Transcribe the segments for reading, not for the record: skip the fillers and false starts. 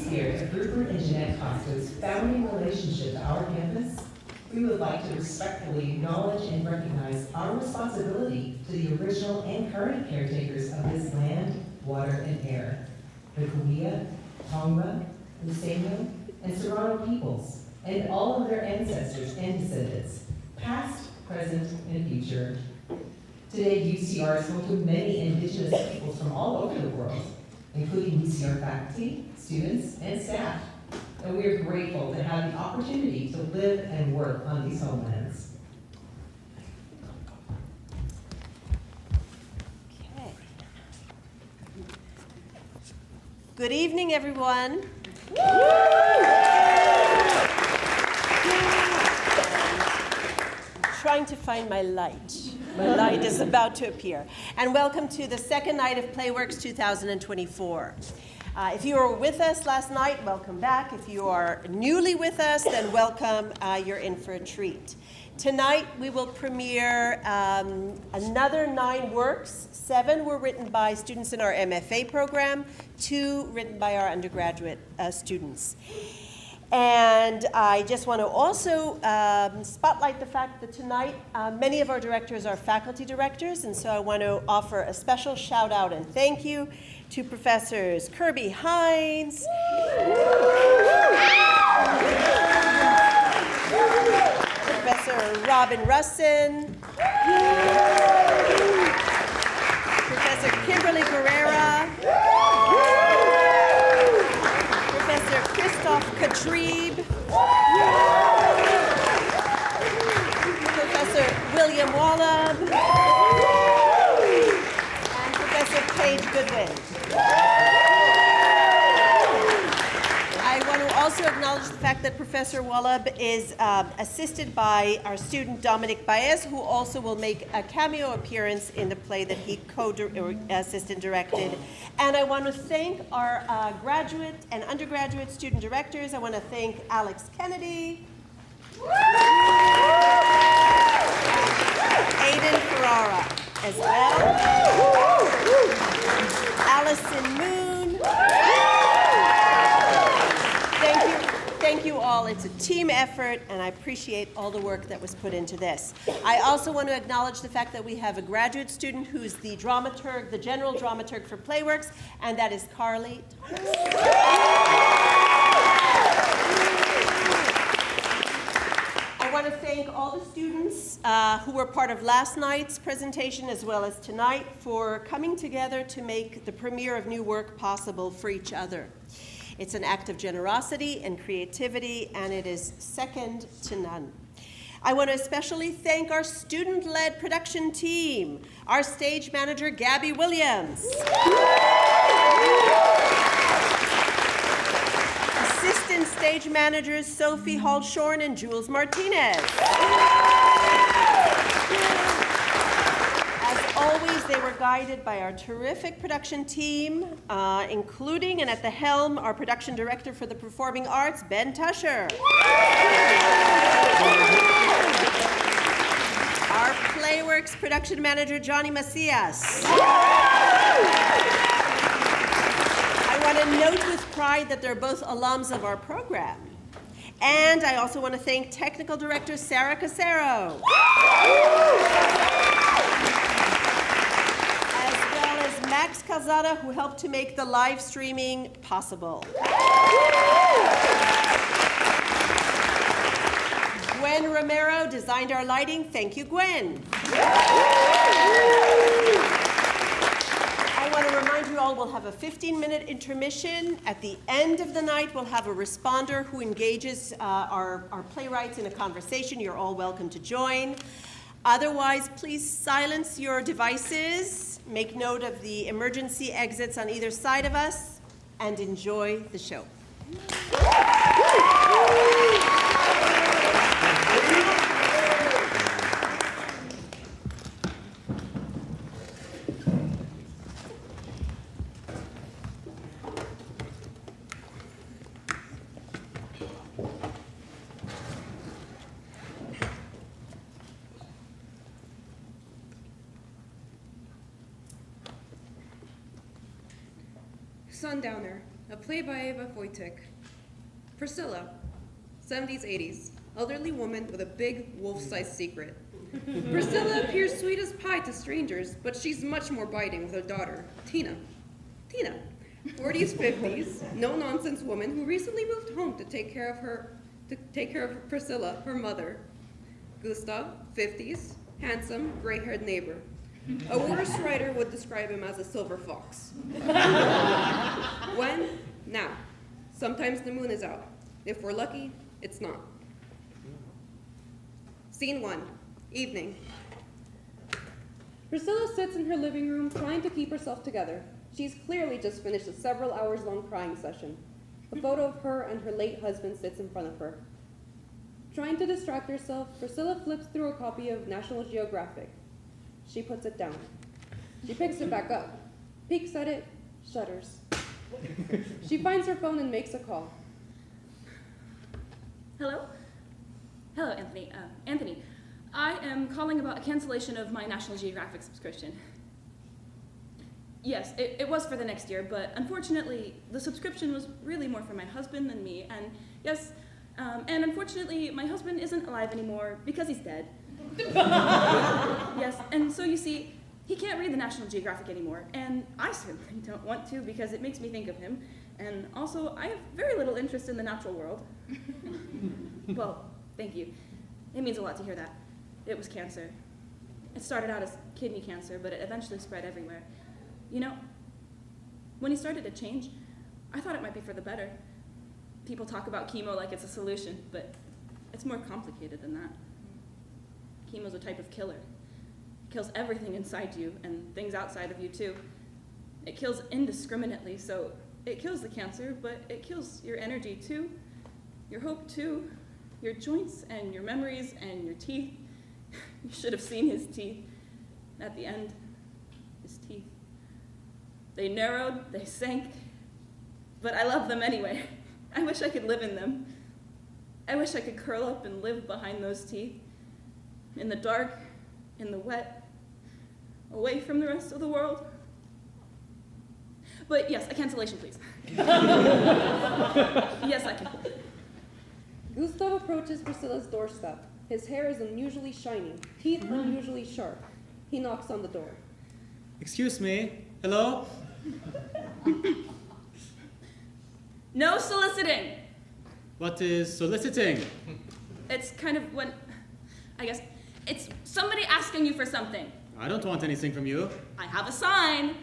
spirit of Rupert and Jeanette Costa's founding relationship to our campus, we would like to respectfully acknowledge and recognize our responsibility to the original and current caretakers of this land, water, and air, the Cahuilla, Tongva, Luiseño, and Serrano peoples, and all of their ancestors and descendants, past, present, and future. Today, UCR is home to many indigenous peoples from all over the world, including UCR faculty, students, and staff. And we are grateful to have the opportunity to live and work on these homelands. Okay. Good evening, everyone. Trying to find my light. My light is about to appear. And welcome to the second night of Playworks 2024. If you were with us last night, welcome back. If you are newly with us, then welcome. You're in for a treat. Tonight, we will premiere another 9 works. 7 were written by students in our MFA program, 2 written by our undergraduate students. And I just want to also spotlight the fact that tonight, many of our directors are faculty directors, and so I want to offer a special shout out and thank you to Professors Rickerby Hinds, Professor Robin Russin, Professor Kimberly Guerrero, Katrib, Professor William Wohleb, and Professor Paige Goodwin. I want to also acknowledge the fact that Professor Wohleb is assisted by our student Dominic Baez, who also will make a cameo appearance in the play that he co-assistant directed. And I want to thank our graduate and undergraduate student directors. I want to thank Alex Kennedy, Aedan Ferrara as well, Allison Moon. Thank you all. It's a team effort, and I appreciate all the work that was put into this. I also want to acknowledge the fact that we have a graduate student who's the dramaturg, the general dramaturg for Playworks, and that is Carly. I want to thank all the students who were part of last night's presentation as well as tonight for coming together to make the premiere of new work possible for each other. It's an act of generosity and creativity, and it is second to none. I want to especially thank our student-led production team, our stage manager, Gabby Williams, assistant stage managers, Sophie Hall-Shorn and Jules Martinez. Always, they were guided by our terrific production team, including, and at the helm, our production director for the performing arts, Ben Tusher. Our Playworks production manager, Johnny Macias. I want to note with pride that they're both alums of our program. And I also want to thank technical director, Sarah Casero. Max Calzada, who helped to make the live streaming possible. Gwen Romero designed our lighting. Thank you, Gwen. I want to remind you all we'll have a 15-minute intermission. At the end of the night, we'll have a responder who engages our playwrights in a conversation. You're all welcome to join. Otherwise, please silence your devices, make note of the emergency exits on either side of us, and enjoy the show. Sundowner, a play by Ava Fojtik. Priscilla, 70s, 80s, elderly woman with a big wolf-sized secret. Priscilla appears sweet as pie to strangers, but she's much more biting with her daughter, Tina. Tina, 40s, 50s, no-nonsense woman who recently moved home to take care of Priscilla, her mother. Gustav, 50s, handsome, gray-haired neighbor. A worse writer would describe him as a silver fox. When? Now. Sometimes the moon is out. If we're lucky, it's not. Scene 1, evening. Priscilla sits in her living room trying to keep herself together. She's clearly just finished a several hours-long crying session. A photo of her and her late husband sits in front of her. Trying to distract herself, Priscilla flips through a copy of National Geographic. She puts it down. She picks it back up, peeks at it, shudders. She finds her phone and makes a call. Hello? Hello, Anthony. Anthony, I am calling about a cancellation of my National Geographic subscription. Yes, it was for the next year, but unfortunately, the subscription was really more for my husband than me, and yes, and unfortunately, my husband isn't alive anymore because he's dead. Yes, and so you see, he can't read the National Geographic anymore, and I certainly don't want to because it makes me think of him, and also I have very little interest in the natural world. Well, thank you. It means a lot to hear that. It was cancer. It started out as kidney cancer, but it eventually spread everywhere. You know, when he started to change, I thought it might be for the better. People talk about chemo like it's a solution, but it's more complicated than that. Chemo's a type of killer. It kills everything inside you and things outside of you too. It kills indiscriminately, so it kills the cancer, but it kills your energy too, your hope too, your joints and your memories and your teeth. You should have seen his teeth. At the end, his teeth. They narrowed, they sank, but I love them anyway. I wish I could live in them. I wish I could curl up and live behind those teeth, in the dark, in the wet, away from the rest of the world. But yes, a cancellation, please. Yes, I can. Gustav approaches Priscilla's doorstep. His hair is unusually shiny, teeth unusually sharp. He knocks on the door. Excuse me. Hello? No soliciting. What is soliciting? It's kind of when, I guess, it's somebody asking you for something. I don't want anything from you. I have a sign.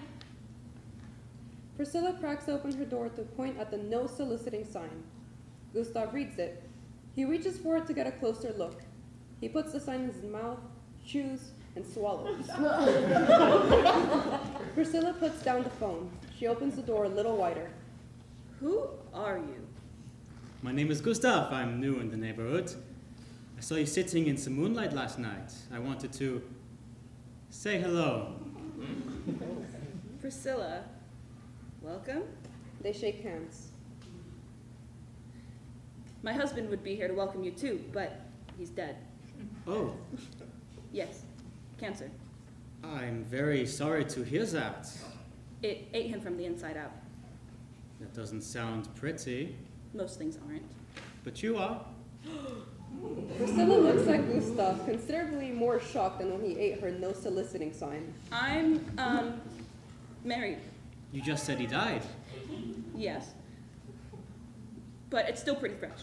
Priscilla cracks open her door to point at the no soliciting sign. Gustav reads it. He reaches for it to get a closer look. He puts the sign in his mouth, chews, and swallows. Priscilla puts down the phone. She opens the door a little wider. Who are you? My name is Gustav. I'm new in the neighborhood. I saw you sitting in some moonlight last night. I wanted to say hello. Priscilla, welcome. They shake hands. My husband would be here to welcome you too, but he's dead. Oh, Yes, cancer. I'm very sorry to hear that. It ate him from the inside out. That doesn't sound pretty, Most things aren't. but you are. Priscilla looks at Gustav, considerably more shocked than when he ate her no soliciting sign. I'm, married. You just said he died. Yes. But it's still pretty fresh.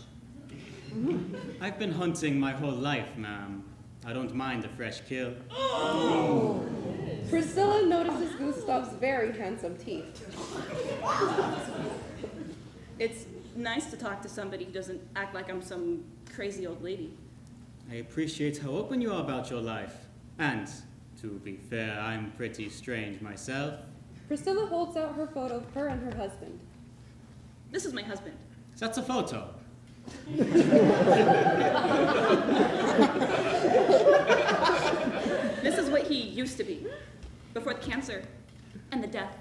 I've been hunting my whole life, ma'am. I don't mind a fresh kill. Priscilla notices Gustav's very handsome teeth. It's nice to talk to somebody who doesn't act like I'm some crazy old lady. I appreciate how open you are about your life. And, to be fair, I'm pretty strange myself. Priscilla holds out her photo of her and her husband. This is my husband. That's a photo. This is what he used to be, before the cancer and the death.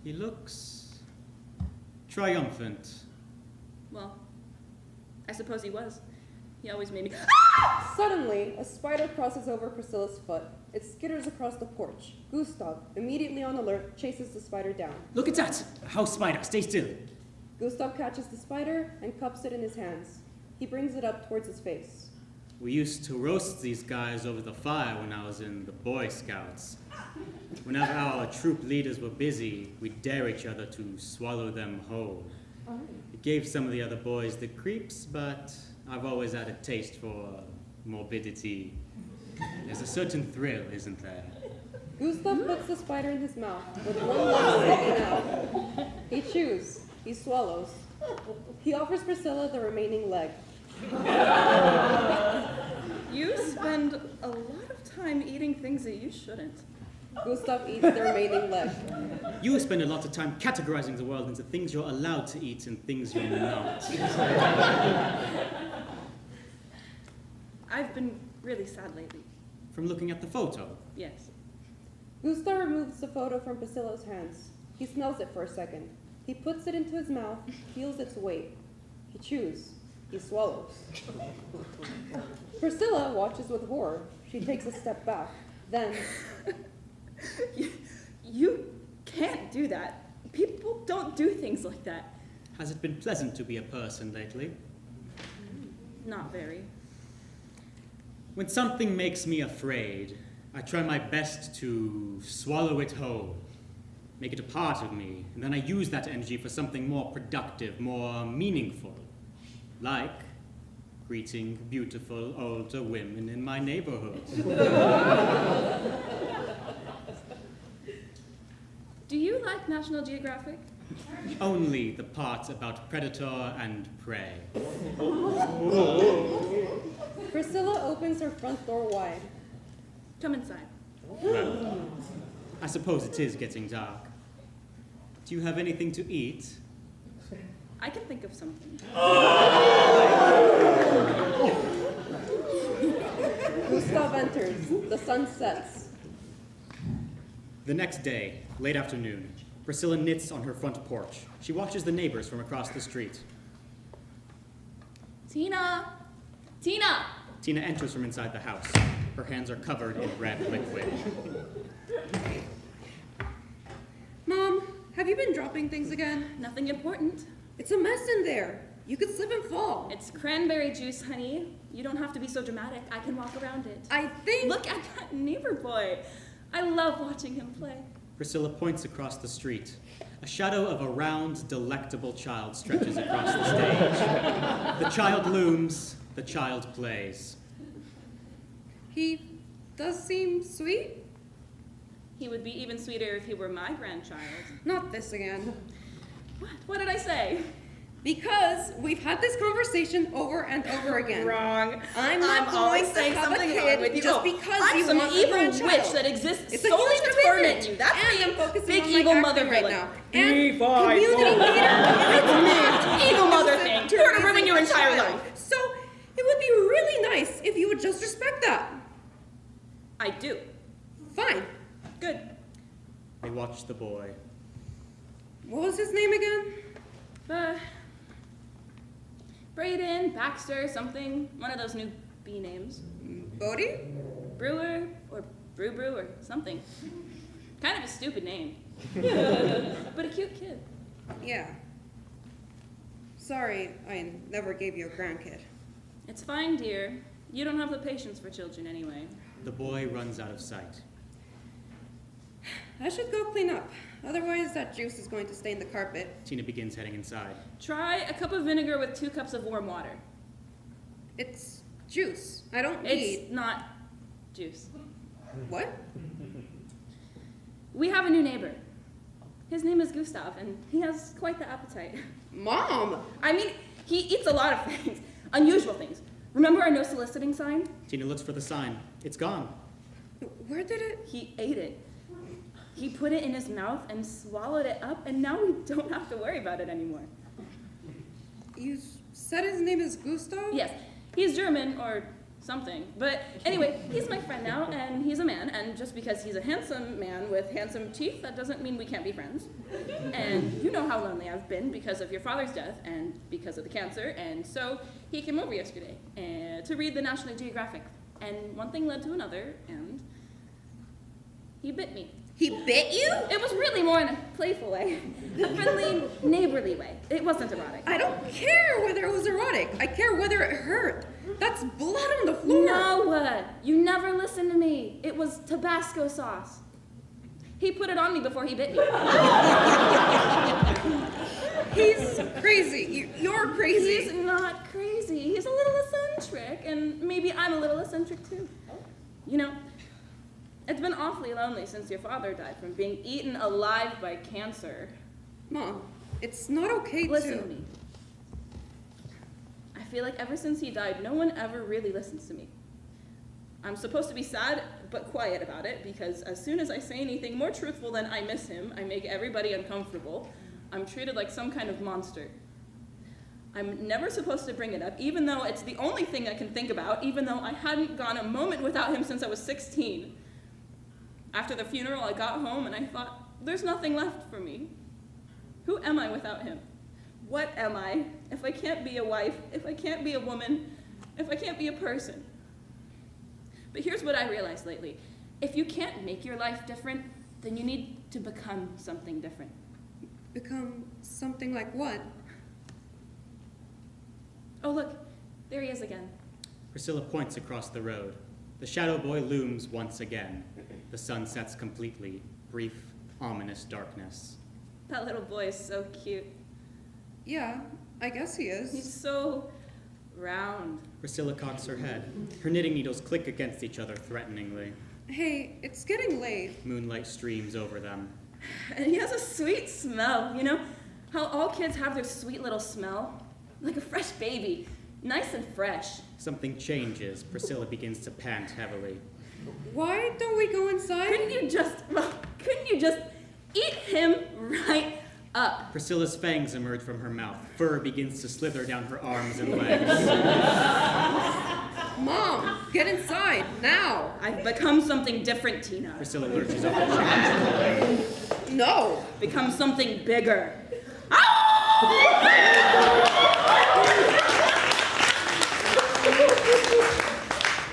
He looks triumphant. Well, I suppose he was. He always made me. Suddenly, a spider crosses over Priscilla's foot. It skitters across the porch. Gustav, immediately on alert, chases the spider down. Look at that! A house spider, stay still. Gustav catches the spider and cups it in his hands. He brings it up towards his face. We used to roast these guys over the fire when I was in the Boy Scouts. Whenever our troop leaders were busy, we'd dare each other to swallow them whole. It gave some of the other boys the creeps, but I've always had a taste for morbidity. There's a certain thrill, isn't there? Gustav puts the spider in his mouth with one leg sticking out. He chews. He swallows. He offers Priscilla the remaining leg. You spend a lot of time eating things that you shouldn't. Gustav eats the remaining leg. You spend a lot of time categorizing the world into things you're allowed to eat and things you're not. I've been really sad lately. From looking at the photo. Yes. Gustav removes the photo from Priscilla's hands. He smells it for a second. He puts it into his mouth, feels its weight. He chews. He swallows. Priscilla watches with horror. She takes a step back. Then, You can't do that. People don't do things like that. Has it been pleasant to be a person lately? Not very. When something makes me afraid, I try my best to swallow it whole, make it a part of me, and then I use that energy for something more productive, more meaningful, like greeting beautiful older women in my neighborhood. Do you like National Geographic? Only the parts about predator and prey. Priscilla opens her front door wide. Come inside. Well, I suppose it is getting dark. Do you have anything to eat? I can think of something. Gustav enters. The sun sets. The next day, late afternoon, Priscilla knits on her front porch. She watches the neighbors from across the street. Tina! Tina! Tina enters from inside the house. Her hands are covered in red liquid. Mom, have you been dropping things again? Nothing important. It's a mess in there. You could slip and fall. It's cranberry juice, honey. You don't have to be so dramatic. I can walk around it. I think... Look at that neighbor boy. I love watching him play. Priscilla points across the street. A shadow of a round, delectable child stretches across the stage. The child looms, the child plays. He does seem sweet. He would be even sweeter if he were my grandchild. Not this again. What? What did I say? Because we've had this conversation over and over again. Wrong. I'm not always going to saying have something a wrong kid with you. just Oh, because I'm you some want a evil grandchild. witch that exists It's a solely huge to torment commitment. you. That's and the I'm focusing big on evil my mother acting right villain. now. And community leader. Evil mother thing. You're gonna ruin your entire life. So it would be really nice if you would just respect that. I do. Fine. Good. They watch the boy. What was his name again? Braden, Baxter, something. One of those new B names. Bodie? Brewer, or Brew, or something. Kind of a stupid name. But a cute kid. Yeah. Sorry, I never gave you a grandkid. It's fine, dear. You don't have the patience for children anyway. The boy runs out of sight. I should go clean up. Otherwise, that juice is going to stain the carpet. Tina begins heading inside. Try a cup of vinegar with 2 cups of warm water. It's juice. I don't need... It's not juice. What? We have a new neighbor. His name is Gustav, and he has quite the appetite. Mom! I mean, he eats a lot of things. Unusual things. Remember our no soliciting sign? Tina looks for the sign. It's gone. Where did it... He ate it. He put it in his mouth and swallowed it up, and now we don't have to worry about it anymore. You said his name is Gustav? Yes, he's German, or something. But anyway, he's my friend now, and he's a man, and just because he's a handsome man with handsome teeth, that doesn't mean we can't be friends. And you know how lonely I've been because of your father's death and because of the cancer, and so he came over yesterday to read the National Geographic. And one thing led to another, and he bit me. He bit you? It was really more in a playful way, a friendly, neighborly way. It wasn't erotic. I don't care whether it was erotic. I care whether it hurt. That's blood on the floor. No, you never listened to me. It was Tabasco sauce. He put it on me before he bit me. He's crazy. You're crazy. He's not crazy. He's a little eccentric, and maybe I'm a little eccentric too. You know, it's been awfully lonely since your father died from being eaten alive by cancer. Mom, it's not okay Listen to me. I feel like ever since he died, no one ever really listens to me. I'm supposed to be sad but quiet about it because as soon as I say anything more truthful than I miss him, I make everybody uncomfortable. I'm treated like some kind of monster. I'm never supposed to bring it up, even though it's the only thing I can think about, even though I hadn't gone a moment without him since I was 16. After the funeral, I got home and I thought, there's nothing left for me. Who am I without him? What am I if I can't be a wife, if I can't be a woman, if I can't be a person? But here's what I realized lately. If you can't make your life different, then you need to become something different. Become something like what? Oh, look, there he is again. Priscilla points across the road. The shadow boy looms once again. The sun sets completely. Brief, ominous darkness. That little boy is so cute. Yeah, I guess he is. He's so round. Priscilla cocks her head. Her knitting needles click against each other threateningly. Hey, it's getting late. Moonlight streams over them. And he has a sweet smell, you know? How all kids have their sweet little smell? Like a fresh baby. Nice and fresh. Something changes. Priscilla begins to pant heavily. Why don't we go inside? Couldn't you just eat him right up? Priscilla's fangs emerge from her mouth. Fur begins to slither down her arms and legs. Mom, get inside, now. I've become something different, Tina. Priscilla lurches up the chest. No. Become something bigger.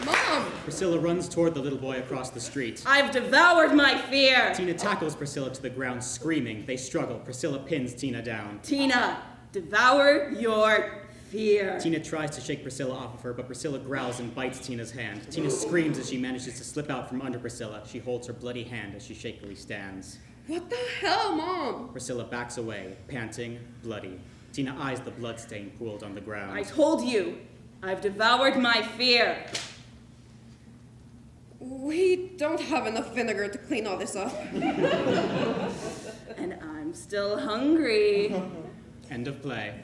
Mom! Priscilla runs toward the little boy across the street. I've devoured my fear. Tina tackles Priscilla to the ground, screaming. They struggle. Priscilla pins Tina down. Tina, devour your fear. Tina tries to shake Priscilla off of her, but Priscilla growls and bites Tina's hand. Tina screams as she manages to slip out from under Priscilla. She holds her bloody hand as she shakily stands. What the hell, Mom? Priscilla backs away, panting, bloody. Tina eyes the bloodstain pooled on the ground. I told you, I've devoured my fear. We don't have enough vinegar to clean all this up. And I'm still hungry. End of play.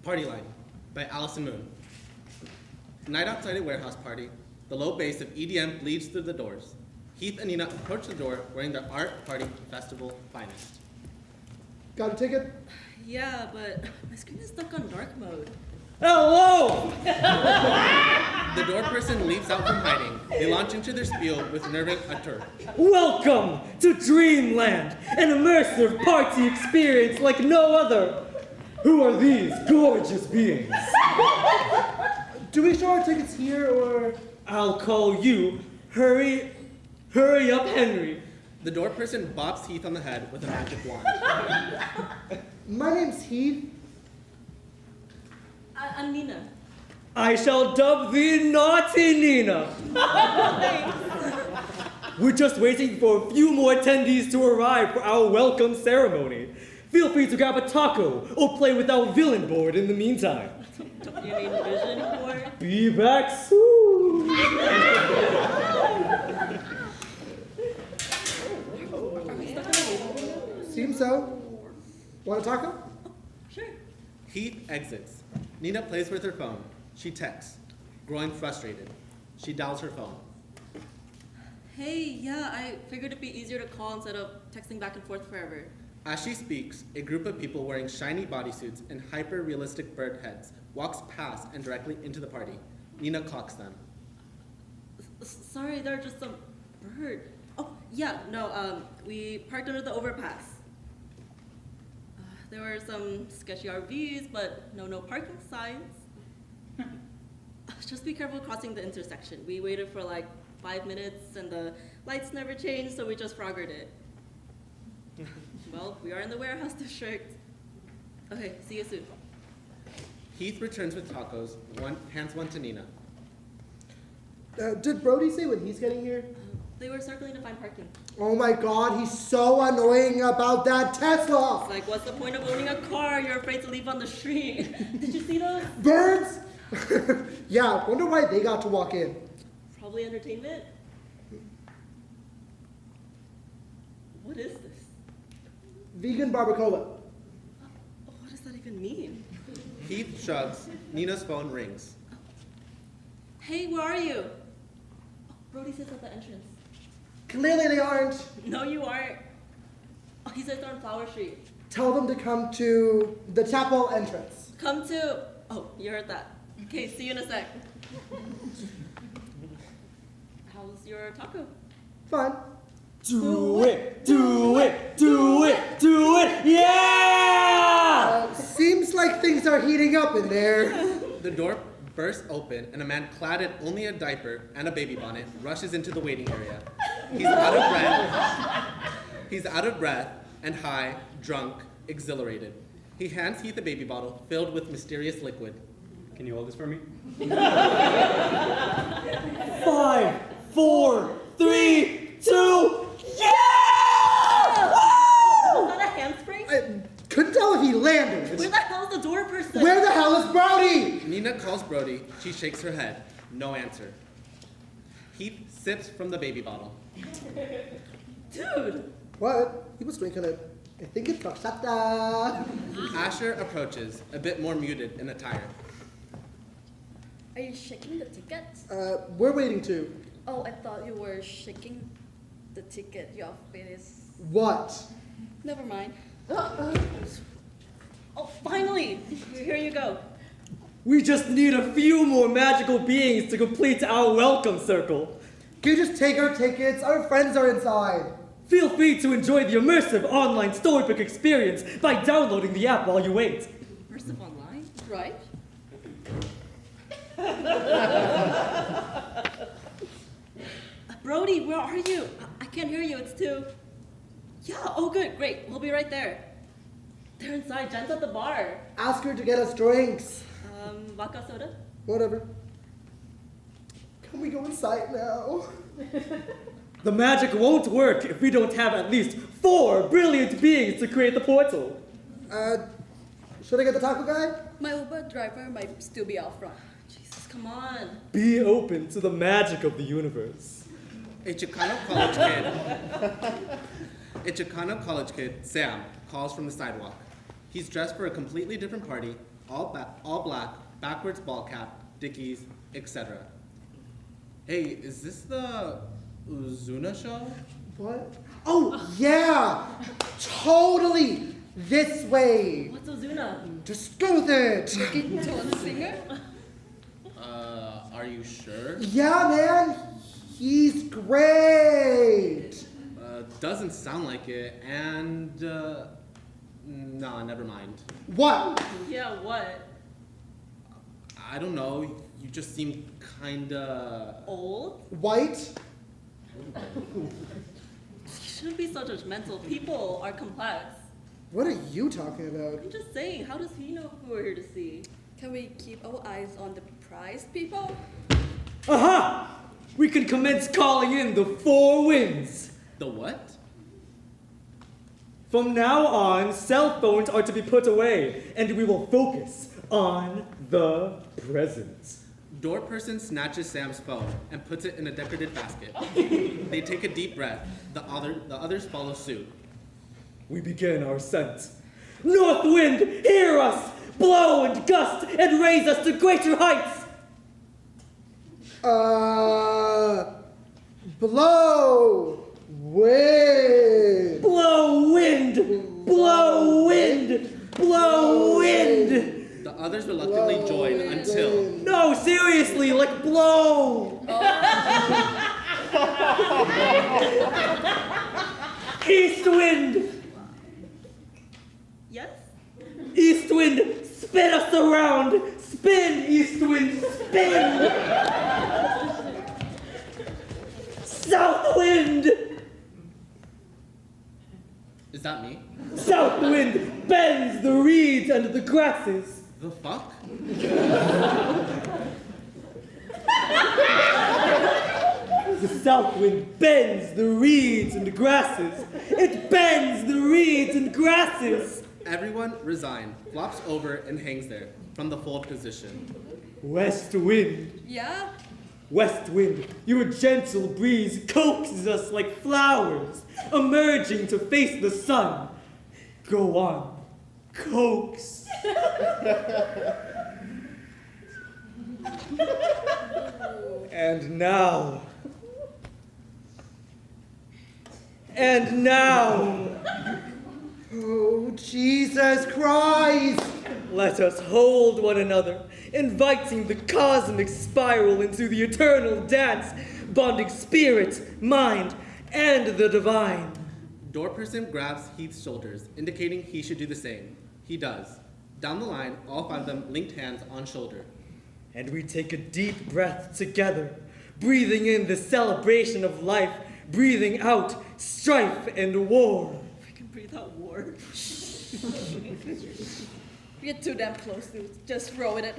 Party Line by Allison Moon. Night outside a warehouse party, the low bass of EDM bleeds through the doors. Heath and Nina approach the door wearing their art party festival finest. Got a ticket? Yeah, but my screen is stuck on dark mode. Hello! The door person leaps out from hiding. They launch into their spiel with nerving utter. Welcome to Dreamland, an immersive party experience like no other. Who are these gorgeous beings? Do we show our tickets here, or...? I'll call you Hurry Up Henry. The door person bops Heath on the head with a magic wand. My name's Heath. I'm Nina. I shall dub thee Naughty Nina. We're just waiting for a few more attendees to arrive for our welcome ceremony. Feel free to grab a taco or play with our villain board in the meantime. Don't you need vision board? Be back soon. Seems so. Want a taco? Sure. Heath exits. Nina plays with her phone. She texts, growing frustrated. She dials her phone. Hey, yeah, I figured it'd be easier to call instead of texting back and forth forever. As she speaks, a group of people wearing shiny bodysuits and hyper-realistic bird heads walks past and directly into the party. Nina clocks them. Sorry, they're just some bird. Oh, yeah, no, we parked under the overpass. There were some sketchy RVs, but no parking signs. Just be careful crossing the intersection. We waited for like 5 minutes and the lights never changed, so we just froggered it. Well, we are in the warehouse district. Okay, see you soon. Heath returns with tacos, hands one to Nina. Did Brody say when he's getting here? They were circling to find parking. Oh my god, he's so annoying about that Tesla! It's like, what's the point of owning a car you're afraid to leave on the street? Did you see those? Birds? Yeah, wonder why they got to walk in. Probably entertainment. What is this? Vegan barbacoa. What does that even mean? Heath shrugs. Nina's phone rings. Hey, where are you? Oh, Brody says at the entrance. Clearly they aren't. No, you aren't. Oh, he says they're on Flower Street. Tell them to come to the chapel entrance. Come to... Oh, you heard that. Okay, see you in a sec. How's your taco? Fine. Do it, do it, do it, do it, yeah! Seems like things are heating up in there. The door bursts open and a man clad in only a diaper and a baby bonnet rushes into the waiting area. He's out of breath. He's out of breath and high, drunk, exhilarated. He hands Heath a baby bottle filled with mysterious liquid. Can you hold this for me? 5, 4, 3, 2, yeah! Was that a handspring? I couldn't tell if he landed. Where the hell is the door person? Where the hell is Brody? Nina calls Brody. She shakes her head. No answer. Heath sips from the baby bottle. Dude! What? He was drinking it. I think it's horchata. Asher approaches, a bit more muted in attire. Are you shaking the tickets? We're waiting too. Oh, I thought you were shaking the ticket. Your face. What? Never mind. Oh, finally! Here you go. We just need a few more magical beings to complete our welcome circle. Can you just take our tickets? Our friends are inside. Feel free to enjoy the immersive online storybook experience by downloading the app while you wait. Immersive online? Right? Brody, where are you? I can't hear you, it's too... Yeah, oh good, great, we'll be right there. They're inside, Jen's at the bar. Ask her to get us drinks. Vodka soda? Whatever. Can we go inside now? The magic won't work if we don't have at least 4 brilliant beings to create the portal. Should I get the taco guy? My Uber driver might still be out front. Jesus, come on. Be open to the magic of the universe. A Chicano college kid, Sam, calls from the sidewalk. He's dressed for a completely different party, all black, backwards ball cap, Dickies, etc. Hey, is this the Uzuna show? What? Oh, yeah! Totally! This way. What's Ozuna? Just go with it. To a singer? Are you sure? Yeah, man. He's great. Doesn't sound like it, and, nah, never mind. What? Yeah, what? I don't know, you just seem kinda... Old? White? You shouldn't be so judgmental. People are complex. What are you talking about? I'm just saying, how does he know who we're here to see? Can we keep our eyes on the prize, people? Aha! We can commence calling in the 4 winds. The what? From now on, cell phones are to be put away, and we will focus on the present. Door person snatches Sam's phone and puts it in a decorated basket. They take a deep breath. The others follow suit. We begin our ascent. North wind, hear us! Blow and gust and raise us to greater heights! Blow wind. Blow wind! Blow wind! Blow wind! The others reluctantly join until... No, seriously, like blow! East wind! Yes? East wind, spin us around! Spin, east wind, spin! South wind! Is that me? South wind bends the reeds and the grasses. The fuck? The south wind bends the reeds and the grasses. It bends the reeds and grasses. Everyone resign, flops over and hangs there from the fold position. West wind, Yeah? west wind, your gentle breeze coaxes us like flowers, emerging to face the sun. Go on, coax. And now, Oh, Jesus Christ! let us hold one another, inviting the cosmic spiral into the eternal dance, bonding spirit, mind, and the divine. Door person grabs Heath's shoulders, indicating he should do the same. He does. Down the line, all 5 of them linked hands on shoulder. And we take a deep breath together, breathing in the celebration of life, breathing out strife and war. We can breathe out war. We're too damn close to just throw it.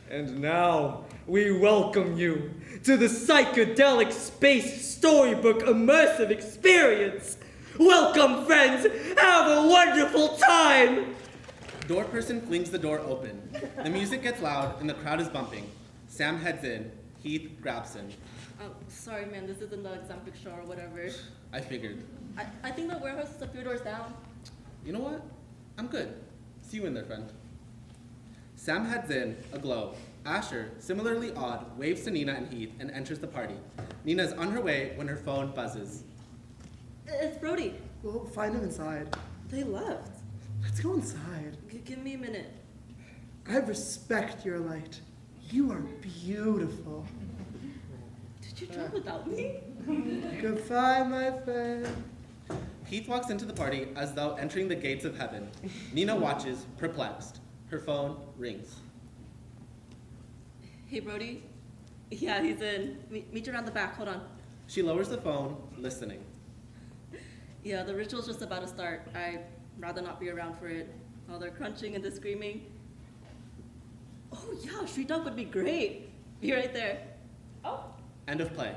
And now we welcome you to the psychedelic space storybook immersive experience. Welcome, friends. Have a wonderful time. Door person flings the door open. The music gets loud and the crowd is bumping. Sam heads in. Heath grabs him. Oh, sorry, man. This isn't the exotic show or whatever. I figured. I think the warehouse is a few doors down. You know what? I'm good. See you in there, friend. Sam heads in, aglow. Asher, similarly odd, waves to Nina and Heath and enters the party. Nina's on her way when her phone buzzes. It's Brody. We'll find him inside. They left. Let's go inside. Give me a minute. I respect your light. You are beautiful. Did you drive without me? Goodbye, my friend. Heath walks into the party as though entering the gates of heaven. Nina watches, perplexed. Her phone rings. Hey, Brody. Yeah, he's in. Meet you around the back. Hold on. She lowers the phone, listening. Yeah, the ritual's just about to start. I'd rather not be around for it. All the crunching and the screaming. Oh, yeah, street dog would be great. Be right there. Oh. End of play.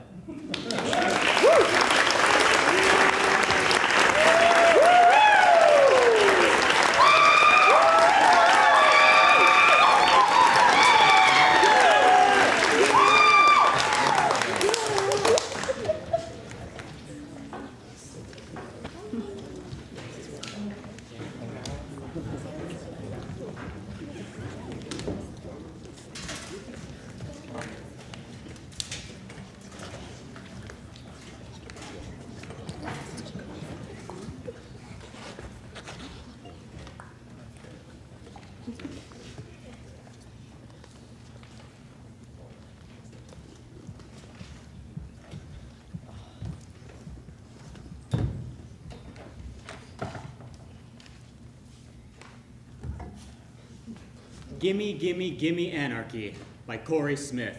Gimme, Gimme, Gimme Anarchy by Cory Smith.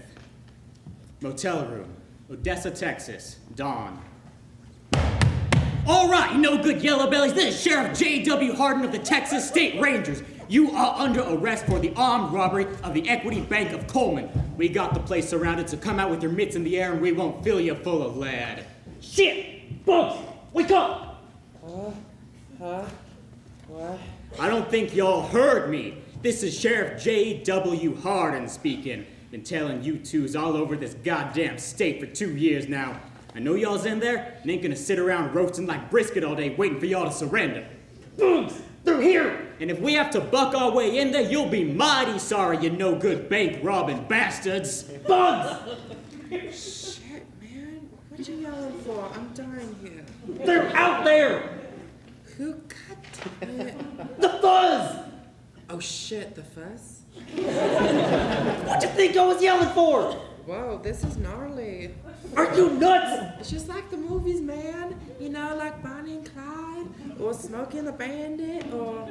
Motel room, Odessa, Texas, dawn. All right, no good yellow bellies. This is Sheriff J.W. Hardin of the Texas State Rangers. You are under arrest for the armed robbery of the Equity Bank of Coleman. We got the place surrounded, so come out with your mitts in the air and we won't fill you full of lead. Shit! Bugs! Wake up! What? I don't think y'all heard me. This is Sheriff J.W. Hardin speaking. Been telling you twos all over this goddamn state for 2 years now. I know y'all's in there and ain't gonna sit around roasting like brisket all day waiting for y'all to surrender. Bugs! They're here! And if we have to buck our way in there, you'll be mighty sorry, you no-good bank robbing bastards. Bugs! Shit, man. What you yelling for? I'm dying here. They're out there! Who cut it? The fuzz! Oh shit, the fuzz? What you think I was yelling for? Whoa, this is gnarly. Are you nuts? It's just like the movies, man. You know, like Bonnie and Clyde, or Smokey and the Bandit, or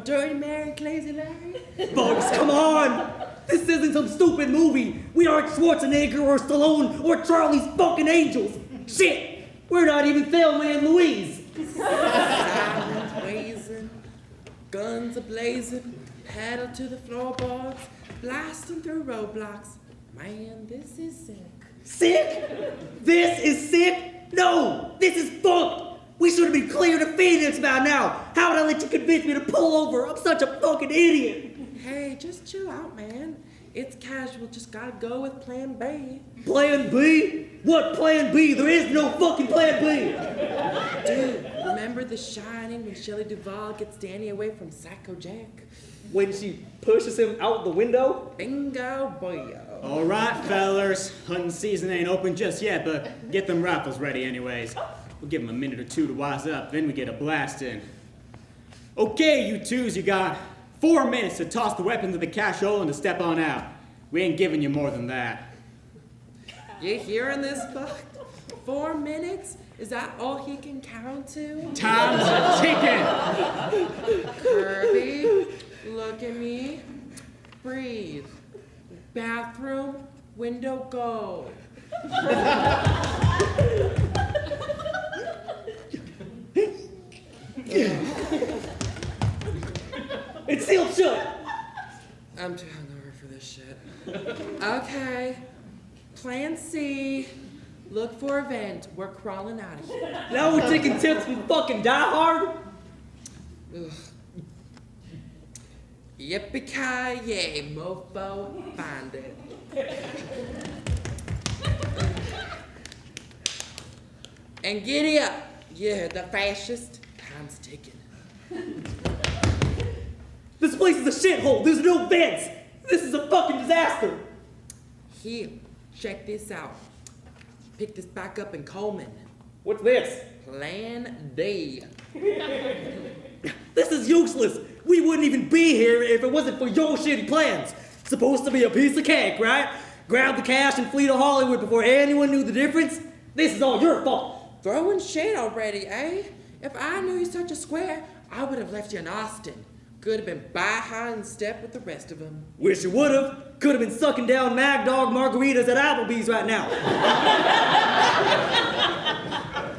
Dirty Mary and Crazy Larry. Bugs, come on! This isn't some stupid movie. We aren't Schwarzenegger or Stallone or Charlie's fucking Angels. Shit! We're not even Thelma and Louise. Sirens blazing, guns a-blazing, pedal to the floorboards, blasting through roadblocks. Man, this is sick. Sick? This is sick? No! This is fucked! We should have been cleared of Phoenix by now! How would I let you convince me to pull over? I'm such a fucking idiot! Hey, just chill out, man. It's casual, just gotta go with plan B. Plan B? What plan B? There is no fucking plan B! Dude, remember The Shining when Shelley Duvall gets Danny away from Psycho Jack? When she pushes him out the window? Bingo, boyo. All right, fellers. Hunting season ain't open just yet, but get them rifles ready anyways. We'll give them a minute or two to wise up, then we get a blast in. Okay, you twos, you got 4 minutes to toss the weapon to the cash hole and to step on out. We ain't giving you more than that. You hearing this, Buck? 4 minutes? Is that all he can count to? Time's ticking. Kirby, look at me. Breathe. Bathroom, window, go. It's sealed shut! I'm too hungover for this shit. Okay. Plan C. Look for a vent. We're crawling out of here. Now we're taking tips from fucking Die Hard? Ugh. Yippee-ki-yay, mofo, find it. And giddy up, you the fascist. Time's ticking. This place is a shithole. There's no vents. This is a fucking disaster. Here, check this out. Pick this back up in Coleman. What's this? Plan D. This is useless. We wouldn't even be here if it wasn't for your shitty plans. Supposed to be a piece of cake, right? Grab the cash and flee to Hollywood before anyone knew the difference. This is all your fault. Throwing shade already, eh? If I knew you're such a square, I would have left you in Austin. Could have been behind step with the rest of them. Wish you would have. Could have been sucking down Mad Dog margaritas at Applebee's right now.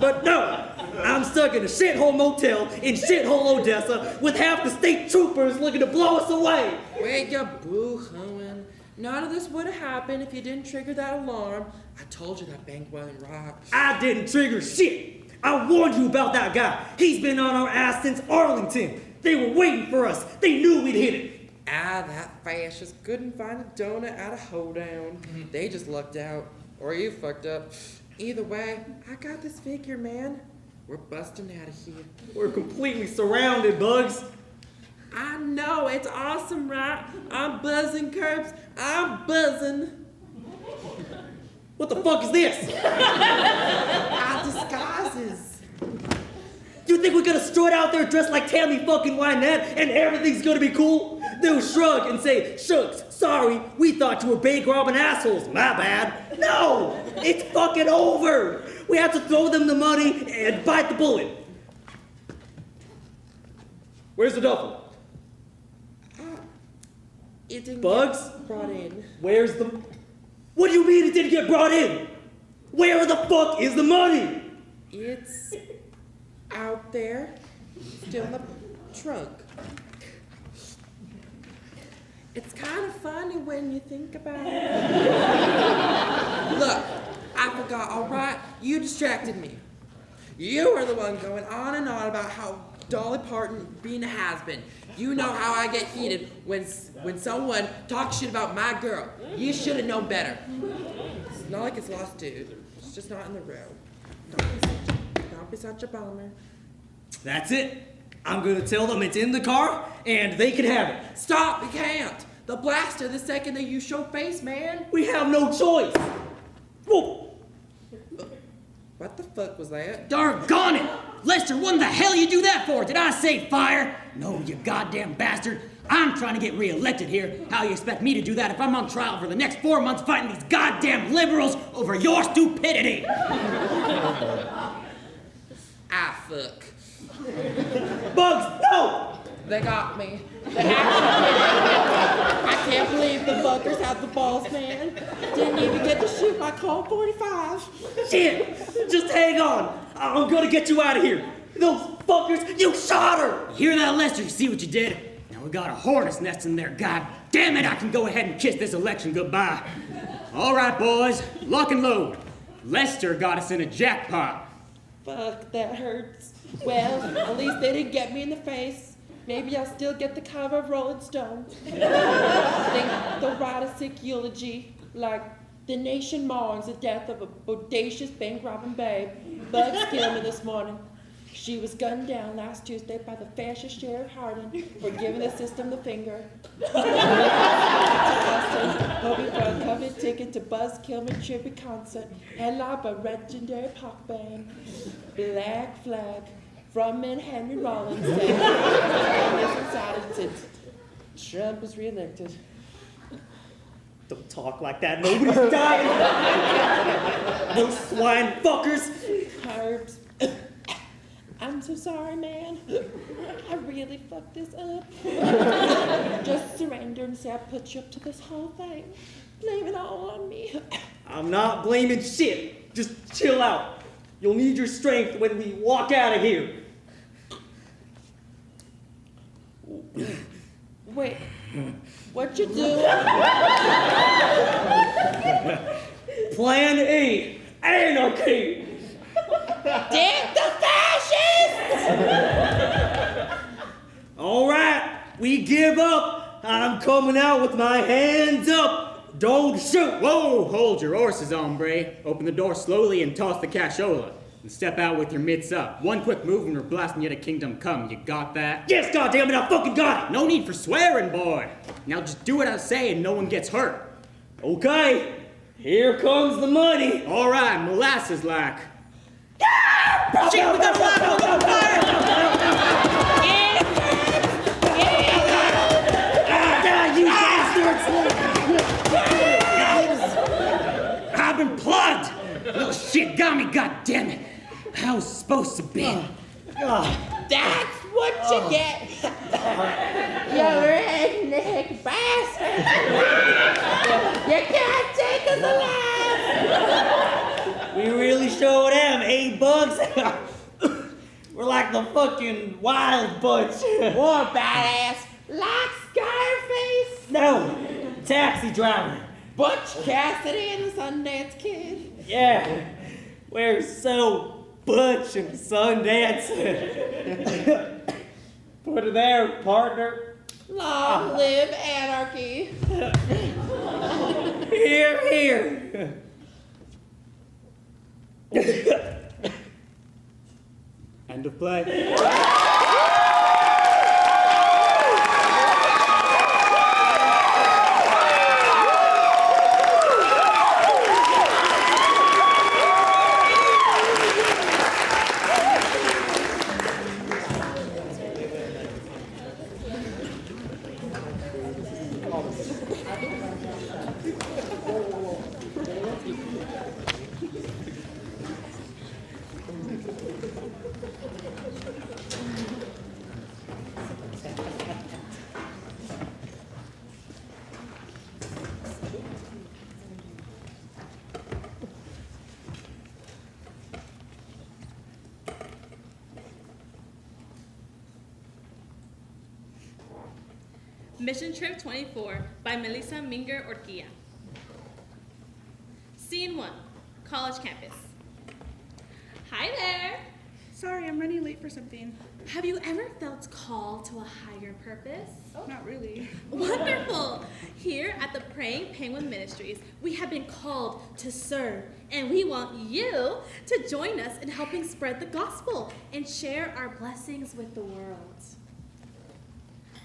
But no. I'm stuck in a shithole motel in shithole Odessa with half the state troopers looking to blow us away. Wait, you boo-hooing. None of this would have happened if you didn't trigger that alarm. I told you that bank wasn't robbed. I didn't trigger shit. I warned you about that guy. He's been on our ass since Arlington. They were waiting for us. They knew we'd hit it. That fascist couldn't find a donut at a hoedown. They just lucked out. Or you fucked up. Either way, I got this figure, man. We're busting out of here. We're completely surrounded, Bugs. I know, it's awesome, right? I'm buzzing, Curbs. I'm buzzing. What the fuck is this? Our disguises. You think we're gonna strut out there dressed like Tammy fucking Wynette and everything's gonna be cool? they'll shrug and say, shucks, sorry, we thought you were bank robbing assholes, my bad. No, it's fucking over. We have to throw them the money and bite the bullet. Where's the duffel? It didn't Bugs? get brought in. Where's the... What do you mean it didn't get brought in? Where the fuck is the money? It's out there, still in the trunk. It's kind of funny when you think about it. Look, I forgot, all right? You distracted me. You are the one going on and on about how Dolly Parton being a has-been. You know how I get heated when someone talks shit about my girl. You should have known better. It's not like it's lost, dude. It's just not in the room. Don't be such a bummer. That's it. I'm gonna tell them it's in the car and they can have it. Stop, you can't. They'll blast her the second that you show face, man. We have no choice. Whoa. What the fuck was that? Doggone it! Lester, what in the hell you do that for? Did I say fire? No, you goddamn bastard. I'm trying to get reelected here. How you expect me to do that if I'm on trial for the next 4 months fighting these goddamn liberals over your stupidity? Ah, fuck. Bugs, no! They got me. They actually I can't believe the fuckers had the balls, man. Didn't even get to shoot my Colt 45. Shit! Just hang on. I'm gonna get you out of here. Those fuckers, you shot her! You hear that, Lester? You see what you did? Now we got a hornet's nest in there. God damn it, I can go ahead and kiss this election goodbye. All right, boys, lock and load. Lester got us in a jackpot. Fuck, that hurts. Well, at least they didn't get me in the face. Maybe I'll still get the cover of Rolling Stone. They'll write a sick eulogy, like, the nation mourns the death of a bodacious bank-robbing babe. Bugs killed me this morning. She was gunned down last Tuesday by the fascist Sheriff Hardin for giving the system the finger. Hoping for a coveted ticket to Buzz Kilmer tribute concert headlined by legendary pop band Black Flag. Frontman Henry Rollins said, since Trump was reelected. Don't talk like that. Nobody's dying. Those swine fuckers. Herbs. I'm so sorry, man. I really fucked this up. Just surrender and say I put you up to this whole thing. Blame it all on me. I'm not blaming shit. Just chill out. You'll need your strength when we walk out of here. Wait, what you do? Plan A, anarchy. Damn the fascists! All right, we give up. I'm coming out with my hands up. Don't shoot. Whoa, hold your horses, hombre. Open the door slowly and toss the cashola. And step out with your mitts up. One quick move and we're blasting you to kingdom come. You got that? Yes, goddammit, I fucking got it. No need for swearing, boy. Now just do what I say and no one gets hurt. Okay, here comes the money. All right, molasses like. Shit, we got fire! We got fire! You bastards! I've been plugged! Little shit got me, goddammit! I was supposed to be. That's what you get. You redneck bastard. You can't take us alive. We really showed them, eh, Bugs? We're like the fucking wild bunch. War badass. Like Scarface. No, taxi driver. Butch Cassidy and the Sundance Kid. Yeah, we're so Butch and Sundance. Put it there, partner. Long live anarchy. Here, here. End of play. Mission Trip 24 by Melizza Minger Orquilla. Scene 1, college campus. Hi there. Sorry, I'm running late for something. Have you ever felt called to a higher purpose? Not really. Wonderful! Here at the Praying Penguin Ministries, we have been called to serve, and we want you to join us in helping spread the gospel and share our blessings with the world.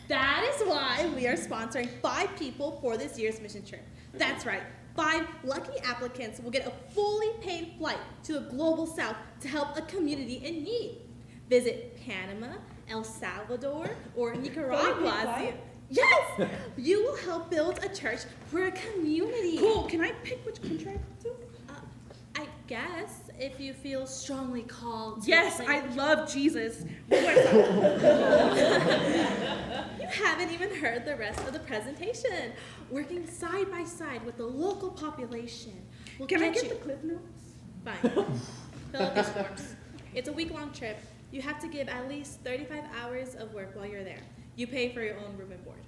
That is why we are sponsoring 5 people for this year's mission trip. That's right. 5 lucky applicants will get a fully paid flight to the global south to help a community in need. Visit Panama, El Salvador, or Nicaragua. Yes! You will help build a church for a community. Cool. Can I pick which country I go to? I guess if you feel strongly called to. Yes, I love Jesus. You haven't even heard the rest of the presentation. Working side by side with the local population. Can I get the clip notes? Fine. Fill out these forms. It's a week-long trip. You have to give at least 35 hours of work while you're there. You pay for your own room and board.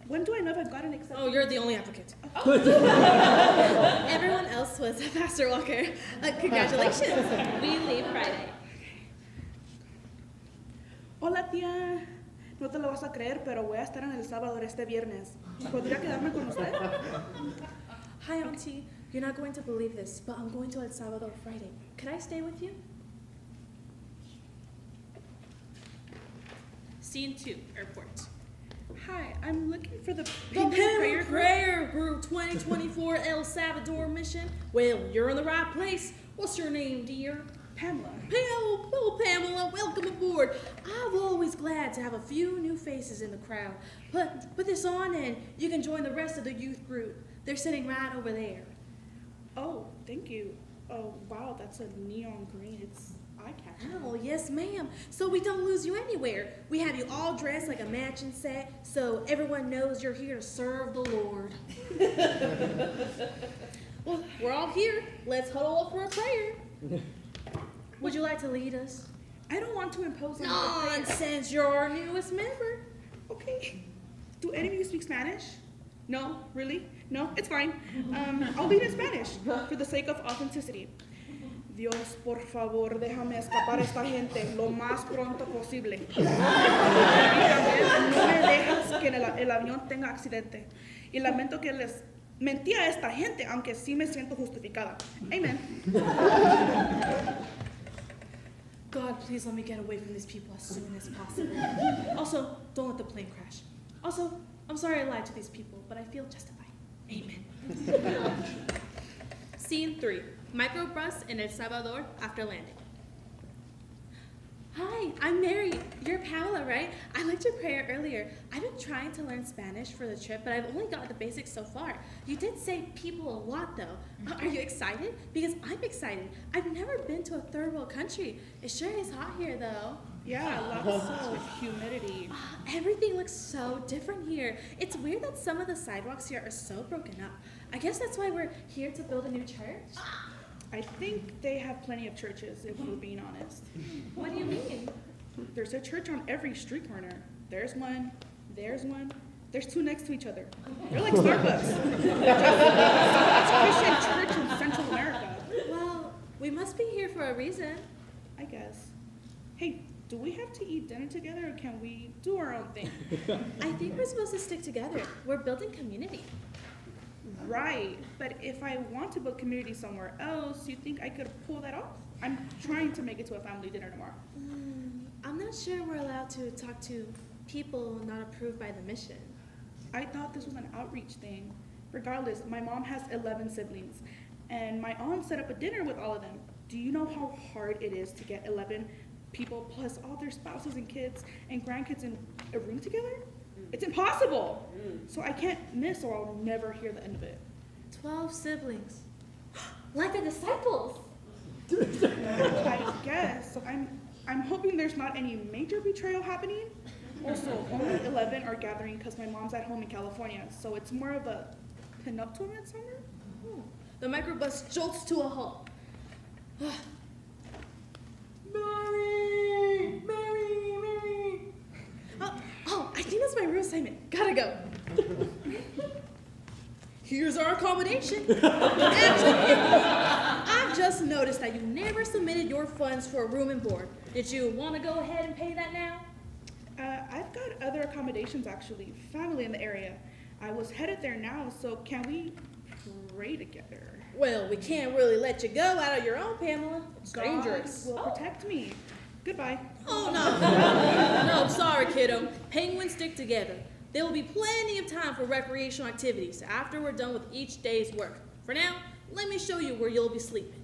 When do I know if I've gotten accepted? Oh, you're the only applicant. Oh. Everyone else was a faster walker. Congratulations. We leave Friday. Hola, tía. No te lo vas a creer, pero voy a estar en El Salvador este viernes. ¿Podría quedarme con usted? Hi, Auntie. You're not going to believe this, but I'm going to El Salvador Friday. Could I stay with you? Scene 2, airport. Hi, I'm looking for the Penguin Prayer Group 2024 El Salvador mission. Well, you're in the right place. What's your name, dear? Pamela. Pamela, welcome aboard. I'm always glad to have a few new faces in the crowd. Put this on and you can join the rest of the youth group. They're sitting right over there. Oh, thank you. Oh, wow, that's a neon green. It's eye-catching. Oh, yes, ma'am. So we don't lose you anywhere. We have you all dressed like a matching set, so everyone knows you're here to serve the Lord. Well, we're all here. Let's huddle up for a prayer. Would you like to lead us? I don't want to impose on Nonsense, you're our newest member. Okay. Do any of you speak Spanish? No? Really? No? It's fine. I'll lead in Spanish for the sake of authenticity. Dios, por favor, déjame escapar esta gente lo más pronto posible. No me dejas que el avión tenga accidente. Y lamento que les mentí a esta gente, aunque sí me siento justificada. Amen. God, please let me get away from these people as soon as possible. Also, don't let the plane crash. Also, I'm sorry I lied to these people, but I feel justified. Amen. Scene 3. Microbus in El Salvador after landing. Hi, I'm Mary. You're Paola, right? I liked your prayer earlier. I've been trying to learn Spanish for the trip, but I've only got the basics so far. You did say people a lot, though. Are you excited? Because I'm excited. I've never been to a third world country. It sure is hot here, though. Yeah, lots of humidity. Everything looks so different here. It's weird that some of the sidewalks here are so broken up. I guess that's why we're here to build a new church. I think they have plenty of churches, if we're being honest. What do you mean? There's a church on every street corner. There's one, there's 2 next to each other. They're like Starbucks. It's Christian church in Central America. Well, we must be here for a reason. I guess. Hey, do we have to eat dinner together, or can we do our own thing? I think we're supposed to stick together. We're building community. Right, but if I want to build community somewhere else, you think I could pull that off? I'm trying to make it to a family dinner tomorrow. I'm not sure we're allowed to talk to people not approved by the mission. I thought this was an outreach thing. Regardless, my mom has 11 siblings, and my aunt set up a dinner with all of them. Do you know how hard it is to get 11 people plus all their spouses and kids and grandkids in a room together? It's impossible. So I can't miss, or I'll never hear the end of it. 12 siblings. Like the disciples. I guess. I'm hoping there's not any major betrayal happening. Also, only 11 are gathering because my mom's at home in California, so it's more of a pinup to midsummer. The microbus jolts to a halt. Mary! Mary! Oh, I think goes my real assignment. Gotta go. Here's our accommodation. Actually, I've just noticed that you never submitted your funds for a room and board. Did you want to go ahead and pay that now? I've got other accommodations actually, family in the area. I was headed there now, so can we pray together? Well, we can't really let you go out of your own, Pamela. Strangers. God will protect me. Goodbye. Oh, no. No, sorry, kiddo. Penguins stick together. There will be plenty of time for recreational activities after we're done with each day's work. For now, let me show you where you'll be sleeping.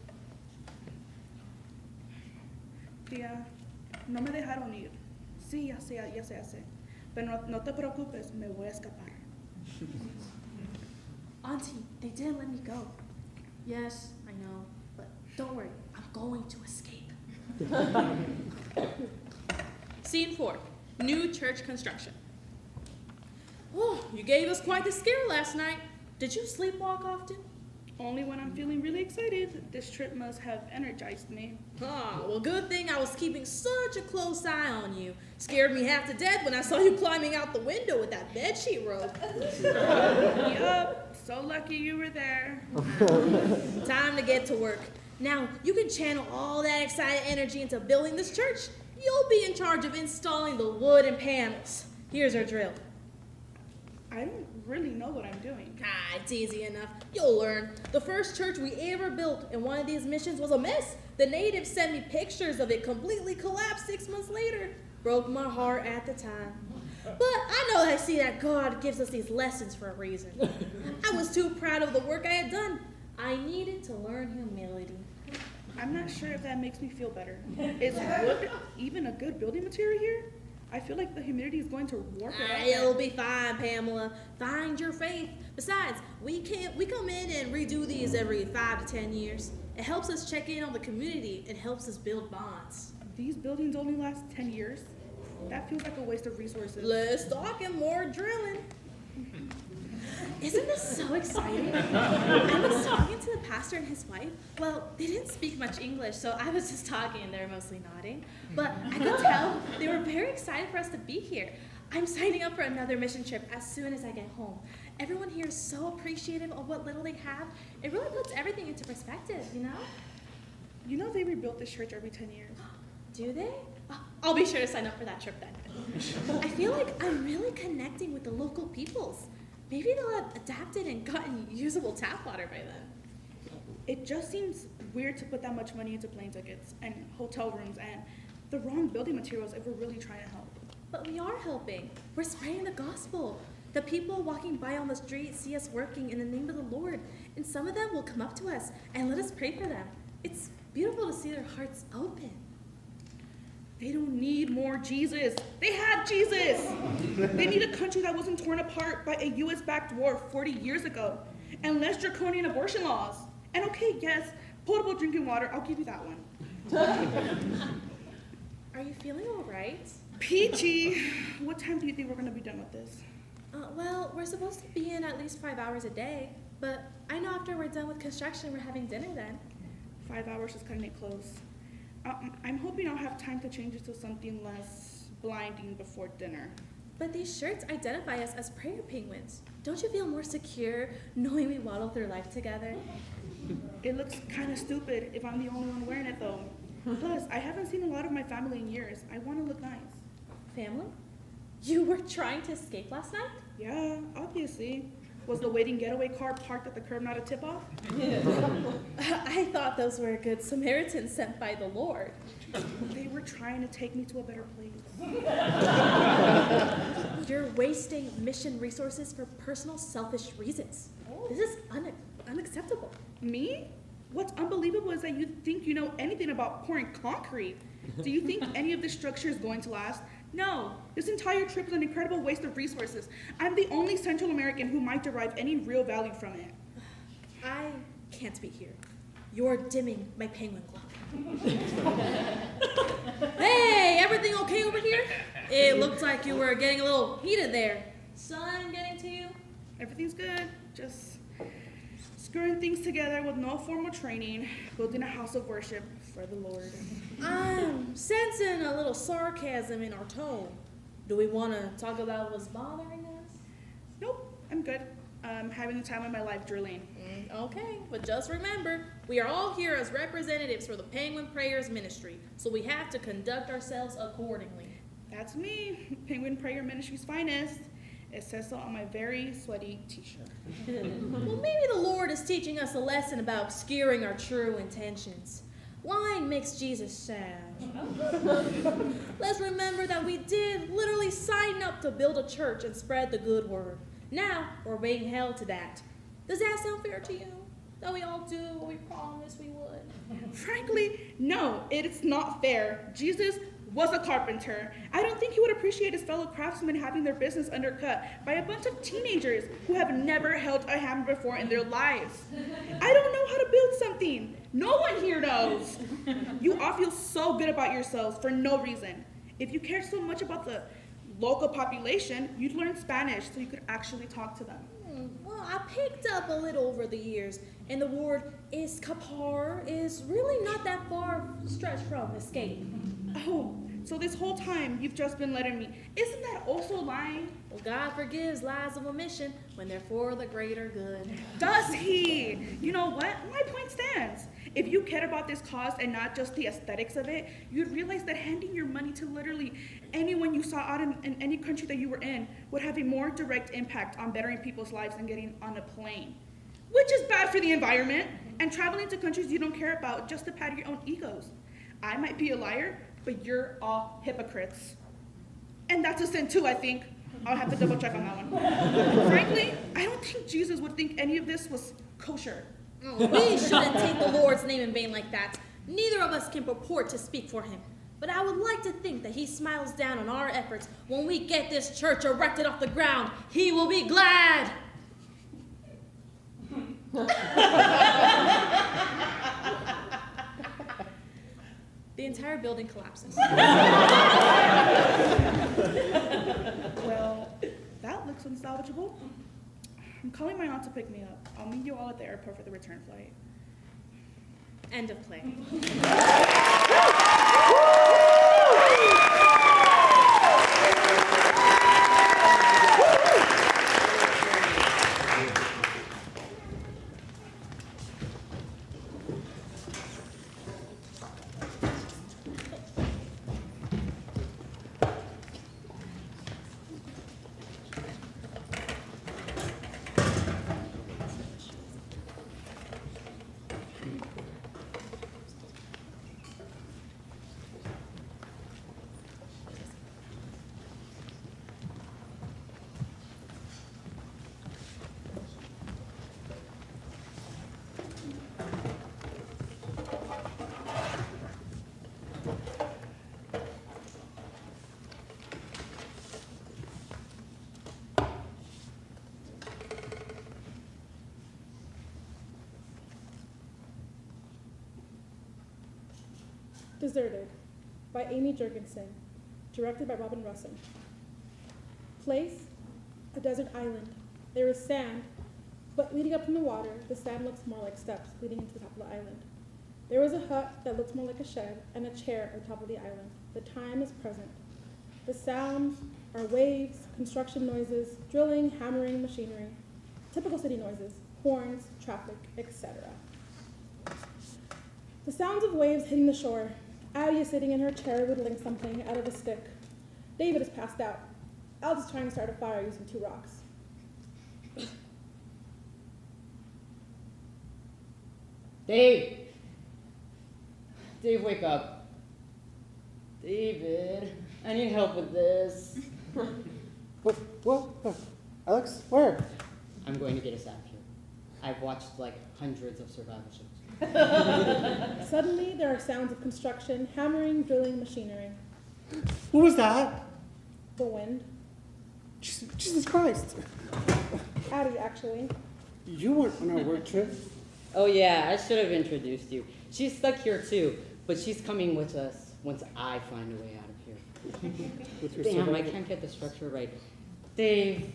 Tía, no me dejaron ir. Sí, ya sé. Pero no te preocupes, me voy a escapar. Auntie, they didn't let me go. Yes, I know, but don't worry, I'm going to escape. Scene 4, new church construction. Oh, you gave us quite the scare last night. Did you sleepwalk often? Only when I'm feeling really excited. This trip must have energized me. Ah, well, good thing I was keeping such a close eye on you. Scared me half to death when I saw you climbing out the window with that bedsheet rope. Yup, so lucky you were there. Time to get to work. Now, you can channel all that excited energy into building this church. You'll be in charge of installing the wood and panels. Here's our drill. I don't really know what I'm doing. Ah, it's easy enough. You'll learn. The first church we ever built in one of these missions was a mess. The natives sent me pictures of it completely collapsed 6 months later. Broke my heart at the time. But I see that God gives us these lessons for a reason. I was too proud of the work I had done. I needed to learn humility. I'm not sure if that makes me feel better. Is wood even a good building material here? I feel like the humidity is going to warp it up. It'll be fine, Pamela. Find your faith. Besides, we come in and redo these every 5 to 10 years. It helps us check in on the community. It helps us build bonds. These buildings only last 10 years? That feels like a waste of resources. Less talking, more drilling. Isn't this so exciting? I was talking to the pastor and his wife. Well, they didn't speak much English, so I was just talking and they were mostly nodding. But I could tell they were very excited for us to be here. I'm signing up for another mission trip as soon as I get home. Everyone here is so appreciative of what little they have. It really puts everything into perspective, you know? You know they rebuilt this church every 10 years. Do they? I'll be sure to sign up for that trip then. I feel like I'm really connecting with the local peoples. Maybe they'll have adapted and gotten usable tap water by then. It just seems weird to put that much money into plane tickets and hotel rooms and the wrong building materials if we're really trying to help. But we are helping. We're spreading the gospel. The people walking by on the street see us working in the name of the Lord, and some of them will come up to us and let us pray for them. It's beautiful to see their hearts open. They don't need more Jesus. They have Jesus. They need a country that wasn't torn apart by a US-backed war 40 years ago, and less draconian abortion laws. And okay, yes, potable drinking water, I'll give you that one. Are you feeling all right? Peachy. What time do you think we're gonna be done with this? Well, we're supposed to be in at least 5 hours a day, but I know after we're done with construction, we're having dinner then. 5 hours is cutting it close. I'm hoping I'll have time to change it to something less blinding before dinner. But these shirts identify us as prayer penguins. Don't you feel more secure knowing we waddle through life together? It looks kind of stupid if I'm the only one wearing it though. Plus, I haven't seen a lot of my family in years. I want to look nice. Family? You were trying to escape last night? Yeah, obviously. Was the waiting getaway car parked at the curb not a tip-off? I thought those were good Samaritans sent by the Lord. They were trying to take me to a better place. You're wasting mission resources for personal selfish reasons. This is unacceptable. Me? What's unbelievable is that you think you know anything about pouring concrete. Do you think any of this structure is going to last? No, this entire trip is an incredible waste of resources. I'm the only Central American who might derive any real value from it. I can't be here. You're dimming my penguin glow. Hey, everything okay over here? It looked like you were getting a little heated there. Sun getting to you? Everything's good. Just screwing things together with no formal training, building a house of worship for the Lord. I'm sensing a little sarcasm in our tone. Do we want to talk about what's bothering us? Nope, I'm good. I'm having the time of my life drilling. Okay, but just remember, we are all here as representatives for the Penguin Prayers Ministry, so we have to conduct ourselves accordingly. That's me, Penguin Prayer Ministry's finest. It says so on my very sweaty t-shirt. Well, maybe the Lord is teaching us a lesson about obscuring our true intentions. Lying makes Jesus sad. Let's remember that we did literally sign up to build a church and spread the good word. Now we're being held to that. Does that sound fair to you? That we all do what we promised we would? Frankly, no, it's not fair. Jesus was a carpenter. I don't think he would appreciate his fellow craftsmen having their business undercut by a bunch of teenagers who have never held a hammer before in their lives. I don't know how to build something. No one here knows. You all feel so good about yourselves for no reason. If you cared so much about the local population, you'd learn Spanish so you could actually talk to them. Well, I picked up a little over the years, and the word escapar is really not that far stretched from escape. Oh, so this whole time you've just been letting me. Isn't that also lying? Well, God forgives lies of omission when they're for the greater good. Does he? You know what? My point stands. If you cared about this cause and not just the aesthetics of it, you'd realize that handing your money to literally anyone you saw out in any country that you were in would have a more direct impact on bettering people's lives than getting on a plane. Which is bad for the environment, and traveling to countries you don't care about just to pad your own egos. I might be a liar, but you're all hypocrites. And that's a sin too, I think. I'll have to double check on that one. Frankly, I don't think Jesus would think any of this was kosher. We shouldn't take the Lord's name in vain like that. Neither of us can purport to speak for him. But I would like to think that he smiles down on our efforts when we get this church erected off the ground. He will be glad. The entire building collapses. Well, that looks unsalvageable. I'm calling my aunt to pick me up. I'll meet you all at the airport for the return flight. End of play. Deserted by Ammie Jergenson, directed by Robin Russin. Place, a desert island. There is sand, but leading up from the water, the sand looks more like steps leading into the top of the island. There is a hut that looks more like a shed and a chair on top of the island. The time is present. The sounds are waves, construction noises, drilling, hammering, machinery, typical city noises, horns, traffic, etc. The sounds of waves hitting the shore. Addie is sitting in her chair whittling something out of a stick. David is passed out. Alice is trying to start a fire using 2 rocks. Dave! Dave, wake up. David, I need help with this. What? Alex, where? I'm going to get us out of here. I've watched like hundreds of survival shows. Suddenly, there are sounds of construction, hammering, drilling, machinery. What was that? The wind. Jesus Christ. Addie, actually. You weren't on our work trip. Oh yeah, I should have introduced you. She's stuck here too, but she's coming with us once I find a way out of here. With your Damn, I survival- can't get the structure right. Dave,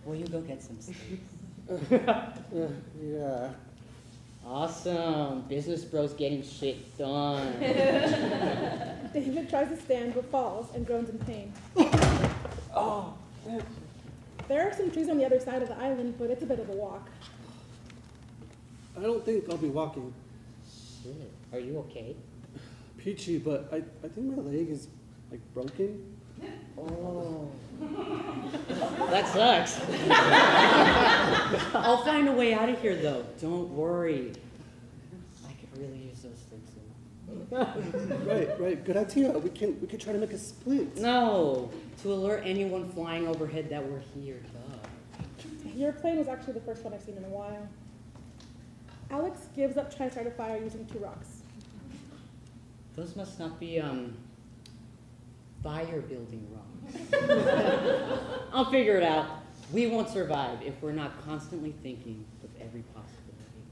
will you go get some sleep? Yeah. Awesome. Business bros getting shit done. David tries to stand but falls and groans in pain. Oh, man. There are some trees on the other side of the island, but it's a bit of a walk. I don't think I'll be walking. Shit, are you okay? Peachy, but I think my leg is, like, broken. Oh. That sucks. I'll find a way out of here, though. Don't worry. I could really use those sticks. Right. Good idea. We can try to make a split. No, to alert anyone flying overhead that we're here. Duh. Your plane was actually the first one I've seen in a while. Alex gives up trying to start a fire using 2 rocks. Those must not be, fire building rocks. I'll figure it out. We won't survive if we're not constantly thinking of every possibility.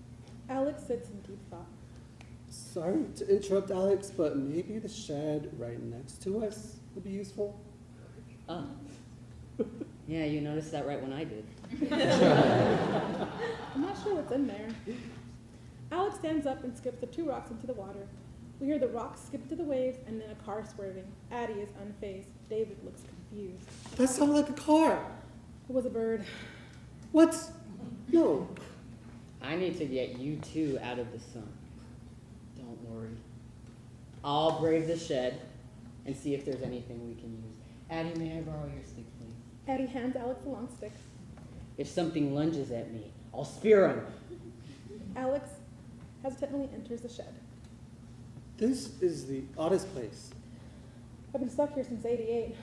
Alex sits in deep thought. Sorry to interrupt, Alex, but maybe the shed right next to us would be useful. Oh. Yeah, you noticed that right when I did. I'm not sure what's in there. Alex stands up and skips the 2 rocks into the water. We hear the rocks skip into the waves and then a car swerving. Addie is unfazed. David looks confused. That sounded like a car. It was a bird. What? No. I need to get you 2 out of the sun. Don't worry. I'll brave the shed and see if there's anything we can use. Addie, may I borrow your stick, please? Addie hands Alex a long stick. If something lunges at me, I'll spear him. Alex hesitantly enters the shed. This is the oddest place. I've been stuck here since '88.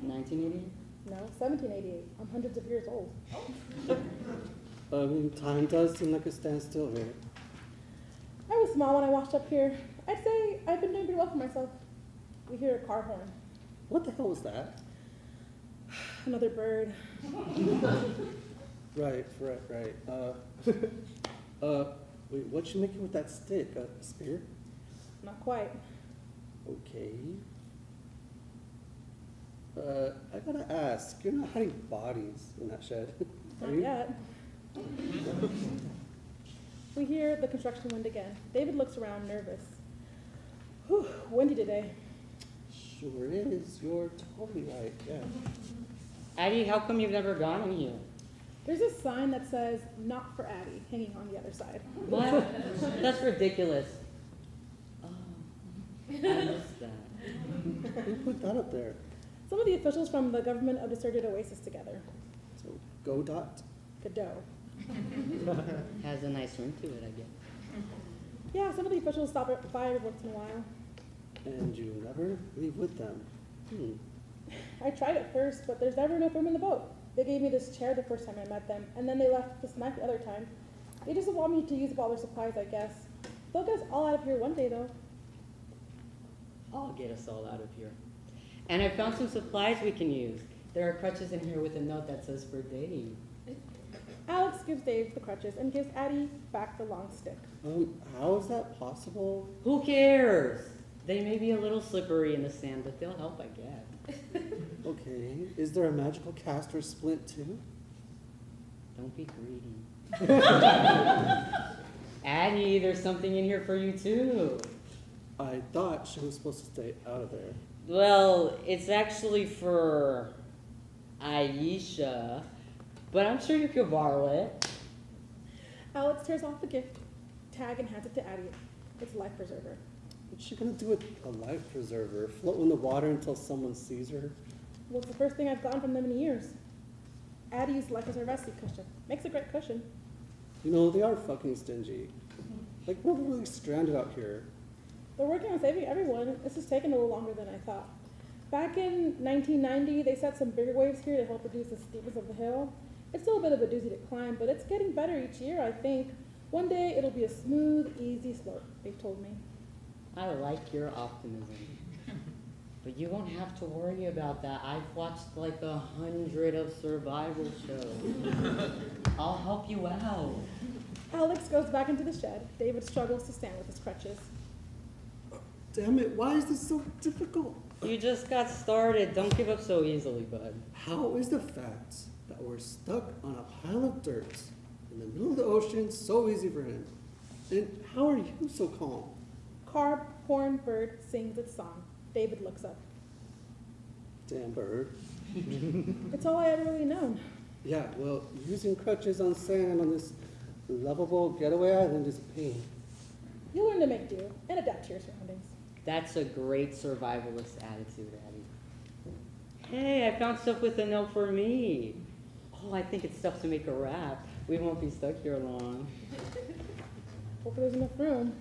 1988? No, 1788. I'm hundreds of years old. I mean, time does seem like a standstill here. I was small when I washed up here. I'd say I've been doing pretty well for myself. We hear a car horn. What the hell was that? Another bird. Right. Wait, what you making with that stick? A spear? Not quite. Okay. I gotta ask, you're not hiding bodies in that shed, are Not you? yet. We hear the construction wind again. David looks around, nervous. Whew, windy today. Sure is. You're totally right, yeah. Addie, how come you've never gone in here? There's a sign that says, "Not for Addie," hanging on the other side. What? That's ridiculous. Oh, I missed that. Who put that up there? Some of the officials from the government of deserted Oasis together. So, go dot. Godot. Has a nice ring to it, I guess. Yeah, some of the officials stop by every once in a while. And you never leave with them. I tried at first, but there's never enough room in the boat. They gave me this chair the first time I met them, and then they left this knife the other time. They just want me to use up all their supplies, I guess. They'll get us all out of here one day, though. I'll get us all out of here. And I found some supplies we can use. There are crutches in here with a note that says for Dave. Alex gives Dave the crutches and gives Addie back the long stick. How is that possible? Who cares? They may be a little slippery in the sand, but they'll help, I guess. Okay, is there a magical cast or splint too? Don't be greedy. Addie, there's something in here for you too. I thought she was supposed to stay out of there. Well, it's actually for Aisha, but I'm sure you could borrow it. Alex tears off the gift tag and hands it to Addie. It's a life preserver. What's she gonna do with a life preserver? Float in the water until someone sees her? Well, it's the first thing I've gotten from them in years. Addie used life preserver rescue cushion. Makes a great cushion. You know, they are fucking stingy. Like, we're really stranded out here. They're working on saving everyone. This has taken a little longer than I thought. Back in 1990, they set some bigger waves here to help reduce the steepness of the hill. It's still a bit of a doozy to climb, but it's getting better each year, I think. One day, it'll be a smooth, easy slope, they've told me. I like your optimism. But you won't have to worry about that. I've watched like 100 of survival shows. I'll help you out. Alex goes back into the shed. David struggles to stand with his crutches. Damn it, why is this so difficult? You just got started. Don't give up so easily, bud. How is the fact that we're stuck on a pile of dirt in the middle of the ocean so easy for him? And how are you so calm? Carb horn bird sings its song. David looks up. Damn bird. It's all I ever really known. Yeah, well, using crutches on sand on this lovable getaway island is a pain. You learn to make do and adapt to your surroundings. That's a great survivalist attitude, Addie. Hey, I found stuff with a note for me. Oh, I think it's stuff to make a wrap. We won't be stuck here long. Hope there's enough room.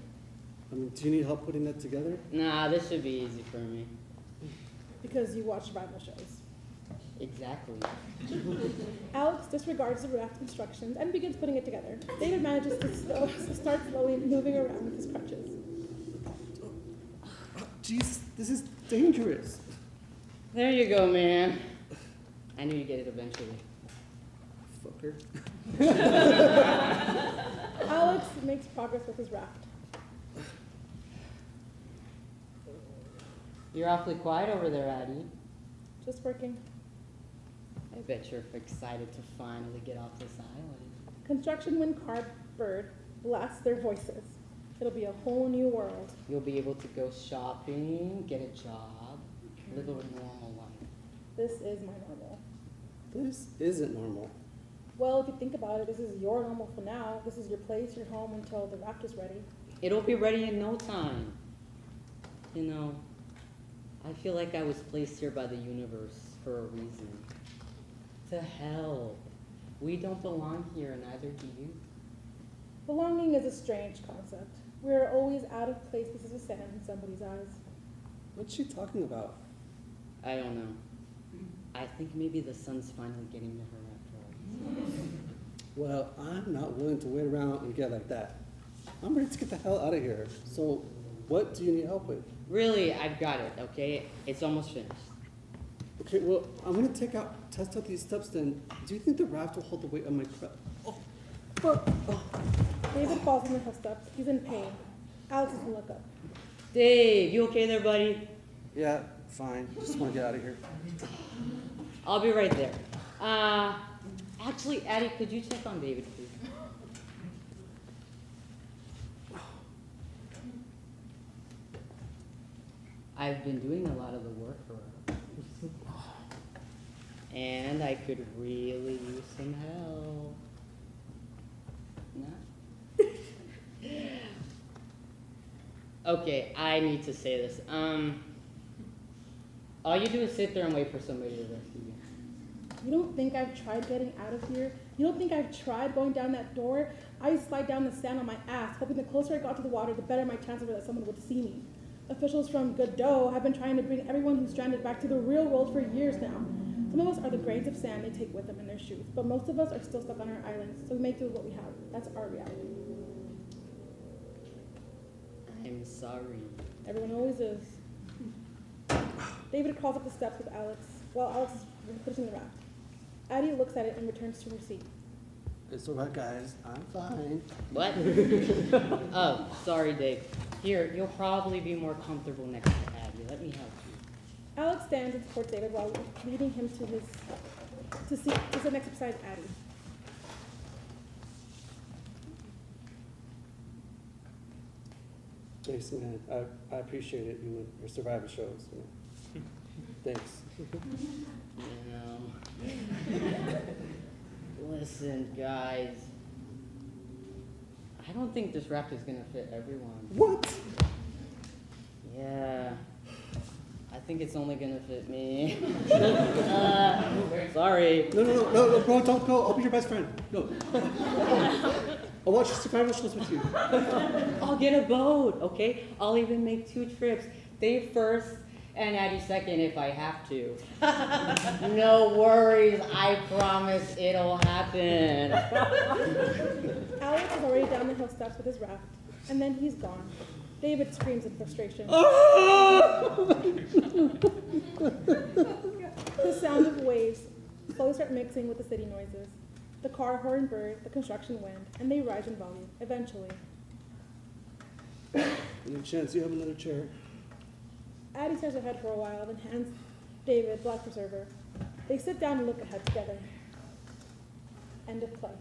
I mean, do you need help putting that together? Nah, this should be easy for me. Because you watch survival shows. Exactly. Alex disregards the raft instructions and begins putting it together. David manages to start slowly moving around with his crutches. Jesus, this is dangerous. There you go, man. I knew you'd get it eventually. Fucker. Alex makes progress with his raft. You're awfully quiet over there, Addie. Just working. I bet you're excited to finally get off this island. Construction wind car bird blasts their voices. It'll be a whole new world. You'll be able to go shopping, get a job, live a normal life. This is my normal. This isn't normal. Well, if you think about it, this is your normal for now. This is your place, your home until the raft is ready. It'll be ready in no time. You know, I feel like I was placed here by the universe for a reason. To help. We don't belong here, and neither do you. Belonging is a strange concept. We're always out of place pieces of sand in somebody's eyes. What's she talking about? I don't know. I think maybe the sun's finally getting to her after all. Well, I'm not willing to wait around and get like that. I'm ready to get the hell out of here. So, what do you need help with? Really, I've got it, okay? It's almost finished. Okay, well, I'm gonna test out these steps then. Do you think the raft will hold the weight of my crutch? David falls on the hill steps. He's in pain. Alex doesn't look up. Dave, you okay there, buddy? Yeah, fine. Just want to get out of here. I'll be right there. Actually, Addie, could you check on David, please? I've been doing a lot of the work for her. And I could really use some help. No? Okay, I need to say this. All you do is sit there and wait for somebody to rescue you. You don't think I've tried getting out of here? You don't think I've tried going down that door? I slide down the sand on my ass, hoping the closer I got to the water, the better my chances were that someone would see me. Officials from Godot have been trying to bring everyone who's stranded back to the real world for years now. Some of us are the grains of sand they take with them in their shoes, but most of us are still stuck on our islands, so we make do with what we have. That's our reality. I'm sorry. Everyone always is. David crawls up the steps with Alex, while Alex is pushing the raft. Addie looks at it and returns to her seat. It's all right, guys. I'm fine. What? Oh, sorry, Dave. Here, you'll probably be more comfortable next to Addie. Let me help you. Alex stands and supports David while leading him to sit next beside Addie. Thanks, man. I appreciate it. You and your survival shows. You know. Thanks. You know. Listen, guys. I don't think this raft is gonna fit everyone. What? Yeah. I think it's only gonna fit me. Sorry. No, bro, don't go. I'll be your best friend. No. I'll watch survival shows with you. I'll get a boat, okay? I'll even make 2 trips. Dave first and Addie second if I have to. No worries, I promise it'll happen. Alex is already down the hill steps with his raft, and then he's gone. David screams in frustration. The sound of waves slowly start mixing with the city noises. The car horn bird, the construction wind, and they rise in volume, eventually. Any chance you have another chair? Addie stares ahead for a while, then hands David Black Preserver. They sit down and look ahead together. End of play.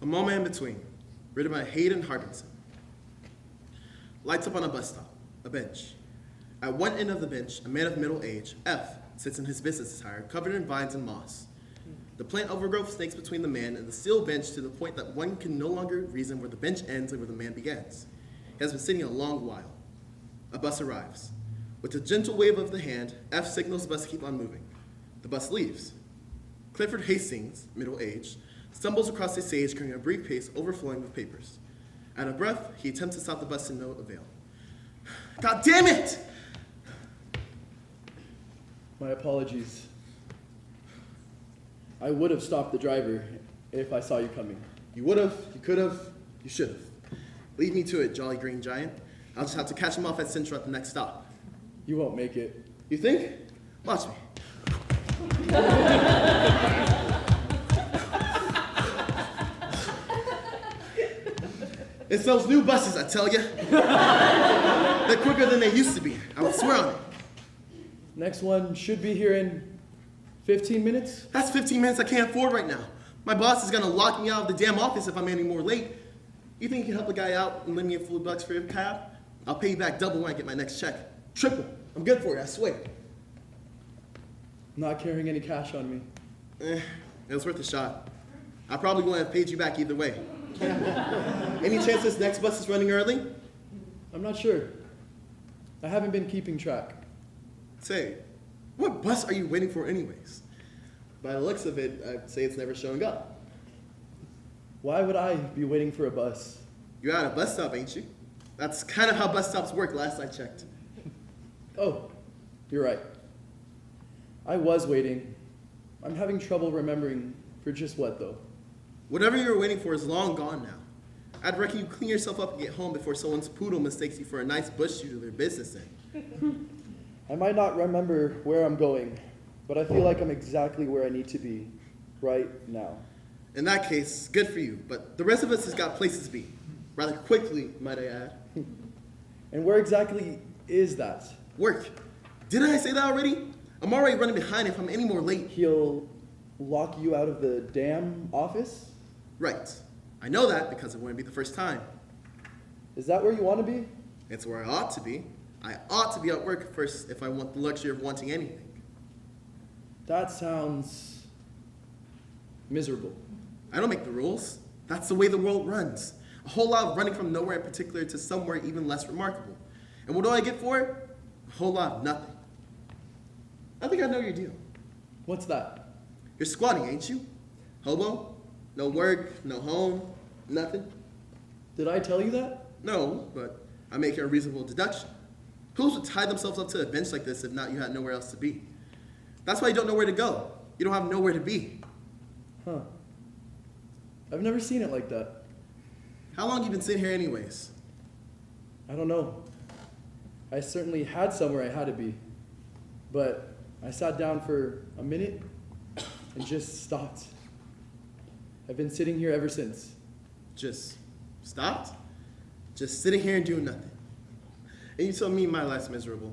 A Moment in Between, written by Hayden Harbinson. Lights up on a bus stop, a bench. At one end of the bench, a man of middle age, F, sits in his business attire, covered in vines and moss. The plant overgrowth snakes between the man and the steel bench to the point that one can no longer reason where the bench ends and where the man begins. He has been sitting a long while. A bus arrives. With a gentle wave of the hand, F signals the bus to keep on moving. The bus leaves. Clifford Hastings, middle-aged, stumbles across the stage carrying a briefcase overflowing with papers. Out of breath, he attempts to stop the bus to no avail. God damn it! My apologies. I would have stopped the driver if I saw you coming. You would have, you could have, you should have. Leave me to it, Jolly Green Giant. I'll just have to catch him off at Central at the next stop. You won't make it. You think? Watch me. It's those new buses, I tell you. They're quicker than they used to be. I would swear on it. Next one should be here in 15 minutes? That's 15 minutes I can't afford right now. My boss is gonna lock me out of the damn office if I'm any more late. You think you can help a guy out and lend me a few bucks for your cab? I'll pay you back double when I get my next check. Triple. I'm good for it, I swear. Not carrying any cash on me. It was worth a shot. I probably wouldn't have paid you back either way. Any chance this next bus is running early? I'm not sure. I haven't been keeping track. Say, what bus are you waiting for anyways? By the looks of it, I'd say it's never showing up. Why would I be waiting for a bus? You're at a bus stop, ain't you? That's kind of how bus stops work last I checked. Oh, you're right. I was waiting. I'm having trouble remembering for just what, though? Whatever you were waiting for is long gone now. I'd reckon you clean yourself up and get home before someone's poodle mistakes you for a nice bush to do their business in. I might not remember where I'm going, but I feel like I'm exactly where I need to be right now. In that case, good for you, but the rest of us has got places to be. Rather quickly, might I add. And where exactly is that? Work. Didn't I say that already? I'm already running behind if I'm any more late. He'll lock you out of the damn office? Right. I know that because it wouldn't be the first time. Is that where you want to be? It's where I ought to be. I ought to be at work first if I want the luxury of wanting anything. That sounds miserable. I don't make the rules. That's the way the world runs. A whole lot of running from nowhere in particular to somewhere even less remarkable. And what do I get for it? A whole lot of nothing. I think I know your deal. What's that? You're squatting, ain't you? Hobo? No work, no home, nothing? Did I tell you that? No, but I'm making a reasonable deduction. Who would tie themselves up to a bench like this if not you had nowhere else to be? That's why you don't know where to go. You don't have nowhere to be. Huh. I've never seen it like that. How long you been sitting here anyways? I don't know. I certainly had somewhere I had to be. But I sat down for a minute and just stopped. I've been sitting here ever since. Just stopped? Just sitting here and doing nothing. And you tell me my life's miserable.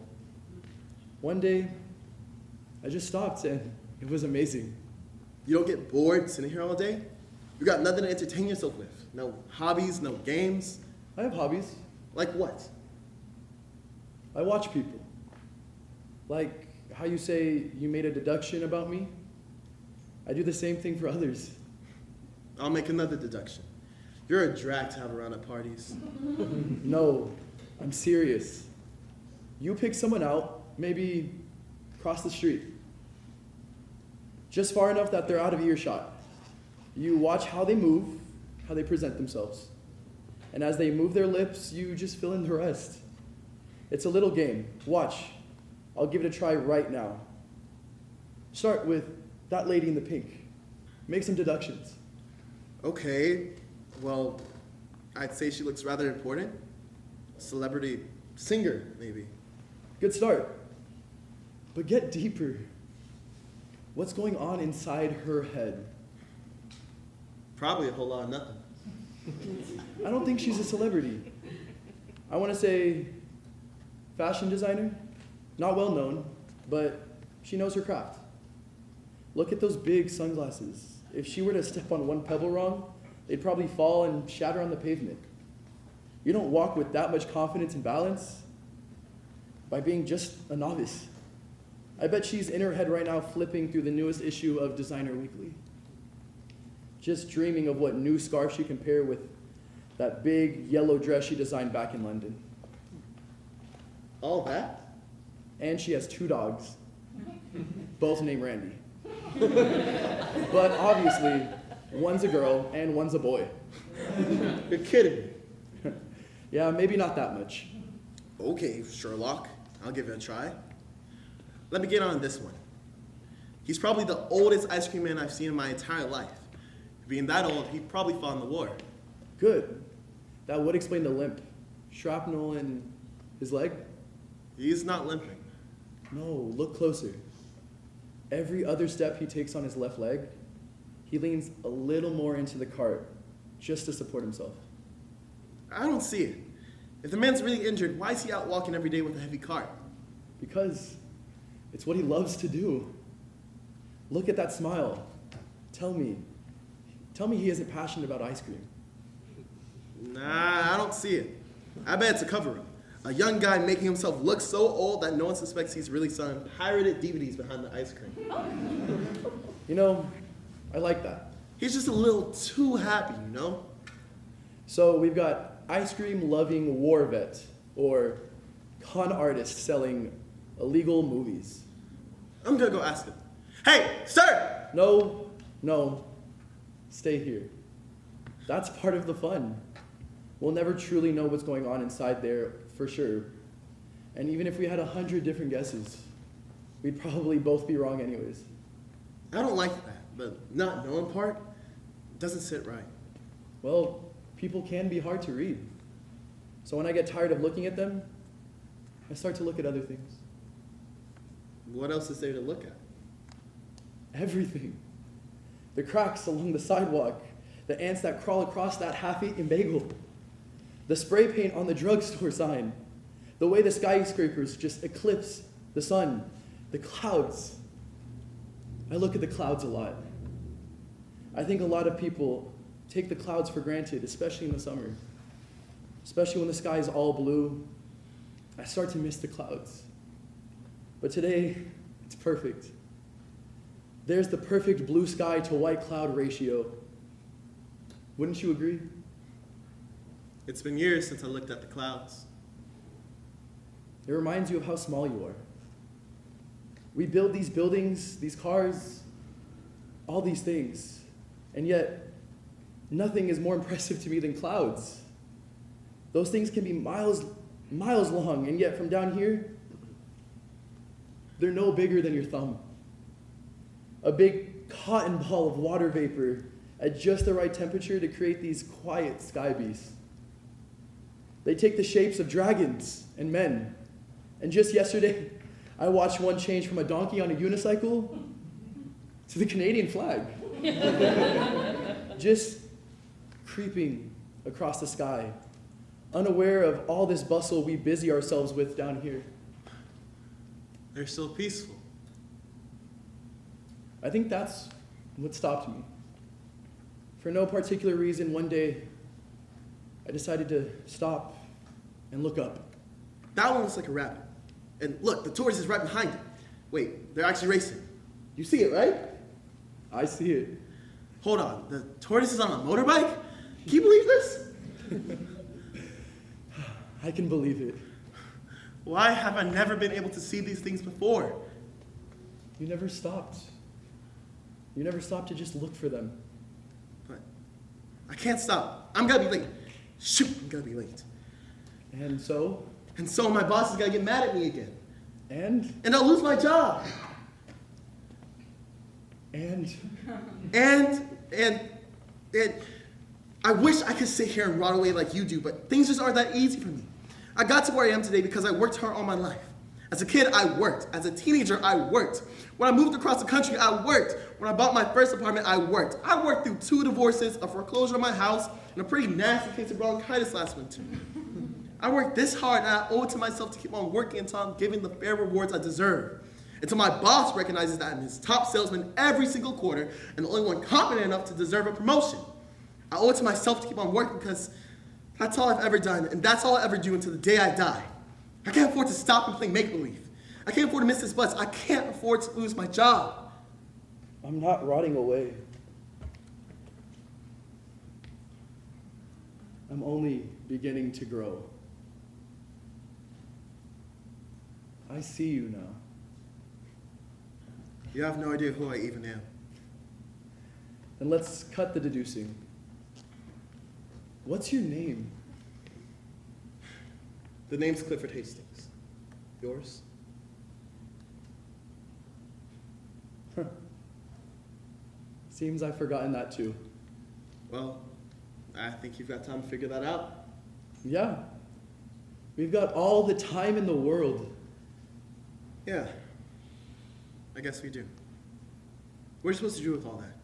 One day, I just stopped and it was amazing. You don't get bored sitting here all day? You got nothing to entertain yourself with? No hobbies, no games? I have hobbies. Like what? I watch people. Like how you say you made a deduction about me. I do the same thing for others. I'll make another deduction. You're a drag to have around at parties. No, I'm serious. You pick someone out, maybe cross the street. Just far enough that they're out of earshot. You watch how they move, how they present themselves. And as they move their lips, you just fill in the rest. It's a little game. Watch. I'll give it a try right now. Start with that lady in the pink. Make some deductions. Okay, well, I'd say she looks rather important. Celebrity singer, maybe. Good start. But get deeper. What's going on inside her head? Probably a whole lot of nothing. I don't think she's a celebrity. I want to say fashion designer. Not well known, but she knows her craft. Look at those big sunglasses. If she were to step on one pebble wrong, they'd probably fall and shatter on the pavement. You don't walk with that much confidence and balance by being just a novice. I bet she's in her head right now flipping through the newest issue of Designer Weekly, just dreaming of what new scarf she can pair with that big yellow dress she designed back in London. All that? And she has 2 dogs, both named Randy. But obviously, one's a girl and one's a boy. You're kidding me. Yeah, maybe not that much. Okay, Sherlock, I'll give it a try. Let me get on this one. He's probably the oldest ice cream man I've seen in my entire life. Being that old, he probably fought in the war. Good. That would explain the limp. Shrapnel in his leg? He's not limping. No, look closer. Every other step he takes on his left leg, he leans a little more into the cart just to support himself. I don't see it. If the man's really injured, why is he out walking every day with a heavy cart? Because it's what he loves to do. Look at that smile. Tell me he isn't passionate about ice cream. Nah, I don't see it. I bet it's a cover-up. A young guy making himself look so old that no one suspects he's really selling pirated DVDs behind the ice cream. You know, I like that. He's just a little too happy, you know? So we've got ice cream loving war vet or con artist selling illegal movies. I'm gonna go ask him. Hey, sir! No, stay here. That's part of the fun. We'll never truly know what's going on inside there for sure. And even if we had 100 different guesses, we'd probably both be wrong anyways. I don't like that, but not knowing part doesn't sit right. Well, people can be hard to read. So when I get tired of looking at them, I start to look at other things. What else is there to look at? Everything. The cracks along the sidewalk, the ants that crawl across that half-eaten bagel, the spray paint on the drugstore sign, the way the skyscrapers just eclipse the sun, the clouds. I look at the clouds a lot. I think a lot of people take the clouds for granted, especially in the summer. Especially when the sky is all blue, I start to miss the clouds. But today, it's perfect. There's the perfect blue sky to white cloud ratio. Wouldn't you agree? It's been years since I looked at the clouds. It reminds you of how small you are. We build these buildings, these cars, all these things, and yet nothing is more impressive to me than clouds. Those things can be miles long, and yet from down here, they're no bigger than your thumb. A big cotton ball of water vapor at just the right temperature to create these quiet sky beasts. They take the shapes of dragons and men. And just yesterday, I watched one change from a donkey on a unicycle to the Canadian flag. Just creeping across the sky, unaware of all this bustle we busy ourselves with down here. They're so peaceful. I think that's what stopped me. For no particular reason, one day, I decided to stop and look up. That one looks like a rabbit. And look, the tortoise is right behind it. Wait, they're actually racing. You see it, right? I see it. Hold on, the tortoise is on a motorbike? Can you believe this? I can believe it. Why have I never been able to see these things before? You never stopped. You never stopped to just look for them. But I can't stop. I'm gonna be late. Shoot, I'm gonna be late. And so? And so my boss is gonna get mad at me again. And? And I'll lose my job. And I wish I could sit here and rot away like you do, but things just aren't that easy for me. I got to where I am today because I worked hard all my life. As a kid, I worked. As a teenager, I worked. When I moved across the country, I worked. When I bought my first apartment, I worked. I worked through 2 divorces, a foreclosure on my house, and a pretty nasty case of bronchitis last winter. I worked this hard, and I owe it to myself to keep on working until I'm given the fair rewards I deserve. Until my boss recognizes that I'm his top salesman every single quarter and the only one competent enough to deserve a promotion. I owe it to myself to keep on working because that's all I've ever done, and that's all I'll ever do until the day I die. I can't afford to stop and play make-believe. I can't afford to miss this bus. I can't afford to lose my job. I'm not rotting away. I'm only beginning to grow. I see you now. You have no idea who I even am. Then let's cut the deducing. What's your name? The name's Clifford Hastings. Yours? Huh. Seems I've forgotten that too. Well, I think you've got time to figure that out. Yeah. We've got all the time in the world. Yeah. I guess we do. What are you supposed to do with all that?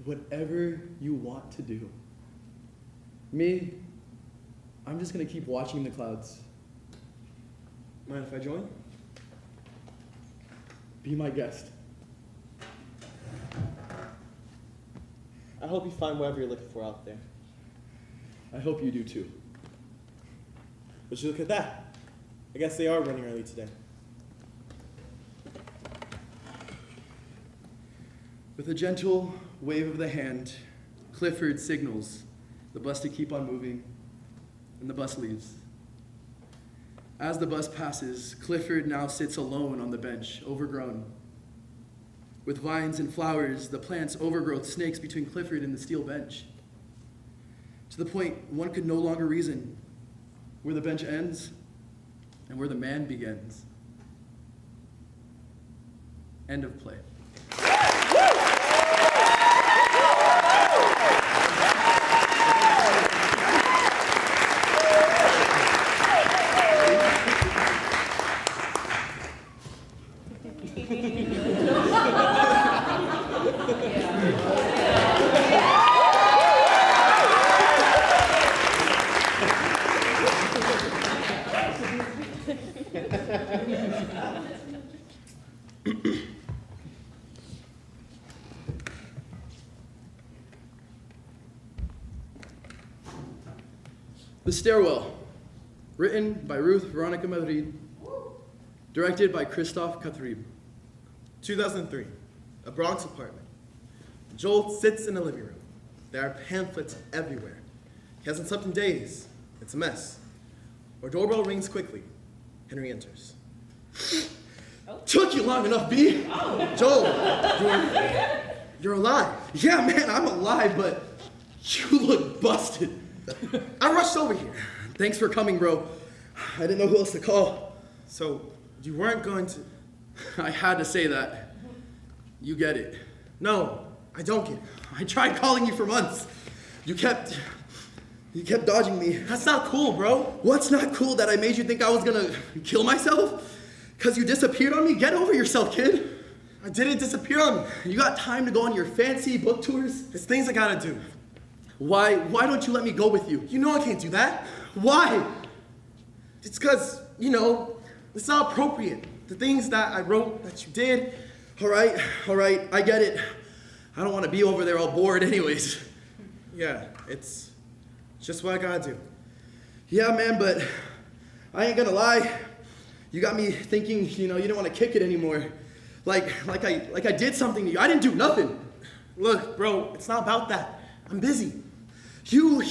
Whatever you want to do. Me, I'm just gonna keep watching the clouds. Mind if I join? Be my guest. I hope you find whatever you're looking for out there. I hope you do too. But you look at that. I guess they are running early today. With a gentle wave of the hand, Clifford signals the bus to keep on moving, and the bus leaves. As the bus passes, Clifford now sits alone on the bench, overgrown. With vines and flowers, the plant's overgrowth snakes between Clifford and the steel bench, to the point one could no longer reason where the bench ends and where the man begins. End of play. The Stairwell, written by Ruth Veronica Madrid, directed by Christophe Kathrib. 2003, a Bronx apartment. Joel sits in the living room. There are pamphlets everywhere. He hasn't slept in days. It's a mess. Our doorbell rings quickly. Henry enters. Took you long enough, B. Oh. Joel, you're alive. Yeah, man, I'm alive, but you look busted. I rushed over here. Thanks for coming, bro. I didn't know who else to call. So, you weren't going to... I had to say that. You get it. No, I don't get it. I tried calling you for months. You kept dodging me. That's not cool, bro. What's not cool? That I made you think I was gonna kill myself? Because you disappeared on me? Get over yourself, kid. I didn't disappear on me. You got time to go on your fancy book tours? It's things I gotta do. Why don't you let me go with you? You know I can't do that. Why? It's because, it's not appropriate. The things that I wrote that you did. All right, I get it. I don't want to be over there all bored anyways. Yeah, it's just what I gotta do. Yeah, man, but I ain't gonna lie. You got me thinking, you don't want to kick it anymore. Like I did something to you. I didn't do nothing. Look, bro, it's not about that. I'm busy. You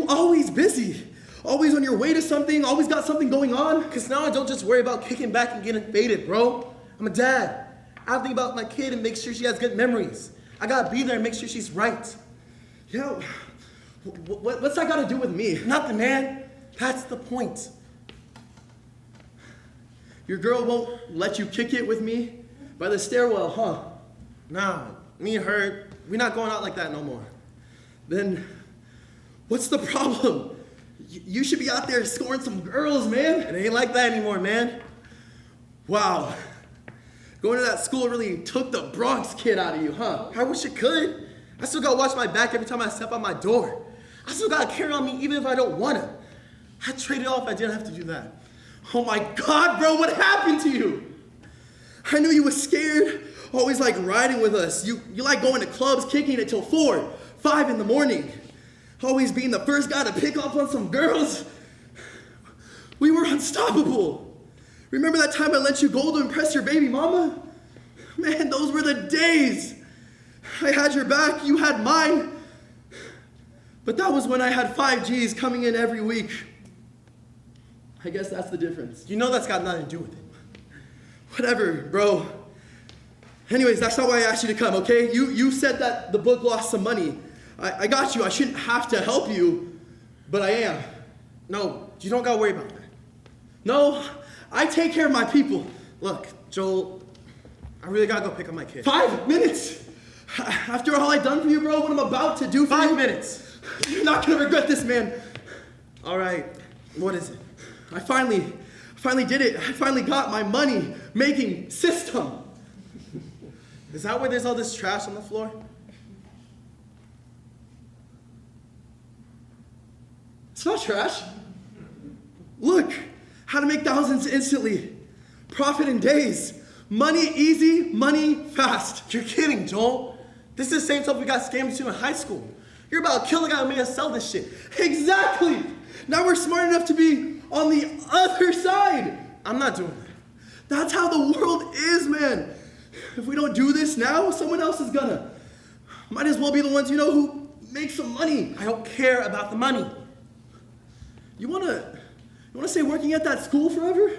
always busy. Always on your way to something, always got something going on. Because now I don't just worry about kicking back and getting faded, bro. I'm a dad. I have to think about my kid and make sure she has good memories. I gotta be there and make sure she's right. Yeah, what's that gotta do with me? Nothing, man. That's the point. Your girl won't let you kick it with me by the stairwell, huh? Nah, me and her, we're not going out like that no more. Then, what's the problem? You should be out there scoring some girls, man. It ain't like that anymore, man. Wow. Going to that school really took the Bronx kid out of you, huh? I wish it could. I still gotta watch my back every time I step out my door. I still gotta carry on me even if I don't wanna. I'd trade it off if I didn't have to do that. Oh my God, bro, what happened to you? I knew you was scared, always like riding with us. You like going to clubs, kicking it till 4 5 in the morning, always being the first guy to pick up on some girls. We were unstoppable. Remember that time I lent you gold to impress your baby mama? Man, those were the days. I had your back, you had mine. But that was when I had 5 G's coming in every week. I guess that's the difference. You know that's got nothing to do with it. Whatever, bro. Anyways, that's not why I asked you to come, okay? You said that the book lost some money. I got you. I shouldn't have to help you, but I am. No, you don't gotta worry about that. No, I take care of my people. Look, Joel, I really gotta go pick up my kid. 5 minutes? After all I've done for you, bro, what I'm about to do for you? 5 minutes. You're not gonna regret this, man. All right, what is it? I finally did it. I finally got my money-making system. Is that why there's all this trash on the floor? It's not trash. Look, how to make thousands instantly. Profit in days. Money easy, money fast. You're kidding, Joel. This is the same stuff we got scammed into in high school. You're about to kill the guy who made us sell this shit. Exactly. Now we're smart enough to be on the other side. I'm not doing that. That's how the world is, man. If we don't do this now, someone else is gonna. Might as well be the ones, who make some money. I don't care about the money. You wanna stay working at that school forever?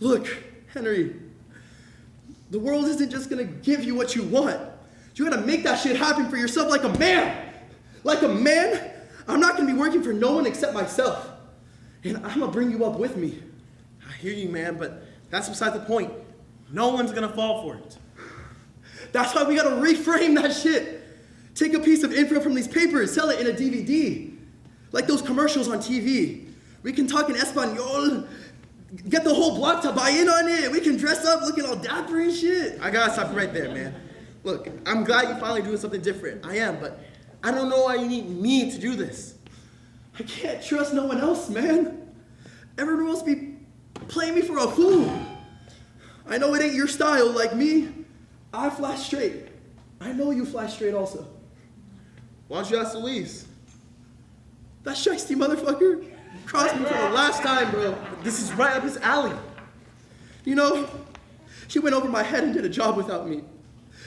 Look, Henry, the world isn't just gonna give you what you want. You gotta make that shit happen for yourself like a man. Like a man, I'm not gonna be working for no one except myself. And I'm gonna bring you up with me. I hear you, man, but that's beside the point. No one's gonna fall for it. That's why we gotta reframe that shit. Take a piece of info from these papers, sell it in a DVD. Like those commercials on TV. We can talk in Espanol, get the whole block to buy in on it. We can dress up looking all dapper and shit. I gotta stop right there, man. Look, I'm glad you're finally doing something different. I am, but I don't know why you need me to do this. I can't trust no one else, man. Everyone else be playing me for a fool. I know it ain't your style, like me. I flash straight. I know you flash straight also. Why don't you ask Elise? That shiesty motherfucker crossed me for the last time, bro. This is right up his alley. He went over my head and did a job without me.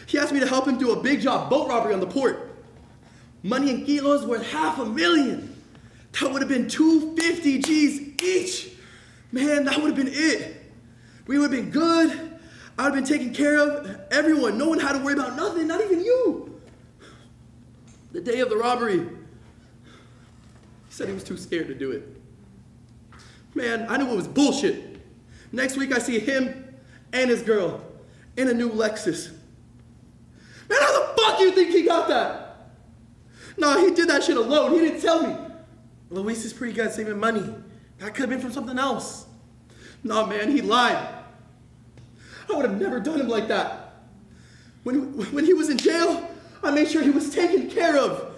He asked me to help him do a big job boat robbery on the port. Money in kilos worth $500,000. That would have been 250 G's each. Man, that would have been it. We would have been good. I would have been taking care of everyone. No one had to worry about nothing, not even you. The day of the robbery, he said he was too scared to do it. Man, I knew it was bullshit. Next week I see him and his girl in a new Lexus. Man, how the fuck do you think he got that? Nah, he did that shit alone. He didn't tell me. Luis is pretty good at saving money. That could have been from something else. Nah, man, he lied. I would have never done him like that. When he was in jail, I made sure he was taken care of.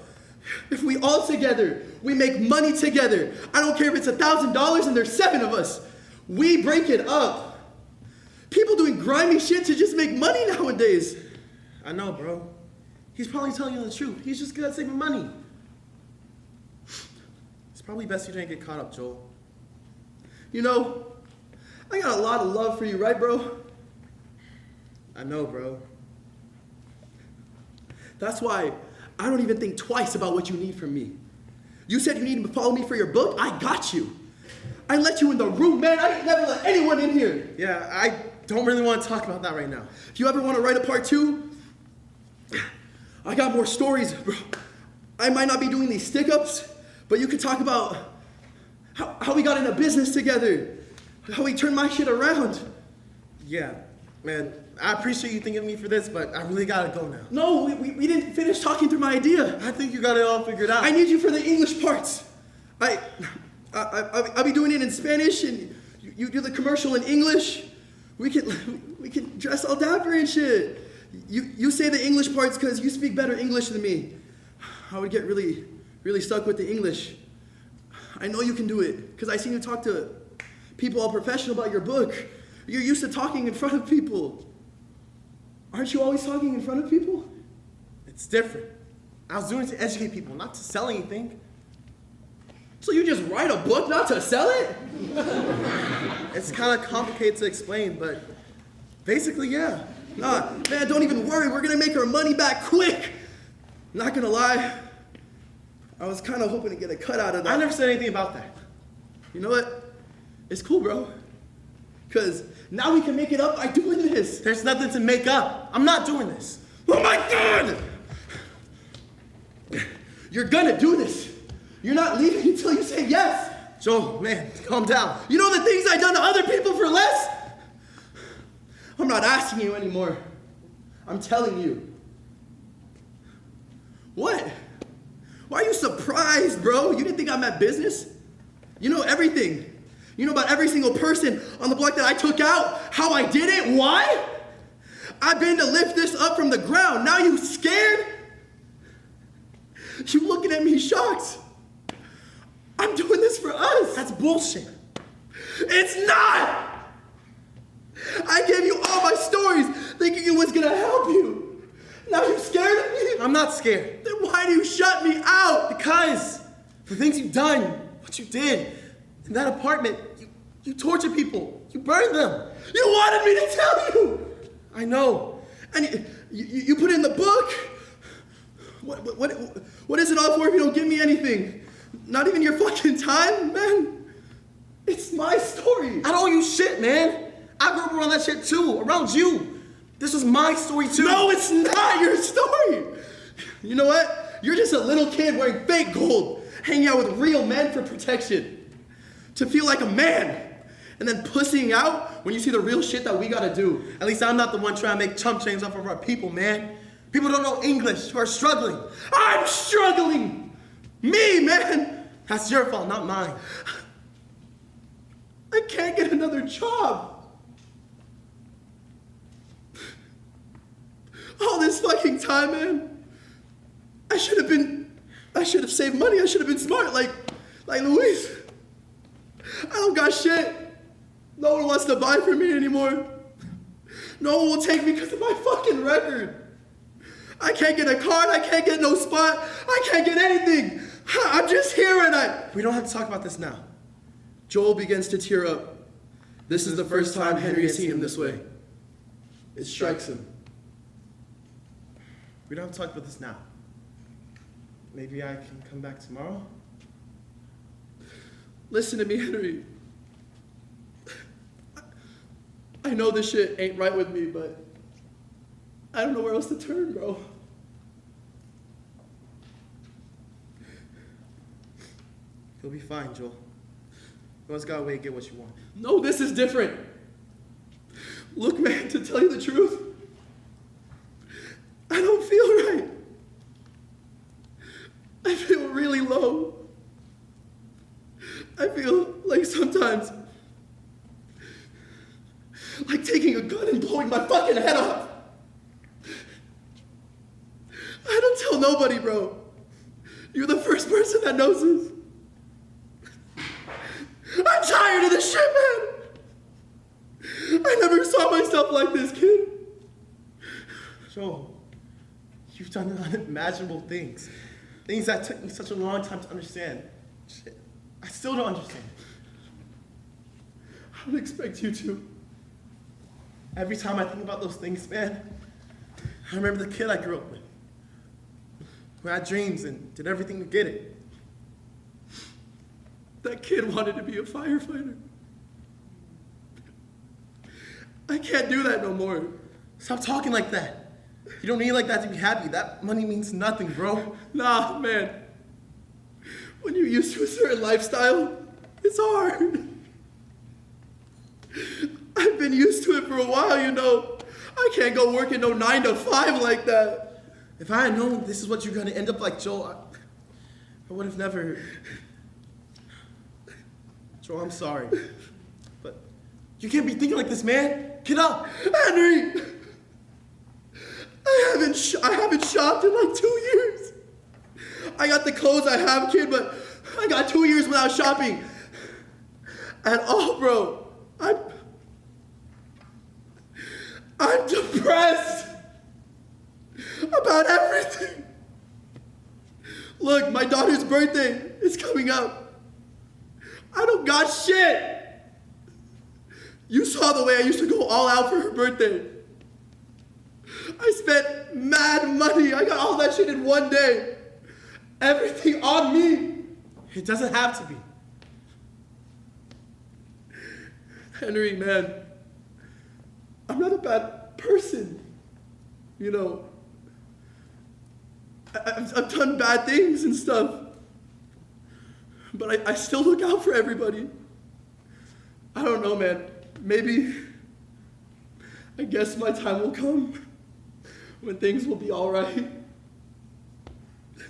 If we all together, we make money together. I don't care if it's $1,000 and there's 7 of us. We break it up. People doing grimy shit to just make money nowadays. I know, bro. He's probably telling you the truth. He's just good at saving money. It's probably best you didn't get caught up, Joel. I got a lot of love for you, right, bro? I know, bro. That's why I don't even think twice about what you need from me. You said you needed to follow me for your book? I got you. I let you in the room, man. I ain't never let anyone in here. Yeah, I don't really want to talk about that right now. If you ever want to write a part 2, I got more stories, bro. I might not be doing these stick-ups, but you could talk about how we got into business together, how we turned my shit around. Yeah, man, I appreciate you thinking of me for this, but I really gotta go now. No, we didn't finish talking through my idea. I think you got it all figured out. I need you for the English parts. I'll be doing it in Spanish, and you do the commercial in English. We can dress all dapper and shit. You say the English parts because you speak better English than me. I would get really, really stuck with the English. I know you can do it because I seen you talk to people all professional about your book. You're used to talking in front of people. Aren't you always talking in front of people? It's different. I was doing it to educate people, not to sell anything. So you just write a book not to sell it? It's kind of complicated to explain, but basically, yeah. Nah, man, don't even worry. We're gonna make our money back quick. Not gonna lie, I was kind of hoping to get a cut out of that. I never said anything about that. You know what? It's cool, bro. Because now we can make it up by doing this. There's nothing to make up. I'm not doing this. Oh my God! You're gonna do this. You're not leaving until you say yes. Joel, man, calm down. You know the things I've done to other people for less? I'm not asking you anymore. I'm telling you. What? Why are you surprised, bro? You didn't think I'm at business? You know everything. You know about every single person on the block that I took out, how I did it, why? I've been to lift this up from the ground. Now you scared? You looking at me shocked. I'm doing this for us. That's bullshit. It's not! I gave you all my stories thinking it was gonna help you. Now you scared of me? I'm not scared. Then why do you shut me out? Because the things you've done, what you did in that apartment, you tortured people. You burned them. You wanted me to tell you. I know. And you put it in the book. What is it all for if you don't give me anything? Not even your fucking time, man. It's my story. I don't owe you shit, man. I grew up around that shit too, around you. This was my story too. No, it's not your story. You know what? You're just a little kid wearing fake gold, hanging out with real men for protection. To feel like a man. And then pussying out when you see the real shit that we gotta do. At least I'm not the one trying to make chump change off of our people, man. People don't know English who are struggling. I'm struggling. Me, man. That's your fault, not mine. I can't get another job. All this fucking time, man. I should have saved money. I should have been smart, like Luis. I don't got shit. No one wants to buy from me anymore. No one will take me because of my fucking record. I can't get a card. I can't get no spot. I can't get anything. I'm just here and We don't have to talk about this now. Joel begins to tear up. This is the first time Henry has seen him this way. It strikes him. We don't have to talk about this now. Maybe I can come back tomorrow? Listen to me, Henry. I know this shit ain't right with me, but I don't know where else to turn, bro. You'll be fine, Joel. You always got a way to get what you want. No, this is different. Look, man, to tell you the truth, I don't feel right. I feel really low. I feel like sometimes, like taking a gun and blowing my fucking head off. I don't tell nobody, bro. You're the first person that knows this. I'm tired of this shit, man. I never saw myself like this, kid. Joel, you've done unimaginable things. Things that took me such a long time to understand. Shit, I still don't understand. I don't expect you to. Every time I think about those things, man, I remember the kid I grew up with, who had dreams and did everything to get it. That kid wanted to be a firefighter. I can't do that no more. Stop talking like that. You don't need like that to be happy. That money means nothing, bro. Nah, man. When you're used to a certain lifestyle, it's hard. I've been used to it for a while, you know. I can't go working no 9 to 5 like that. If I had known this is what you're gonna end up like, Joel, I would have never. Joel, I'm sorry. But you can't be thinking like this, man. Get up. Henry! I haven't shopped in like 2 years. I got the clothes I have, kid, but I got 2 years without shopping. At all, bro. I'm depressed. Look, my daughter's birthday is coming up. I don't got shit. You saw the way I used to go all out for her birthday. I spent mad money. I got all that shit in one day. Everything on me. It doesn't have to be. Henry, man, I'm not a bad person. You know, I've done bad things and stuff. But I still look out for everybody. I don't know, man. Maybe, I guess my time will come when things will be all right.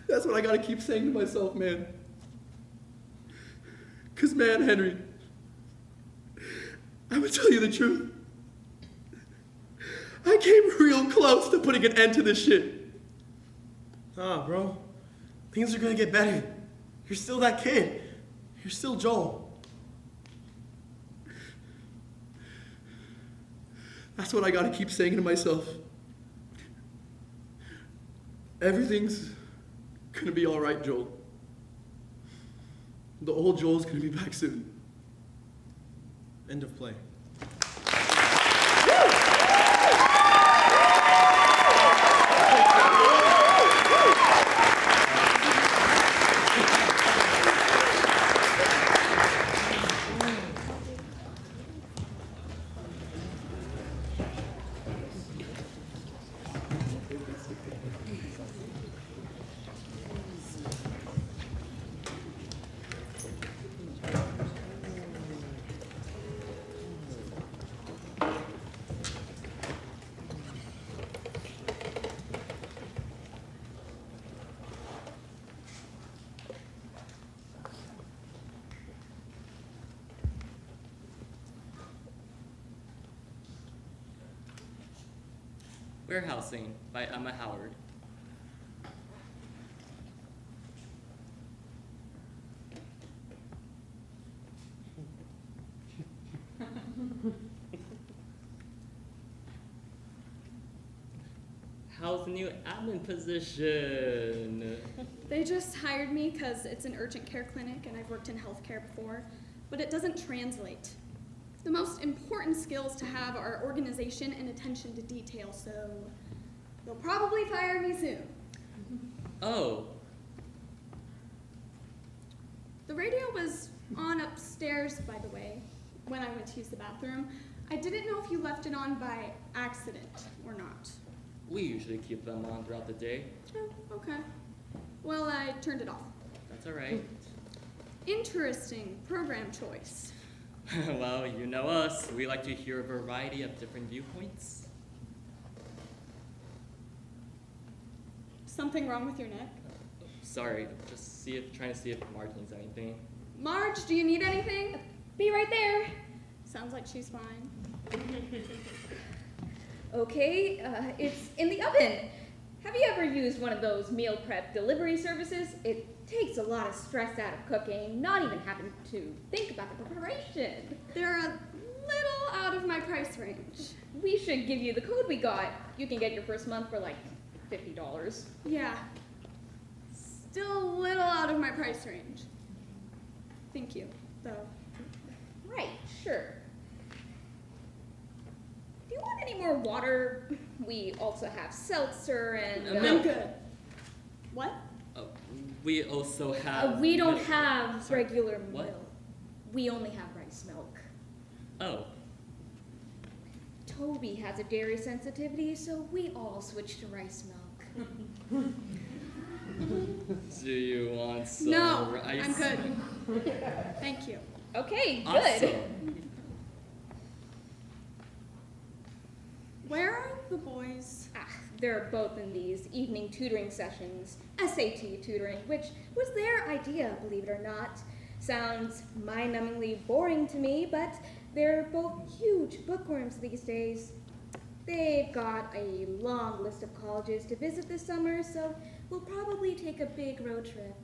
That's what I gotta keep saying to myself, man. Cause man, Henry, I'm gonna tell you the truth. I came real close to putting an end to this shit. Nah, bro, things are gonna get better. You're still that kid. You're still Joel. That's what I gotta keep saying to myself. Everything's gonna be all right, Joel. The old Joel's gonna be back soon. End of play. Warehousing by Emma Howard. How's the new admin position? They just hired me because it's an urgent care clinic and I've worked in healthcare before, but it doesn't translate. The most important skills to have are organization and attention to detail, so they'll probably fire me soon. Oh. The radio was on upstairs, by the way, when I went to use the bathroom. I didn't know if you left it on by accident or not. We usually keep them on throughout the day. Oh, okay. Well, I turned it off. That's all right. Interesting program choice. Well, you know us. We like to hear a variety of different viewpoints. Something wrong with your neck? Sorry, just trying to see if Marge needs anything. Marge, do you need anything? Be right there. Sounds like she's fine. Okay, it's in the oven. Have you ever used one of those meal prep delivery services? It takes a lot of stress out of cooking, not even having to think about the preparation. They're a little out of my price range. We should give you the code we got. You can get your first month for like $50. Yeah. Still a little out of my price range. Thank you, though. Right, sure. Do you want any more water? We also have seltzer and... I'm good. What? We also have... we don't have regular What? milk. We only have rice milk. Oh. Toby has a dairy sensitivity, so we all switched to rice milk. Do you want some No, rice? I'm good. Thank you. Okay, good. Awesome. Where are the boys? They're both in these evening tutoring sessions, SAT tutoring, which was their idea, believe it or not. Sounds mind-numbingly boring to me, but they're both huge bookworms these days. They've got a long list of colleges to visit this summer, so we'll probably take a big road trip.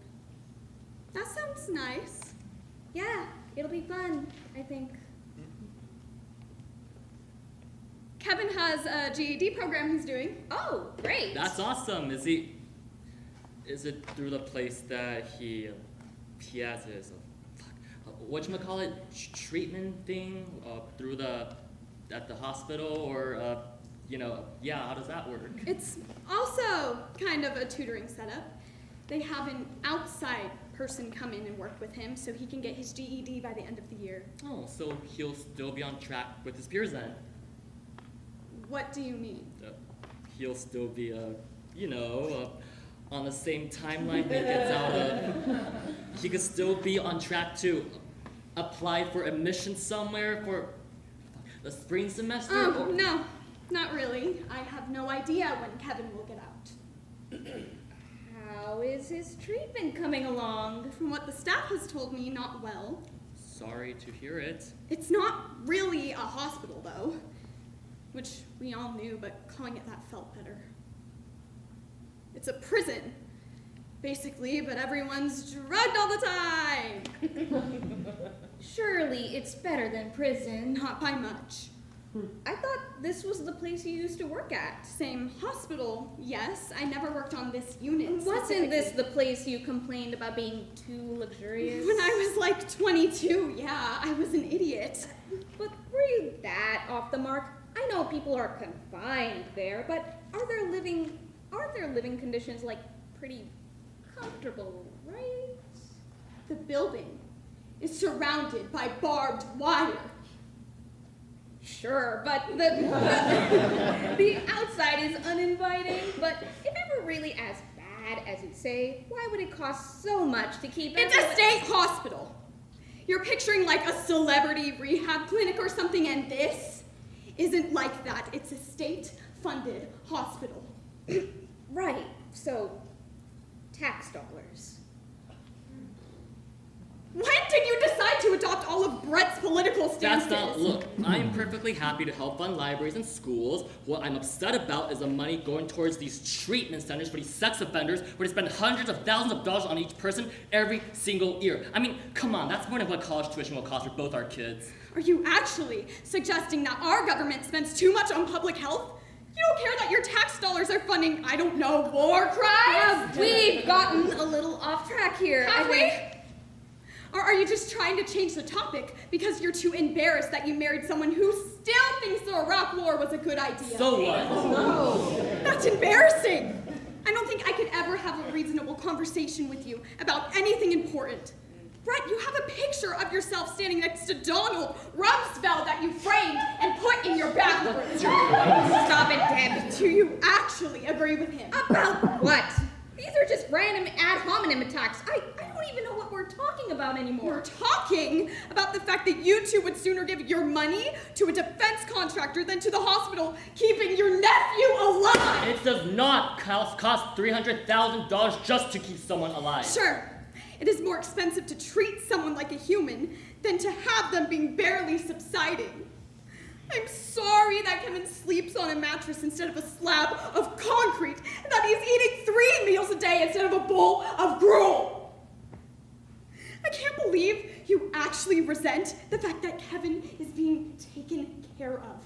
That sounds nice. Yeah, it'll be fun, I think. Kevin has a GED program he's doing. Oh, great. That's awesome. Is he... Is it through the place that he has his, whatchamacallit, treatment thing, at the hospital, or, yeah, how does that work? It's also kind of a tutoring setup. They have an outside person come in and work with him so he can get his GED by the end of the year. Oh, so he'll still be on track with his peers then? What do you mean? He'll still be, on the same timeline he gets out of. He could still be on track to apply for admission somewhere for the spring semester? Oh, no, not really. I have no idea when Kevin will get out. How is his treatment coming along? From what the staff has told me, not well. Sorry to hear it. It's not really a hospital, though. Which we all knew, but calling it that felt better. It's a prison, basically, but everyone's drugged all the time. Surely it's better than prison. Not by much. I thought this was the place you used to work at. Same hospital, yes. I never worked on this unit. Wasn't this the place you complained about being too luxurious? When I was like 22, yeah, I was an idiot. But were you that off the mark? I know people are confined there, but aren't their living conditions like pretty comfortable, right? The building is surrounded by barbed wire. Sure, but the outside is uninviting. But if it were really as bad as you say, why would it cost so much to keep It's a state hospital. You're picturing like a celebrity rehab clinic or something, and this isn't like that. It's a state-funded hospital. Right, so tax dollars. When did you decide to adopt all of Brett's political stances? Look, I'm perfectly happy to help fund libraries and schools. What I'm upset about is the money going towards these treatment centers for these sex offenders, where they spend hundreds of thousands of dollars on each person every single year. I mean, come on, that's more than what college tuition will cost for both our kids. Are you actually suggesting that our government spends too much on public health? You don't care that your tax dollars are funding, I don't know, war crimes? We've gotten a little off track here. Have we? Or are you just trying to change the topic because you're too embarrassed that you married someone who still thinks the Iraq War was a good idea? So what? No. That's embarrassing. I don't think I could ever have a reasonable conversation with you about anything important. Brett, you have a picture of yourself standing next to Donald Rumsfeld that you framed and put in your bathroom. Stop it, Deb. Do you actually agree with him? About what? These are just random ad hominem attacks. I don't even know what we're talking about anymore. We're talking about the fact that you two would sooner give your money to a defense contractor than to the hospital, keeping your nephew alive. It does not cost $300,000 just to keep someone alive. Sure. It is more expensive to treat someone like a human than to have them being barely subsiding. I'm sorry that Kevin sleeps on a mattress instead of a slab of concrete, and that he's eating 3 meals a day instead of a bowl of gruel. I can't believe you actually resent the fact that Kevin is being taken care of.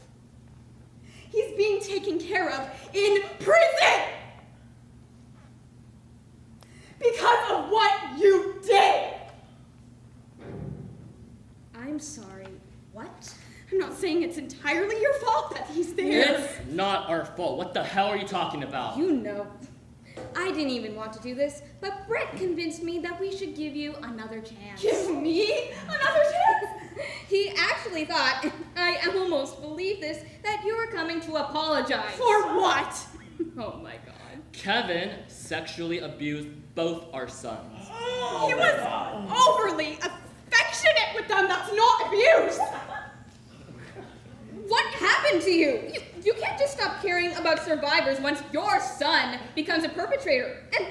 He's being taken care of in prison! Because of what you did! I'm sorry. What? I'm not saying it's entirely your fault that he's there. It's not our fault. What the hell are you talking about? You know. I didn't even want to do this, but Brett convinced me that we should give you another chance. Give me another chance? He actually thought, I almost believe this, that you were coming to apologize. For what? Oh my God. Kevin sexually abused both our sons. He was overly affectionate with them. That's not abuse. What happened to you? You can't just stop caring about survivors once your son becomes a perpetrator. And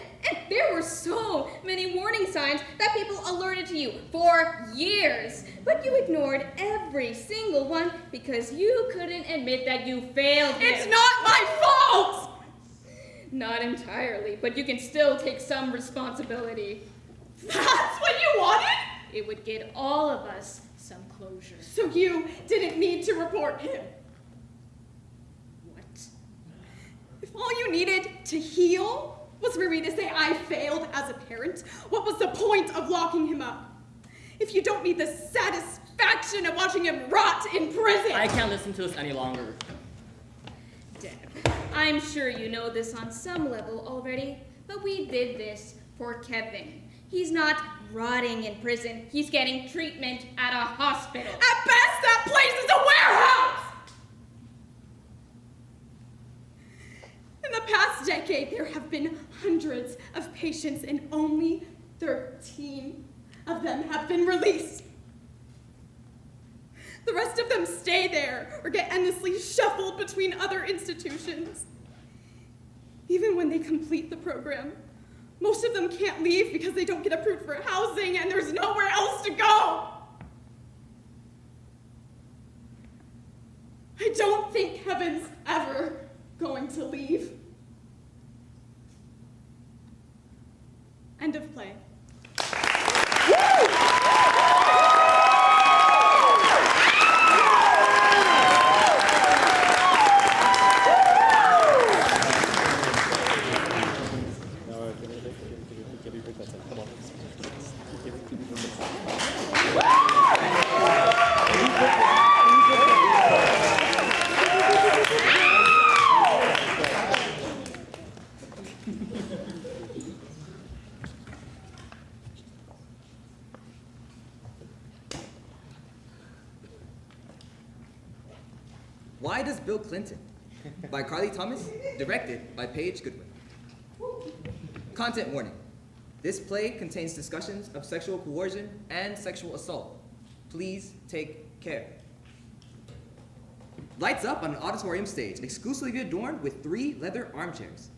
there were so many warning signs that people alerted to you for years. But you ignored every single one because you couldn't admit that you failed him. It's not my fault! Not entirely, but you can still take some responsibility. That's what you wanted? It would get all of us some closure. So you didn't need to report him? What? If all you needed to heal Was for me to say I failed as a parent? What was the point of locking him up? If you don't need the satisfaction of watching him rot in prison. I can't listen to this any longer. Deb, I'm sure you know this on some level already, but we did this for Kevin. He's not rotting in prison. He's getting treatment at a hospital. At best, that place is a warehouse! In the past decade, there have been hundreds of patients and only 13 of them have been released. The rest of them stay there or get endlessly shuffled between other institutions. Even when they complete the program, most of them can't leave because they don't get approved for housing and there's nowhere else to go. I don't think Kevin's ever going to leave. End of play. Why Does Bill Clinton? By Carly Thomas, directed by Paige Goodwin. Content warning. This play contains discussions of sexual coercion and sexual assault. Please take care. Lights up on an auditorium stage, exclusively adorned with 3 leather armchairs.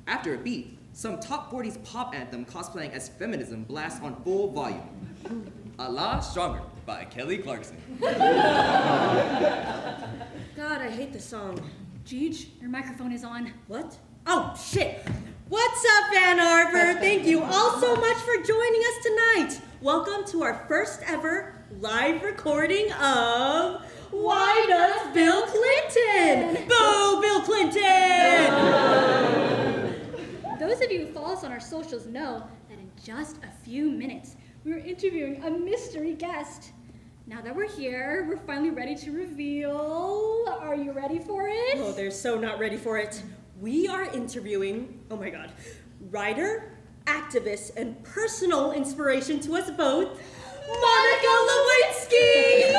After a beat, some top 40s pop anthem cosplaying as feminism blasts on full volume. Allah Stronger by Kelly Clarkson. God, I hate this song. Jeej, your microphone is on. What? Oh, shit. What's up, Ann Arbor? Thank you all so much for joining us tonight. Welcome to our first ever live recording of Why Does Bill Clinton? Boo, Bill Clinton! Those of you who follow us on our socials know that in just a few minutes, we're interviewing a mystery guest. Now that we're here, we're finally ready to reveal. Are you ready for it? Oh, they're so not ready for it. We are interviewing, oh my God, writer, activist, and personal inspiration to us both, Monica Lewinsky!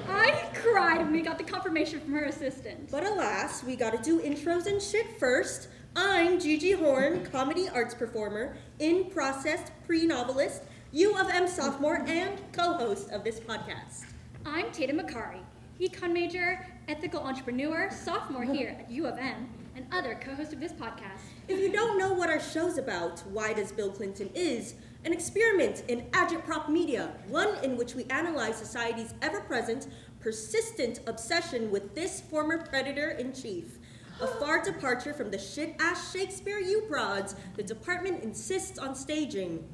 I cried when we got the confirmation from her assistant. But alas, we gotta do intros and shit first. I'm Gigi Horn, comedy arts performer, in-process pre-novelist, U of M sophomore, and co-host of this podcast. I'm Tatum Makari, econ major, ethical entrepreneur, sophomore here at U of M, and other co-host of this podcast. If you don't know what our show's about, Why Does Bill Clinton is an experiment in agitprop media, one in which we analyze society's ever-present, persistent obsession with this former predator-in-chief. A far departure from the shit-ass Shakespeare you-prods the department insists on staging.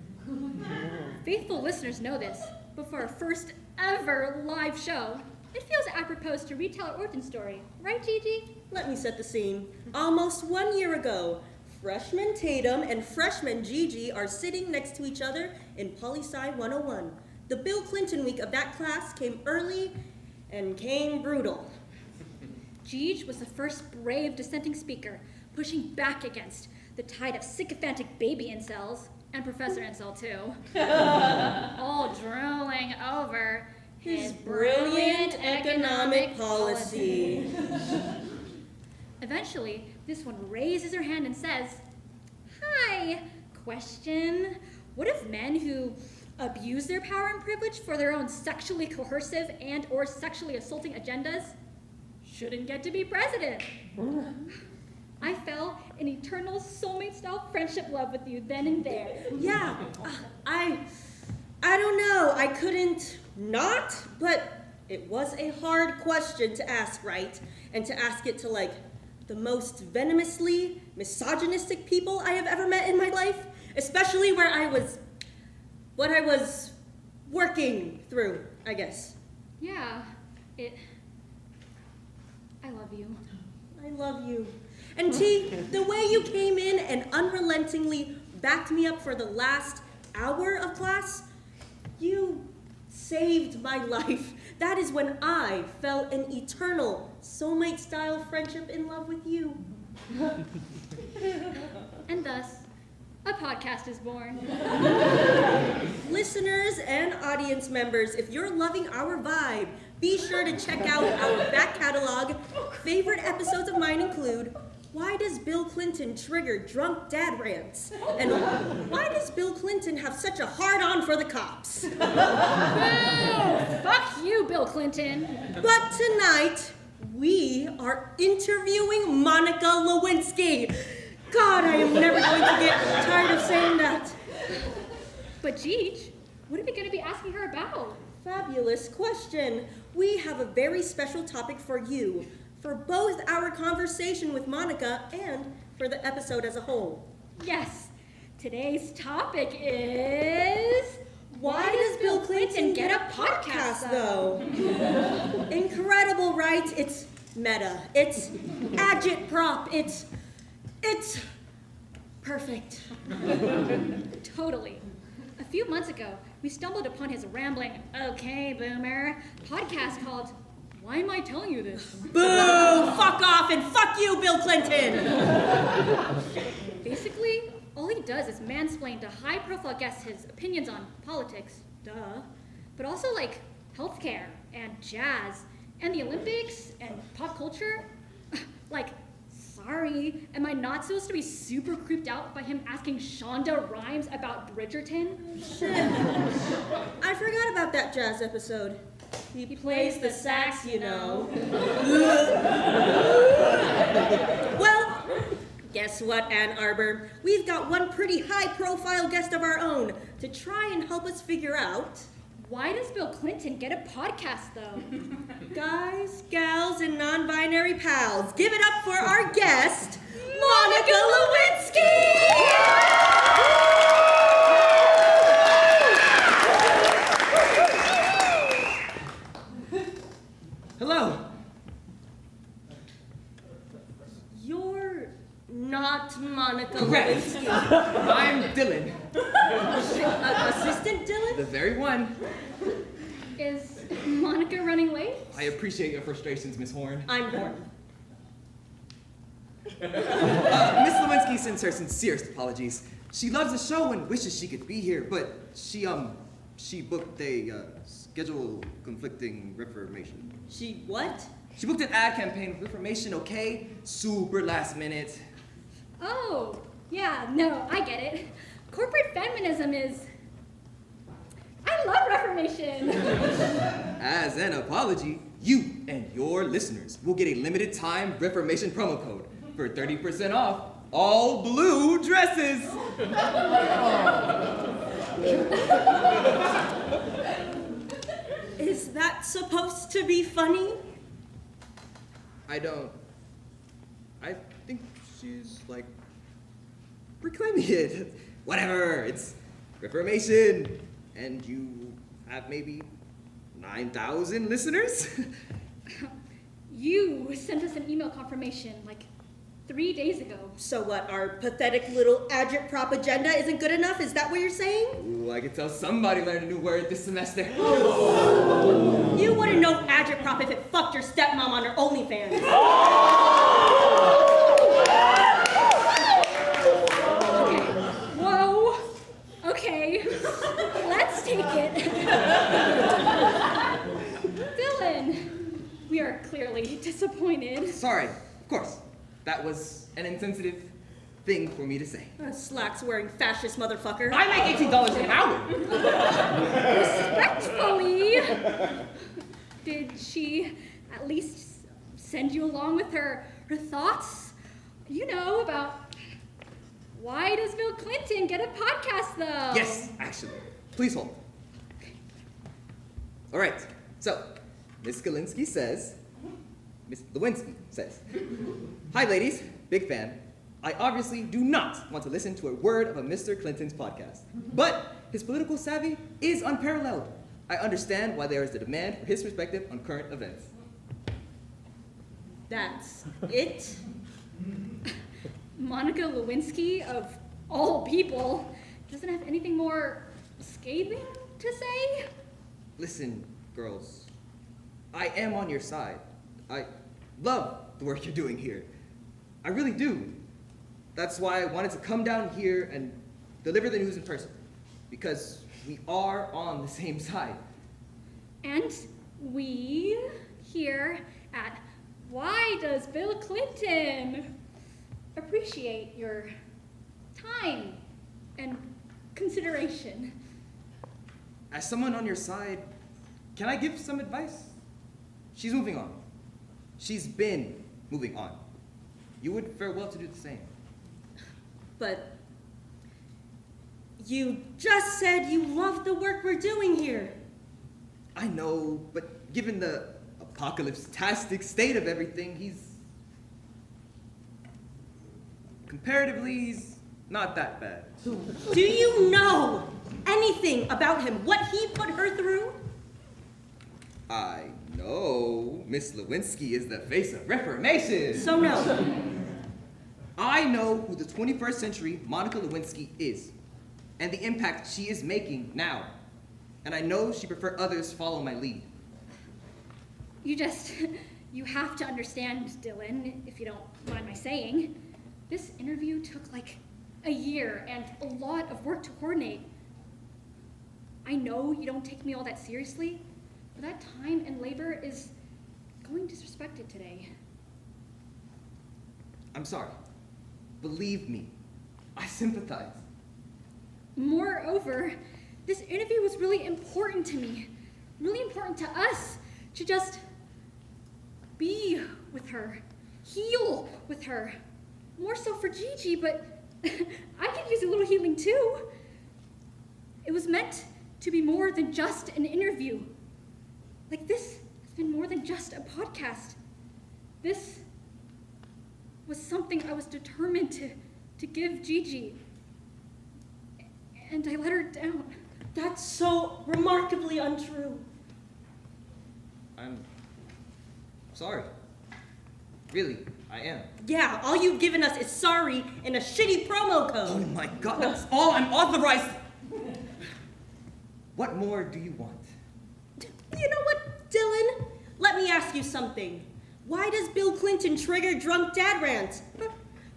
Faithful listeners know this, but for our first ever live show, it feels apropos to retell our origin story. Right, Gigi? Let me set the scene. Almost 1 year ago, freshman Tatum and freshman Gigi are sitting next to each other in Poli-Sci 101. The Bill Clinton week of that class came early and came brutal. Gigi was the first brave dissenting speaker, pushing back against the tide of sycophantic baby incels, and Professor Incel too, all drooling over his brilliant economic policy. Eventually, this one raises her hand and says, "Hi, question. What if men who abuse their power and privilege for their own sexually coercive and or sexually assaulting agendas shouldn't get to be president?" I fell in eternal soulmate-style friendship love with you then and there. Yeah, I don't know. I couldn't not, but it was a hard question to ask, right? And to ask it to, like, the most venomously misogynistic people I have ever met in my life, especially what I was working through, I guess. Yeah, I love you. I love you. And T, the way you came in and unrelentingly backed me up for the last hour of class, you saved my life. That is when I fell an eternal soulmate-style friendship in love with you. And thus, a podcast is born. Listeners and audience members, if you're loving our vibe, be sure to check out our back catalog. Favorite episodes of mine include Why Does Bill Clinton Trigger Drunk Dad Rants? And why does Bill Clinton have such a hard-on for the cops? Fuck you, Bill Clinton. But tonight, we are interviewing Monica Lewinsky. God, I am never going to get tired of saying that. But Jeej, what are we going to be asking her about? Fabulous question. We have a very special topic for you, for both our conversation with Monica and for the episode as a whole. Yes, today's topic is... Why does Bill Clinton get a podcast, though? Incredible, right? It's meta. It's agitprop. It's perfect. Totally. A few months ago, we stumbled upon his rambling, okay, boomer, podcast called Why Am I Telling You This? Boo! Fuck off and fuck you, Bill Clinton! Basically, all he does is mansplain to high-profile guests his opinions on politics, duh, but also like healthcare and jazz and the Olympics and pop culture. Like, sorry, am I not supposed to be super creeped out by him asking Shonda Rhimes about Bridgerton? Shit. I forgot about that jazz episode. He plays the sax, you know. Well, guess what, Ann Arbor? We've got one pretty high-profile guest of our own to try and help us figure out... Why does Bill Clinton get a podcast, though? Guys, gals, and non-binary pals, give it up for our guest, Monica Lewinsky! Hello. You're not Monica Correct. Lewinsky. I'm Dylan. Assistant Dylan? The very one. Is Monica running late? I appreciate your frustrations, Miss Horn. I'm Horn. Miss Lewinsky sends her sincerest apologies. She loves the show and wishes she could be here, but she booked a schedule conflicting reformation. She what? She booked an ad campaign with reformation, okay? Super last minute. Oh, yeah, no, I get it. Corporate feminism is... I love Reformation! As an apology, you and your listeners will get a limited time Reformation promo code for 30% off all blue dresses. Is that supposed to be funny? I think she's like reclaiming it. Whatever, it's Reformation, and you have maybe 9,000 listeners? You sent us an email confirmation like 3 days ago. So what, our pathetic little agitprop agenda isn't good enough? Is that what you're saying? Ooh, I could tell somebody learned a new word this semester. You wouldn't know agitprop if it fucked your stepmom on her OnlyFans. Whoa. Okay. Let's take it. Dylan, we are clearly disappointed. Sorry, of course. That was an insensitive thing for me to say. Slacks-wearing fascist motherfucker. I make $18 an hour. Respectfully. Did she at least send you along with her thoughts? You know, about why does Bill Clinton get a podcast, though? Yes, actually. Please hold. All right, so Miss Lewinsky says, hi ladies, big fan. I obviously do not want to listen to a word of a Mr. Clinton's podcast, but his political savvy is unparalleled. I understand why there is a demand for his perspective on current events. That's it? Monica Lewinsky, of all people, doesn't have anything more scathing to say? Listen, girls, I am on your side. I love the work you're doing here. I really do. That's why I wanted to come down here and deliver the news in person, because we are on the same side. And we here at Why Does Bill Clinton appreciate your time and consideration. As someone on your side, can I give some advice? She's moving on. She's been moving on. You would fare well to do the same. But you just said you love the work we're doing here. I know, but given the apocalypse-tastic state of everything, comparatively, he's not that bad. Do you know anything about him, what he put her through? I know Miss Lewinsky is the face of Reformation. So no. I know who the 21st century Monica Lewinsky is, and the impact she is making now. And I know she prefer others follow my lead. You have to understand, Dylan, if you don't mind my saying, this interview took like a year and a lot of work to coordinate. I know you don't take me all that seriously, but that time and labor is going disrespected today. I'm sorry. Believe me, I sympathize. Moreover, this interview was really important to me, really important to us, to just be with her, heal with her. More so for Gigi, but I could use a little healing too. It was meant to be more than just an interview. Like, this has been more than just a podcast. This was something I was determined to give Gigi. And I let her down. That's so remarkably untrue. I'm sorry. Really, I am. Yeah, all you've given us is sorry and a shitty promo code. Oh my God, that's all I'm authorized. What more do you want? You know what, Dylan? Let me ask you something. Why does Bill Clinton trigger drunk dad rants?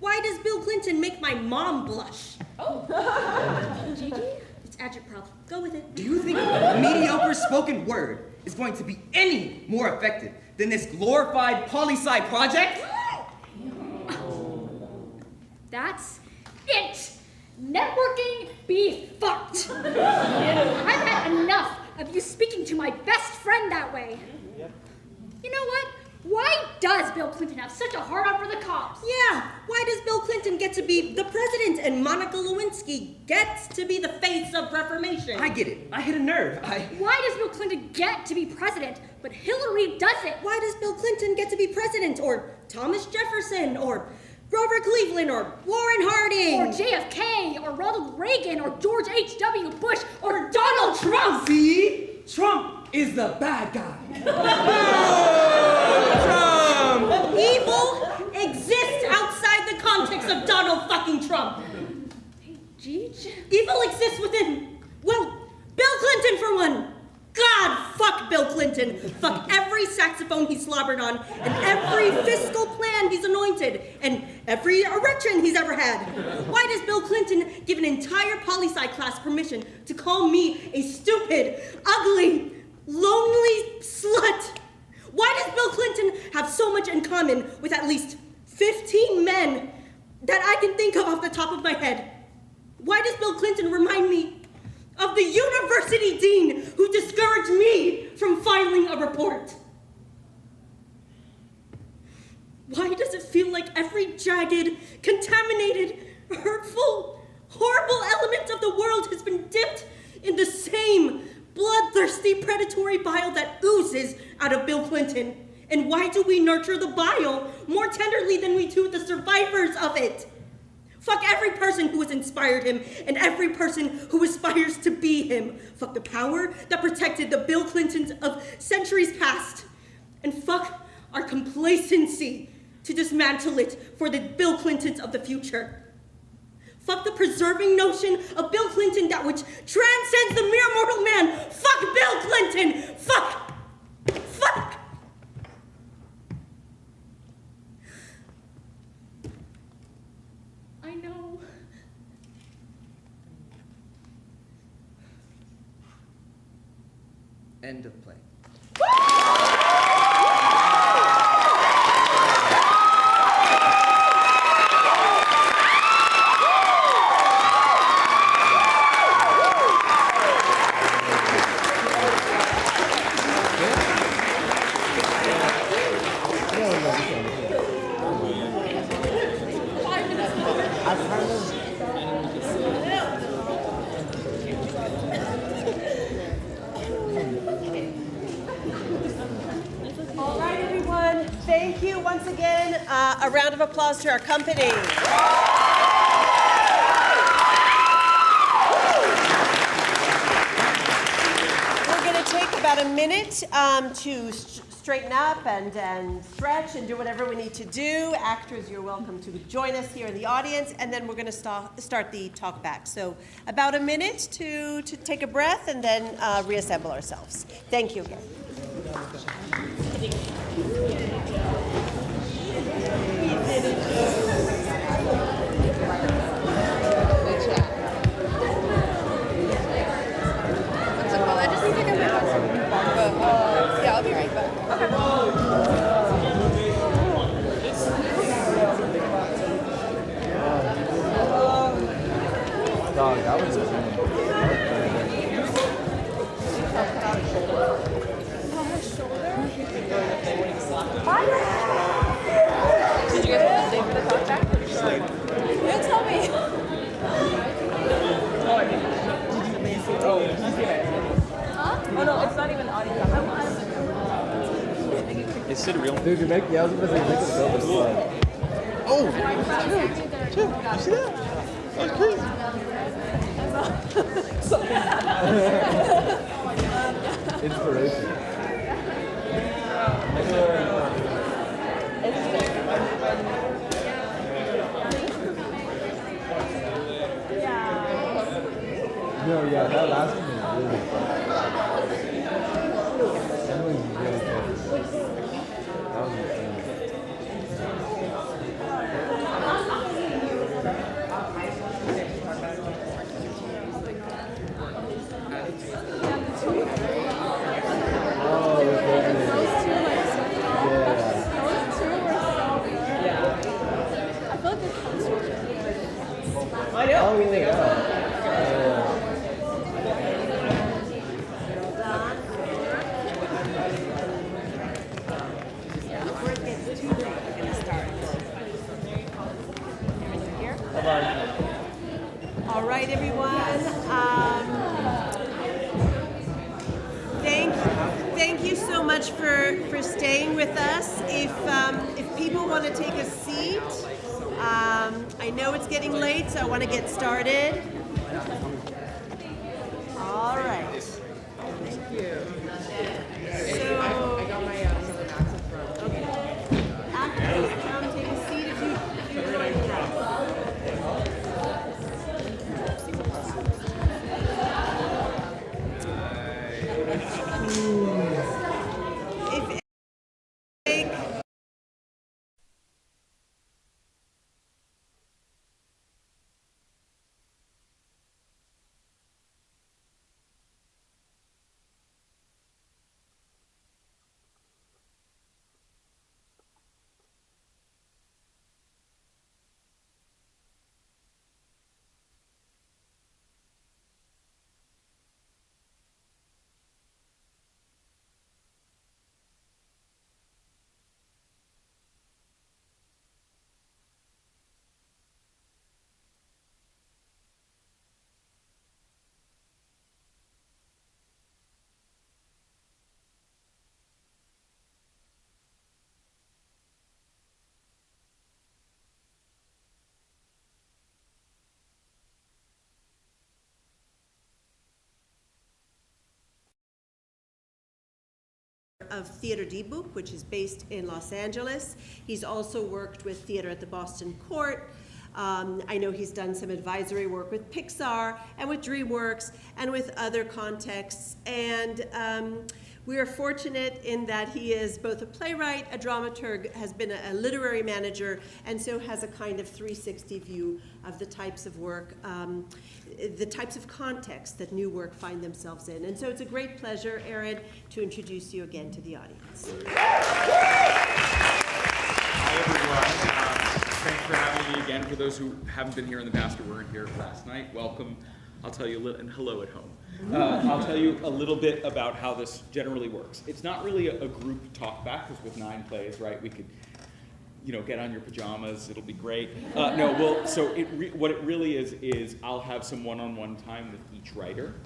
Why does Bill Clinton make my mom blush? Oh. Gigi? It's agitprop. Go with it. Do you think a mediocre spoken word is going to be any more effective than this glorified poli-sci project? That's it. Networking be fucked. I've had enough of you speaking to my best friend that way. You know what? Why does Bill Clinton have such a hard-on for the cops? Yeah, why does Bill Clinton get to be the president and Monica Lewinsky gets to be the face of Reformation? I get it. I hit a nerve. Why does Bill Clinton get to be president, but Hillary doesn't? Why does Bill Clinton get to be president, or Thomas Jefferson, or Grover Cleveland, or Warren Harding? Or JFK, or Ronald Reagan, or George H.W. Bush, or Donald Trump? See? Trump is the bad guy. Trump! Evil exists outside the context of Donald fucking Trump. Gigi? Evil exists within, well, Bill Clinton for one. God, fuck Bill Clinton. Fuck every saxophone he slobbered on, and every fiscal plan he's anointed, and every erection he's ever had. Why does Bill Clinton give an entire poli-sci class permission to call me a stupid, ugly, lonely slut? Why does Bill Clinton have so much in common with at least 15 men that I can think of off the top of my head? Why does Bill Clinton remind me of the university dean who discouraged me from filing a report? Why does it feel like every jagged, contaminated, hurtful, horrible element of the world has been dipped in the same bloodthirsty, predatory bile that oozes out of Bill Clinton? And why do we nurture the bile more tenderly than we do the survivors of it? Fuck every person who has inspired him and every person who aspires to be him. Fuck the power that protected the Bill Clintons of centuries past. And fuck our complacency to dismantle it for the Bill Clintons of the future. Fuck the preserving notion of Bill Clinton that which transcends the mere mortal man. Fuck Bill Clinton! Fuck! Fuck! I know. End of play. All right, everyone. Thank you once again. A round of applause to our company. We're going to take about a minute to straighten up and stretch and do whatever we need to do. Actors, you're welcome to join us here in the audience, and then we're going to start the talk back. So about a minute to take a breath and then reassemble ourselves. Thank you again. I just need to get my husband. But, yeah, I'll be right back. Dog, that was a Did you guys want to stay for the talk back? Sure. You tell me. Huh? Oh no, it's not even audio. Is it real? Dude, you make the other person make it go this way. Oh! Chill. You see that? That was crazy. Inspiration. No, yeah, that last one was really fun. That was really good. That was insane. Oh, those two, I feel like the chemistry. I know. Oh, yeah. Before it gets too late, we're going to start. Everything here? All right, everyone. Thank you so much for staying with us. If people want to take a seat, I know it's getting late, so I want to get started. All right. Thank you. So, I got my okay. Actors, come take a seat if you would like of Theater Debug, which is based in Los Angeles. He's also worked with theater at the Boston Court. I know he's done some advisory work with Pixar and with DreamWorks and with other contexts. And we are fortunate in that he is both a playwright, a dramaturg, has been a literary manager, and so has a kind of 360 view of the types of work, the types of contexts that new work find themselves in. And so it's a great pleasure, Erin, to introduce you again to the audience. Hi, everyone. Thanks for having me again. For those who haven't been here in the past or weren't here last night, welcome. I'll tell you a little, and hello at home. I'll tell you a little bit about how this generally works. It's not really a group talk back, because with 9 plays, right, we could, get on your pajamas, it'll be great. What it really is I'll have some one-on-one time with each writer,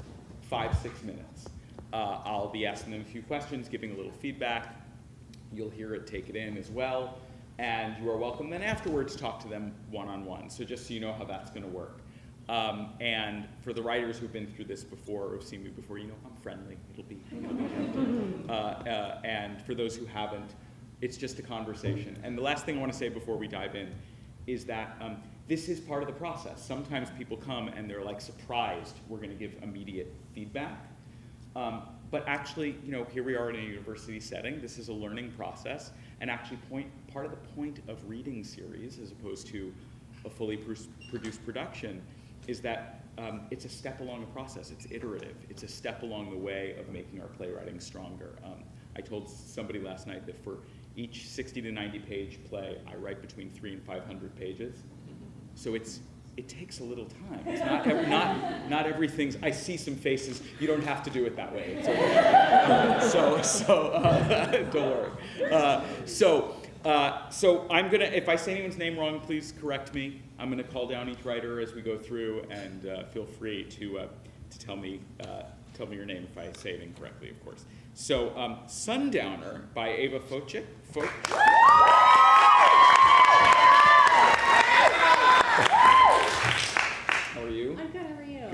5-6 minutes. I'll be asking them a few questions, giving a little feedback. You'll hear it, take it in as well. And you are welcome then afterwards talk to them one-on-one. So just so you know how that's going to work. And for the writers who've been through this before or have seen me before, I'm friendly. It'll be and for those who haven't, it's just a conversation. And the last thing I want to say before we dive in is that this is part of the process. Sometimes people come and they're like surprised we're going to give immediate feedback. But actually, here we are in a university setting. This is a learning process. And actually part of the point of reading series, as opposed to a fully produced production, is that it's a step along the process. It's iterative. It's a step along the way of making our playwriting stronger. I told somebody last night that for each 60 to 90 page play, I write between 300 and 500 pages. So it takes a little time. It's not everything's, I see some faces, you don't have to do it that way. It's okay. Don't worry. So I'm gonna, if I say anyone's name wrong, please correct me. I'm gonna call down each writer as we go through, and feel free to tell me your name if I say it incorrectly, of course. So Sundowner by Ava Fojtik. How are you? I'm good, how are you?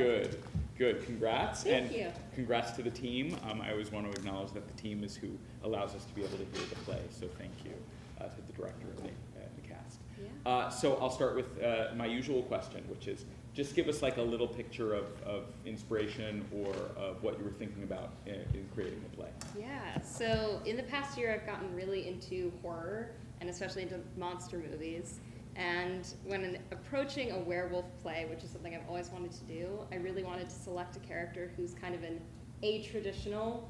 Good, congrats. Thank you. Congrats to the team. I always want to acknowledge that the team is who allows us to be able to hear the play, so thank you to the director and the cast. Yeah. So I'll start with my usual question, which is, just give us like a little picture of inspiration or of what you were thinking about in creating the play. Yeah, so in the past year I've gotten really into horror, and especially into monster movies. And when approaching a werewolf play, which is something I've always wanted to do, I really wanted to select a character who's kind of an untraditional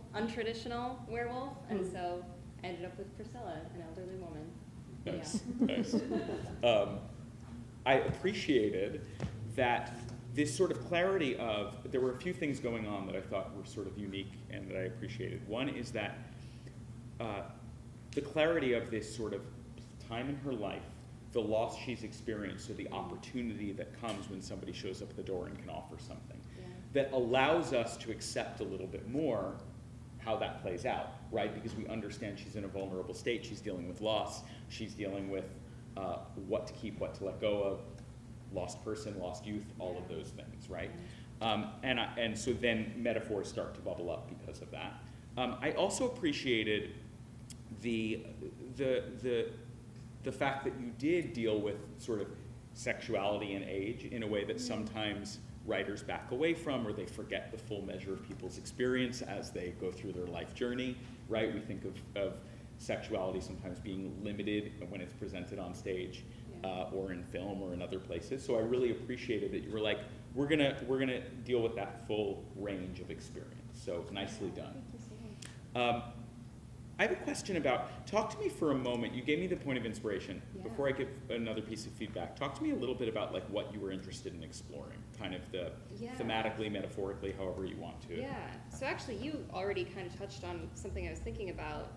werewolf, and so I ended up with Priscilla, an elderly woman. Nice, Yeah. nice. I appreciated that this sort of clarity of, there were a few things going on that I thought were sort of unique and that I appreciated. One is that the clarity of this sort of time in her life, the loss she's experienced, so the opportunity that comes when somebody shows up at the door and can offer something, that allows us to accept a little bit more how that plays out, right? Because we understand she's in a vulnerable state, she's dealing with loss, she's dealing with what to keep, what to let go of, lost person, lost youth, all of those things, right? And so then metaphors start to bubble up because of that. I also appreciated the fact that you did deal with sort of sexuality and age in a way that sometimes writers back away from, or they forget the full measure of people's experience as they go through their life journey, right? We think of sexuality sometimes being limited when it's presented on stage, or in film or in other places. So I really appreciated that you were like, we're gonna deal with that full range of experience. So nicely done. I have a question about, talk to me for a moment. You gave me the point of inspiration. Before I give another piece of feedback, talk to me a little bit about like what you were interested in exploring, kind of the thematically, metaphorically, however you want to. Yeah, so actually you already kind of touched on something I was thinking about.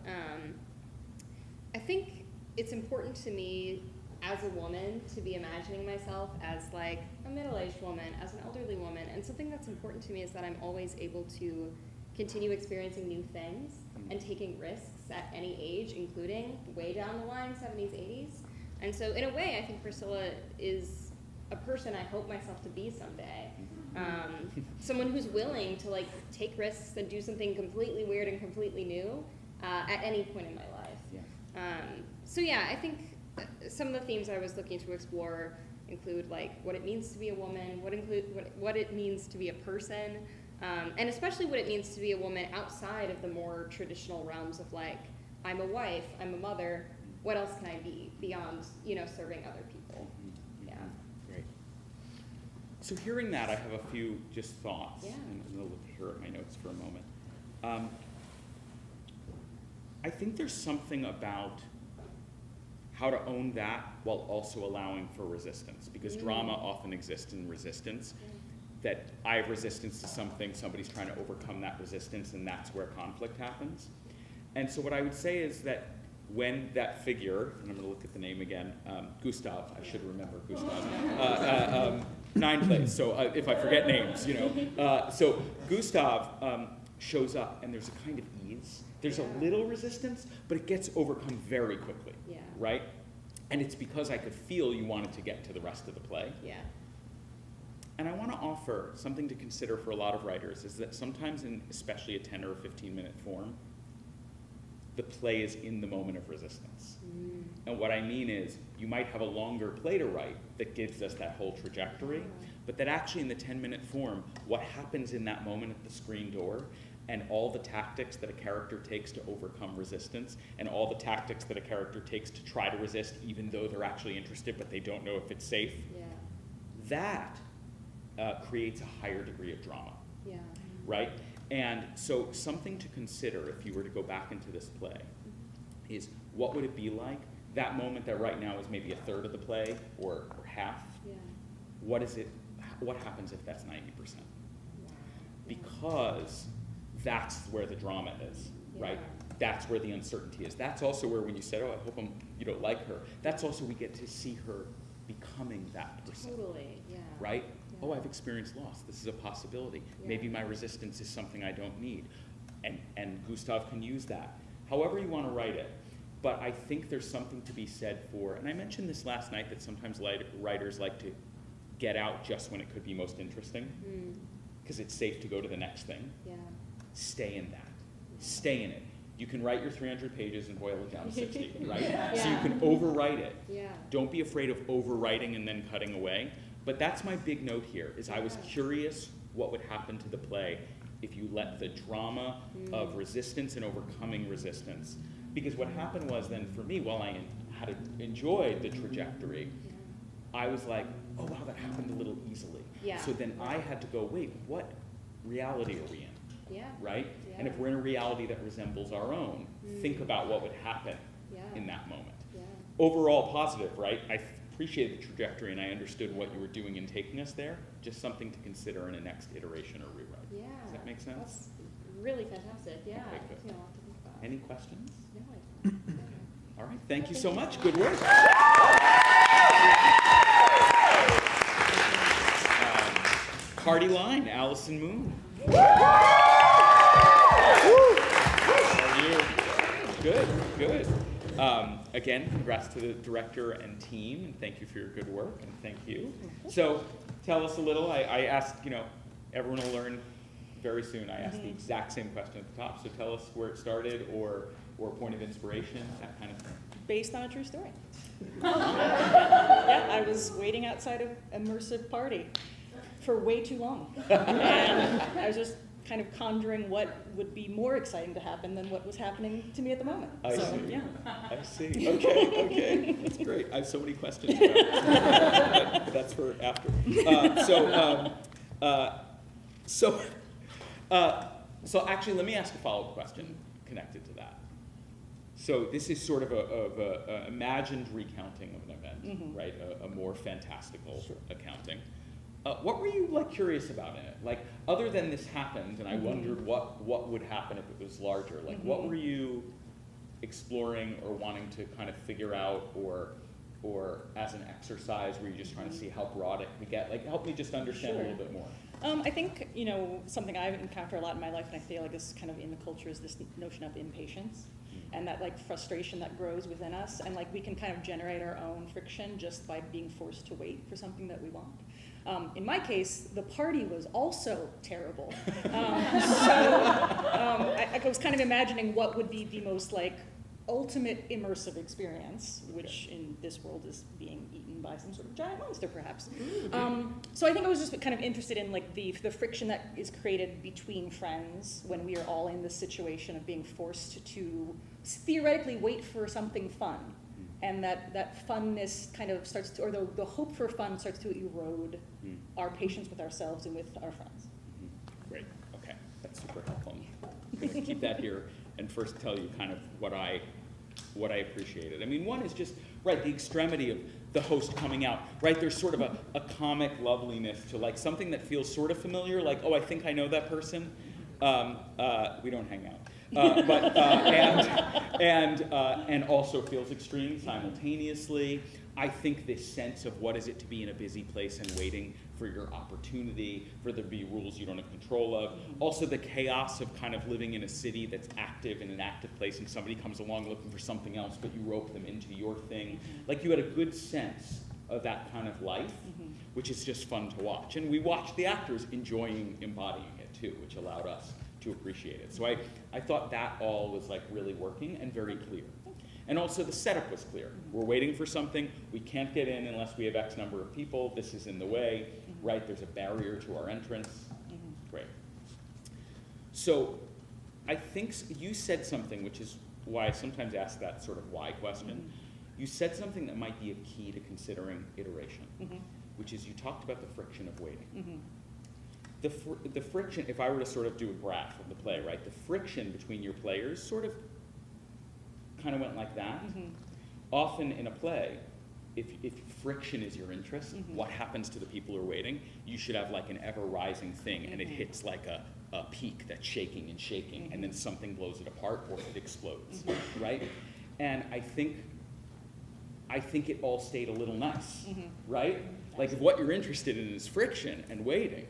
I think it's important to me as a woman to be imagining myself as like a middle-aged woman, as an elderly woman, and something that's important to me is that I'm always able to continue experiencing new things and taking risks at any age, including way down the line, 70s, 80s. And so in a way, I think Priscilla is a person I hope myself to be someday. Someone who's willing to like take risks and do something completely weird and completely new, at any point in my life. Yeah. So yeah, I think some of the themes I was looking to explore include like what it means to be a woman, what it means to be a person, and especially what it means to be a woman outside of the more traditional realms of like, I'm a wife, I'm a mother, what else can I be beyond, serving other people? Yeah. Great. So hearing that, I have a few just thoughts. Yeah. And I'm going to look here at my notes for a moment. I think there's something about how to own that while also allowing for resistance, because drama often exists in resistance. That I have resistance to something, somebody's trying to overcome that resistance, and that's where conflict happens. And so what I would say is that when that figure, and I'm going to look at the name again, Gustav, I should remember Gustav, 9 plays, so if I forget names, so Gustav shows up, and there's a kind of ease. There's a little resistance, but it gets overcome very quickly, right? And it's because I could feel you wanted to get to the rest of the play. Yeah. And I want to offer something to consider for a lot of writers, is that sometimes in especially a 10 or a 15-minute form, the play is in the moment of resistance. And what I mean is, you might have a longer play to write that gives us that whole trajectory, but that actually in the 10-minute form, what happens in that moment at the screen door, and all the tactics that a character takes to overcome resistance, and all the tactics that a character takes to try to resist even though they're actually interested but they don't know if it's safe, that creates a higher degree of drama, right? And so something to consider if you were to go back into this play is, what would it be like? That moment that right now is maybe a third of the play or half, what happens if that's 90%? Because that's where the drama is, right? That's where the uncertainty is. That's also where, when you said, oh, I hope you don't like her, that's also we get to see her becoming that person. Totally, yeah. Right? Oh, I've experienced loss. This is a possibility. Maybe my resistance is something I don't need. And Gustav can use that. However you want to write it. But I think there's something to be said for, and I mentioned this last night, that sometimes writers like to get out just when it could be most interesting, because it's safe to go to the next thing. Stay in that. Stay in it. You can write your 300 pages and boil it down to 60, right? So you can overwrite it. Don't be afraid of overwriting and then cutting away. But that's my big note here, is I was curious what would happen to the play if you let the drama of resistance and overcoming resistance. Because what happened was then for me, while I had enjoyed the trajectory, I was like, oh wow, that happened a little easily. So then I had to go, wait, what reality are we in? Right? And if we're in a reality that resembles our own, think about what would happen in that moment. Overall positive, right? I appreciated the trajectory and I understood what you were doing in taking us there. Just something to consider in a next iteration or rewrite. Does that make sense? That's really fantastic, Okay, good. You know, I'll have to think about. Any questions? No, I don't. All right, thank you so much. Good work. Party line, Allison Moon. How are you? Good, good. Again, congrats to the director and team, and thank you for your good work, and thank you. So, tell us a little. I asked, everyone will learn very soon. I asked the exact same question at the top, so tell us where it started, or a point of inspiration, that kind of thing. Based on a true story. Yeah, I was waiting outside of Immersive Party for way too long. And I was just kind of conjuring what would be more exciting to happen than what was happening to me at the moment. I see. Yeah. I see. Okay. That's great. I have so many questions about it. But that's for after. So actually, let me ask a follow-up question connected to that. So this is sort of a imagined recounting of an event, right? A more fantastical accounting. What were you curious about in it? Other than this happened, and I wondered what would happen if it was larger. What were you exploring or wanting to kind of figure out, or as an exercise, were you just trying to see how broad it could get? Help me just understand a little bit more. I think, something I've encountered a lot in my life, and I feel like is kind of in the culture, is this notion of impatience. And that frustration that grows within us, and we can kind of generate our own friction just by being forced to wait for something that we want. In my case, the party was also terrible. I was kind of imagining what would be the most like ultimate immersive experience, which in this world is being eaten by some sort of giant monster, perhaps. So I think I was just kind of interested in like the friction that is created between friends when we are all in this situation of being forced to theoretically wait for something fun. And that funness kind of starts to, or the hope for fun starts to erode our patience with ourselves and with our friends. Great, okay, that's super helpful. I'm gonna keep that here and first tell you kind of what I appreciated. I mean, one is just, right, the extremity of the host coming out, right? There's sort of a comic loveliness to like something that feels sort of familiar, like, oh, I think I know that person. We don't hang out. And also feels extreme simultaneously. I think this sense of what is it to be in a busy place and waiting for your opportunity, for there to be rules you don't have control of. Also the chaos of kind of living in a city that's active, in an active place, and somebody comes along looking for something else, but you rope them into your thing. Like you had a good sense of that kind of life, which is just fun to watch. And we watched the actors embodying it too, which allowed us to appreciate it. So I thought that all was like really working and very clear. And also the setup was clear. We're waiting for something, we can't get in unless we have X number of people, this is in the way, right? There's a barrier to our entrance. Great. So I think you said something, which is why I sometimes ask that sort of why question. You said something that might be a key to considering iteration, which is you talked about the friction of waiting. The friction, if I were to sort of do a graph of the play, right, the friction between your players sort of kind of went like that. Often in a play, if friction is your interest, what happens to the people who are waiting, you should have like an ever-rising thing, and it hits like a peak that's shaking and shaking, and then something blows it apart or it explodes, right? And I think it all stayed a little nice, right? Like if what you're interested in is friction and waiting,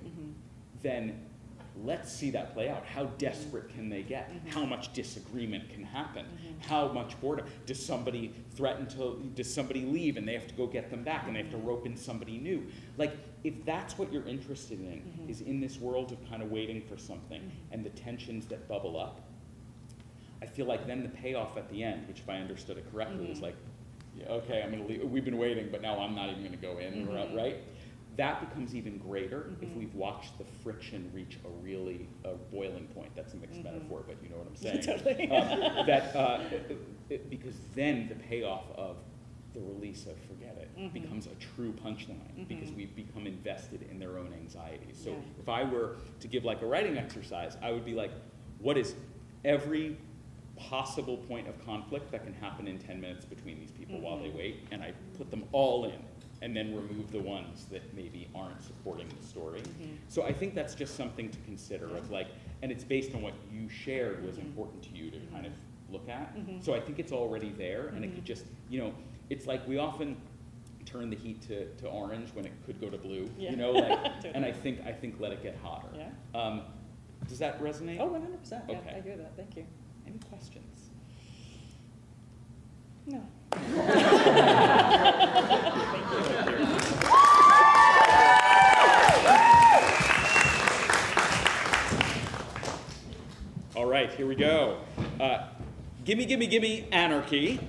then let's see that play out. How desperate can they get? How much disagreement can happen? How much boredom? Does somebody leave and they have to go get them back and they have to rope in somebody new? Like, if that's what you're interested in, is in this world of kind of waiting for something and the tensions that bubble up, I feel like then the payoff at the end, which if I understood it correctly, is like, yeah, okay, I'm gonna leave. We've been waiting, but now I'm not even gonna go in, right? That becomes even greater if we've watched the friction reach a boiling point. That's a mixed metaphor, but you know what I'm saying. Totally. Because then the payoff of the release of forget it becomes a true punchline because we've become invested in their own anxieties. So if I were to give like a writing exercise, I would be like, what is every possible point of conflict that can happen in 10 minutes between these people while they wait, and I put them all in, and then remove the ones that maybe aren't supporting the story. So I think that's just something to consider of like, and it's based on what you shared was important to you to kind of look at. So I think it's already there, and it could just, you know, it's like we often turn the heat to orange when it could go to blue, you know, like, and I think let it get hotter. Does that resonate? Oh, 100%. Yeah, okay. I hear that. Thank you. Any questions? No. All right, here we go. Gimme, gimme, gimme, Anarchy.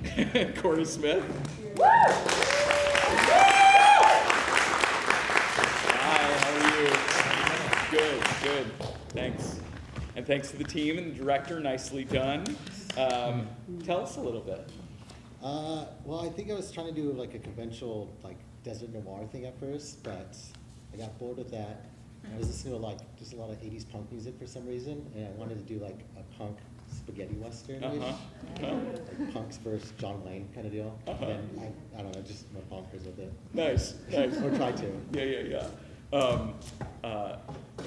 Cory Smith. Hi, how are you? Good. Thanks. And thanks to the team and the director, nicely done. Tell us a little bit. Well, I think I was trying to do like a conventional like desert noir thing at first, but I got bored with that. I was listening to like just a lot of 80s punk music for some reason, and I wanted to do like a punk spaghetti western-ish. Like Punk's versus John Wayne kind of deal. And then I don't know, just went bonkers with it. Nice. Or try to. Yeah.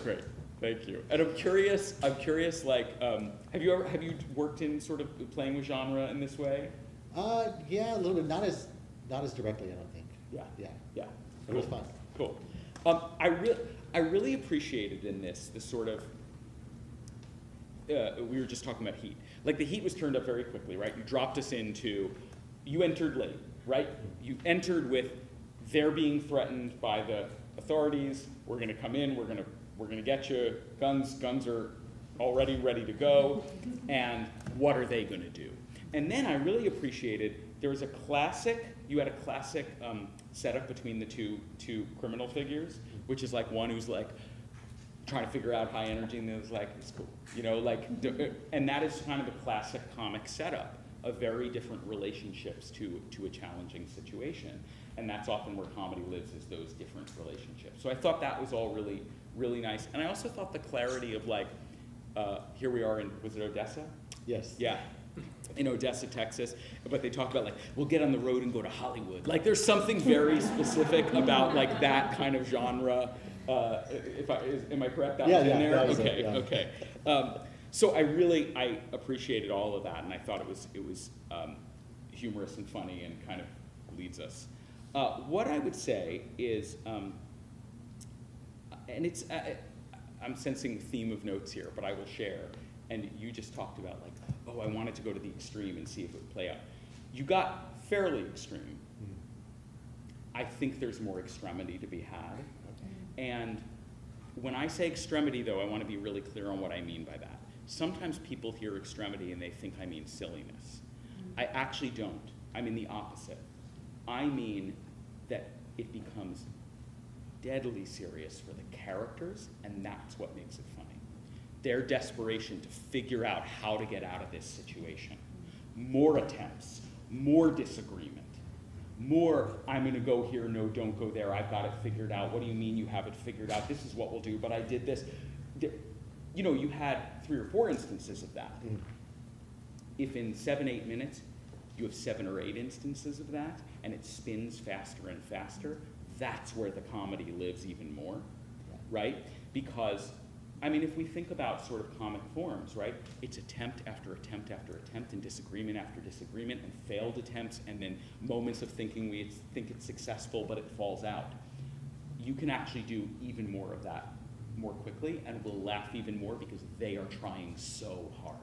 Great. Thank you. And I'm curious, like, have you worked in sort of playing with genre in this way? Yeah, a little bit. Not as directly, I don't think. Yeah. It was fun. Cool. I really appreciated in this the sort of, we were just talking about heat. Like the heat was turned up very quickly, right? You dropped us into, you entered late, right? You entered with they're being threatened by the authorities, we're gonna come in, we're gonna get you, guns are already ready to go, and what are they gonna do? And then I really appreciated, there was a classic, you had a classic setup between the two criminal figures, which is like one who's like trying to figure out high energy, and the other's like, it's cool, you know, like, and that is kind of a classic comic setup of very different relationships to a challenging situation. And that's often where comedy lives, is those different relationships. So I thought that was all really, really nice. And I also thought the clarity of like, here we are in, was it Odessa? Yes. Yeah, in Odessa, Texas. But they talk about like, we'll get on the road and go to Hollywood. Like there's something very specific about like that kind of genre. Am I correct? That was in there? Okay, okay. So I appreciated all of that, and I thought it was humorous and funny and kind of leads us. What I would say is, and it's, I'm sensing the theme of notes here, but I will share. And you just talked about like, oh, I wanted to go to the extreme and see if it would play out. You got fairly extreme. I think there's more extremity to be had. And when I say extremity, though, I want to be really clear on what I mean by that. Sometimes people hear extremity and they think I mean silliness. I actually don't. I mean the opposite. I mean that it becomes deadly serious for the characters, and that's what makes it funny. Their desperation to figure out how to get out of this situation. More attempts, more disagreement, more, I'm gonna go here, no, don't go there, I've got it figured out. What do you mean you have it figured out? This is what we'll do, but I did this. You know, you had 3 or 4 instances of that. If in 7, 8 minutes, you have 7 or 8 instances of that, and it spins faster and faster, that's where the comedy lives even more, right? Because, I mean, if we think about sort of comic forms, right? It's attempt after attempt after attempt, and disagreement after disagreement, and failed attempts, and then moments of thinking we think it's successful, but it falls out. You can actually do even more of that more quickly, and we'll laugh even more because they are trying so hard.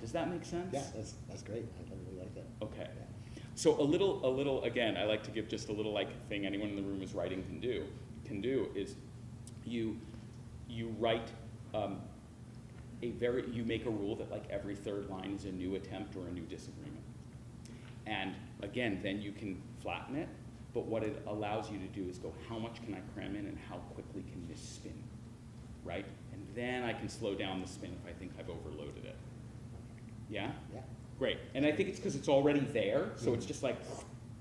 Does that make sense? Yeah, that's great. I really like that. Okay. Yeah. So a little, again, I like to give just a little like thing anyone in the room who's writing can do is you write you make a rule that like every 3rd line is a new attempt or a new disagreement. And again, then you can flatten it, but what it allows you to do is go, how much can I cram in and how quickly can this spin, right? And then I can slow down the spin if I think I've overloaded it. Yeah? Yeah. Great. And I think it's because it's already there, so it's just like,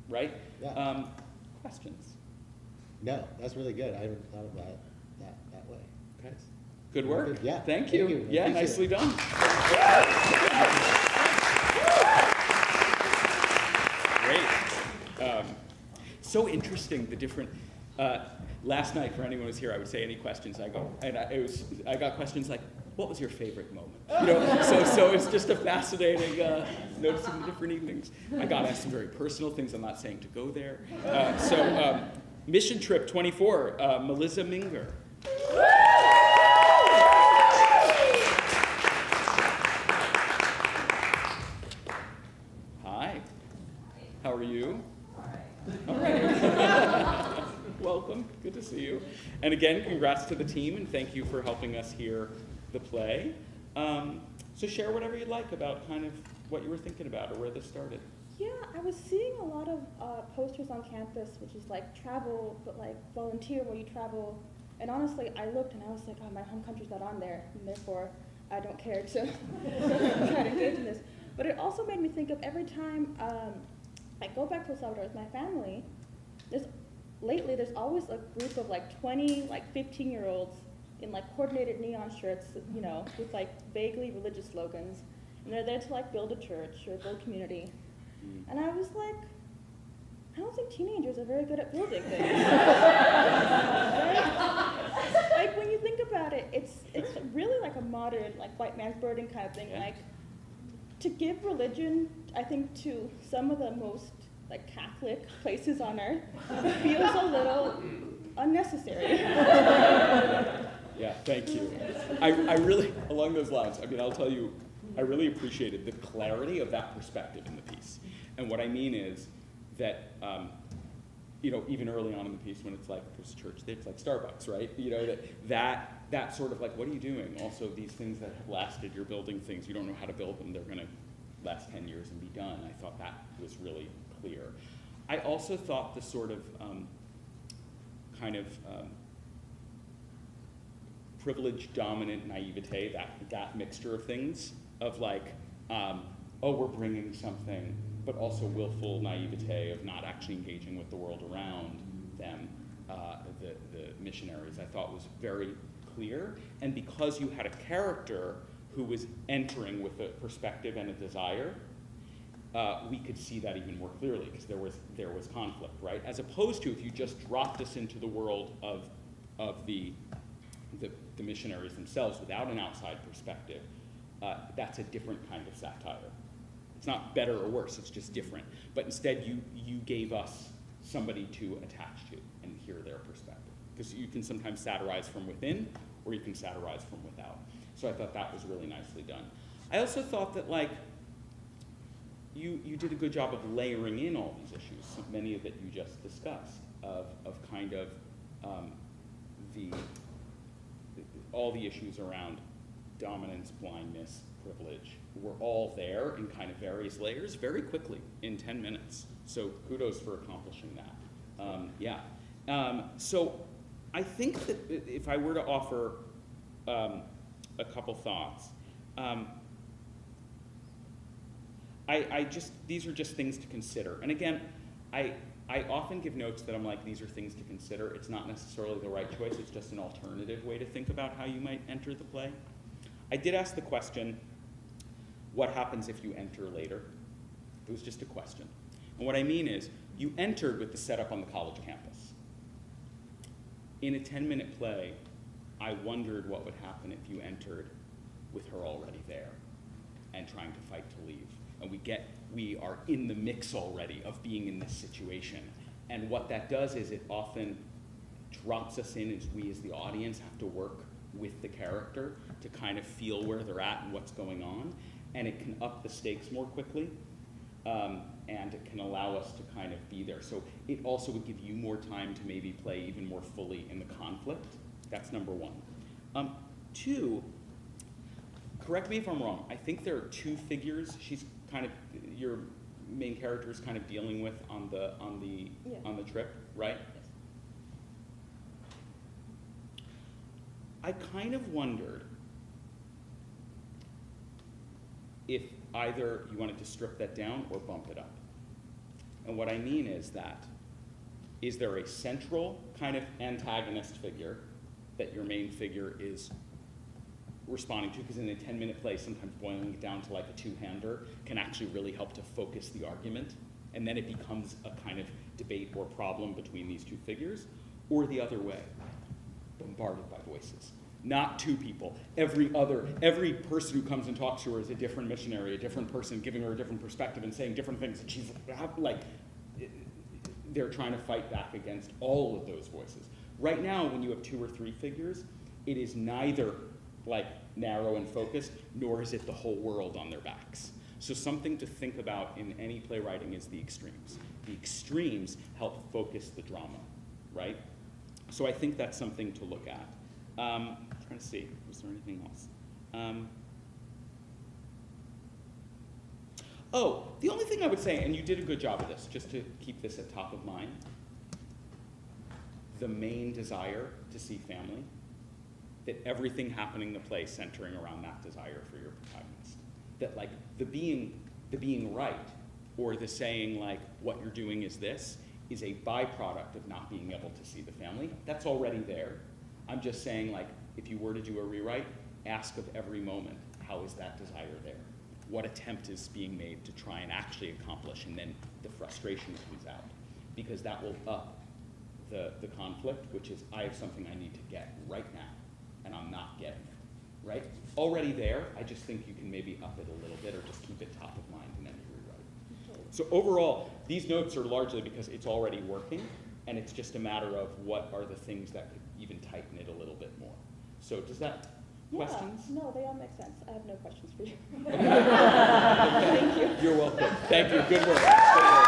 right? Yeah. Questions? No, that's really good. I haven't thought about it that way. Okay. Good work. Yeah. Thank you. Yeah, nicely done. Great. So interesting, the different, last night, for anyone who's here, I would say any questions, I got questions like, what was your favorite moment? You know, so it's just a fascinating noticing the different evenings. I got asked some very personal things. I'm not saying to go there. Mission Trip 24, Melizza Minger. Hi. How are you? All right. Welcome. Good to see you. And again, congrats to the team, and thank you for helping us hear the play. So share whatever you'd like about kind of what you were thinking about or where this started. Yeah, I was seeing a lot of posters on campus, which is like travel, but like volunteer where you travel. And honestly, I looked and I was like, oh, my home country's not on there, and therefore I don't care to try to engage in this. But it also made me think of every time I go back to El Salvador with my family, lately there's always a group of like 20, like 15-year-olds in like coordinated neon shirts, you know, with like vaguely religious slogans. And they're there to like build a church or build community. And I was like, I don't think teenagers are very good at building things. Right? Like when you think about it, it's really like a modern, like white man's burden kind of thing. Yeah. Like to give religion, I think, to some of the most like Catholic places on earth feels a little unnecessary. Yeah, thank you. I really, along those lines, I mean, I'll tell you, I really appreciated the clarity of that perspective in the piece. And what I mean is that, even early on in the piece when it's like, there's a church, it's like Starbucks, right? That sort of like, what are you doing? Also, these things that have lasted, you're building things, you don't know how to build them, they're gonna last 10 years and be done. I thought that was really clear. I also thought the sort of privileged, dominant naivete, that mixture of things, of like, oh, we're bringing something, but also willful naivete of not actually engaging with the world around them, the missionaries, I thought was very clear. And because you had a character who was entering with a perspective and a desire, we could see that even more clearly, because there was conflict, right? As opposed to if you just dropped us into the world of the missionaries themselves without an outside perspective, that's a different kind of satire. It's not better or worse, it's just different. But instead, you gave us somebody to attach to and hear their perspective. Because you can sometimes satirize from within, or you can satirize from without. So I thought that was really nicely done. I also thought that, like, you did a good job of layering in all these issues, many of that you just discussed, of kind of all the issues around dominance, blindness, privilege, were all there in kind of various layers very quickly in 10 minutes. So kudos for accomplishing that. So I think that if I were to offer a couple thoughts, these are just things to consider. And again, I often give notes that I'm like, these are things to consider. It's not necessarily the right choice, it's just an alternative way to think about how you might enter the play. I did ask the question, what happens if you enter later? It was just a question. And what I mean is, you entered with the setup on the college campus. In a 10-minute play, I wondered what would happen if you entered with her already there and trying to fight to leave. And we are in the mix already of being in this situation. And what that does is it often drops us in as we as the audience have to work with the character to kind of feel where they're at and what's going on. And it can up the stakes more quickly. And it can allow us to kind of be there. So it also would give you more time to maybe play even more fully in the conflict. That's number one. Two, correct me if I'm wrong, I think there are two figures your main character is kind of dealing with on the trip, right? Yes. I kind of wondered if either you wanted to strip that down or bump it up. And what I mean is that, is there a central kind of antagonist figure that your main figure is responding to? Because in a 10-minute play, sometimes boiling it down to like a two-hander can actually really help to focus the argument. And then it becomes a kind of debate or problem between these two figures, or the other way, bombarded by voices. Not two people. Every person who comes and talks to her is a different missionary, a different person giving her a different perspective and saying different things. And she's like, they're trying to fight back against all of those voices. Right now, when you have two or three figures, it is neither like narrow and focused, nor is it the whole world on their backs. So something to think about in any playwriting is the extremes. The extremes help focus the drama, right? So I think that's something to look at. I'm trying to see, was there anything else? Oh, the only thing I would say, and you did a good job of this, just to keep this at top of mind, the main desire to see family, that everything happening in the play centering around that desire for your protagonist. That like the being right, or the saying like, what you're doing is this, is a byproduct of not being able to see the family. That's already there. I'm just saying, like, if you were to do a rewrite, ask of every moment, how is that desire there? What attempt is being made to try and actually accomplish, and then the frustration comes out. Because that will up the conflict, which is, I have something I need to get right now, and I'm not getting it, right? Already there, I just think you can maybe up it a little bit, or just keep it top of mind in any rewrite. So overall, these notes are largely because it's already working, and it's just a matter of what are the things that could even tighten it a little bit more. So does that, questions? No, they all make sense. I have no questions for you. Thank you. You're welcome. Thank you. Good work. Good work.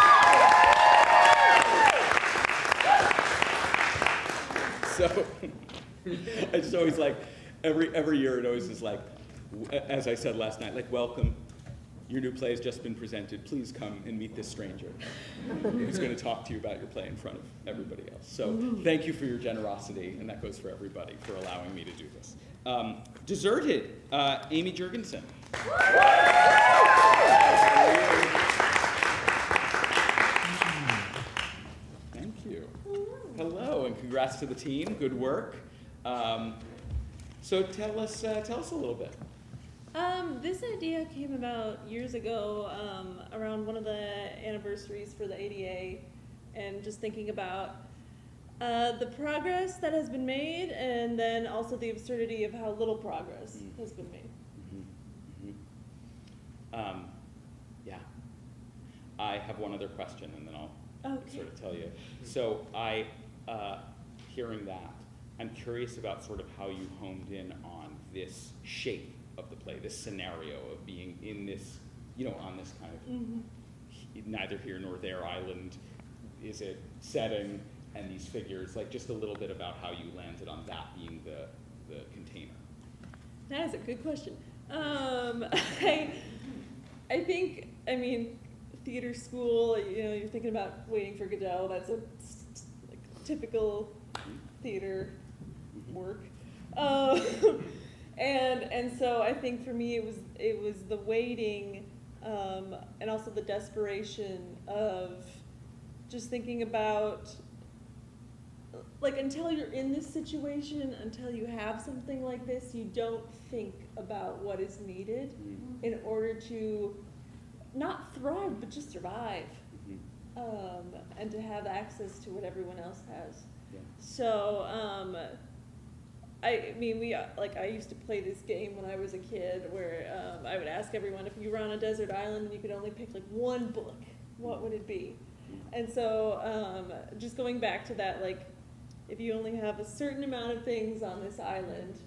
So I just always like, every year it always is like, as I said last night, like, welcome, your new play has just been presented. Please come and meet this stranger who's going to talk to you about your play in front of everybody else. So thank you for your generosity, and that goes for everybody for allowing me to do this. Deserted, Ammie Jergenson. Thank you. Hello, and congrats to the team. Good work. So tell us a little bit. This idea came about years ago around one of the anniversaries for the ADA, and just thinking about the progress that has been made, and then also the absurdity of how little progress has been made. Yeah. I have one other question, and then I'll Okay. sort of tell you. So hearing that, I'm curious about sort of how you honed in on this shape of the play, this scenario of being in this, on this kind of neither here nor there island, is it setting, and these figures, like just a little bit about how you landed on that being the container. That is a good question. I think, theater school, you're thinking about Waiting for Godot. That's a typical theater work. And so I think for me it was the waiting, and also the desperation of just thinking about, like, until you're in this situation, until you have something like this, you don't think about what is needed in order to not thrive, but just survive, and to have access to what everyone else has. Yeah. So, I used to play this game when I was a kid where I would ask everyone, if you were on a desert island and you could only pick like one book, what would it be? And so just going back to that, like, if you only have a certain amount of things on this island,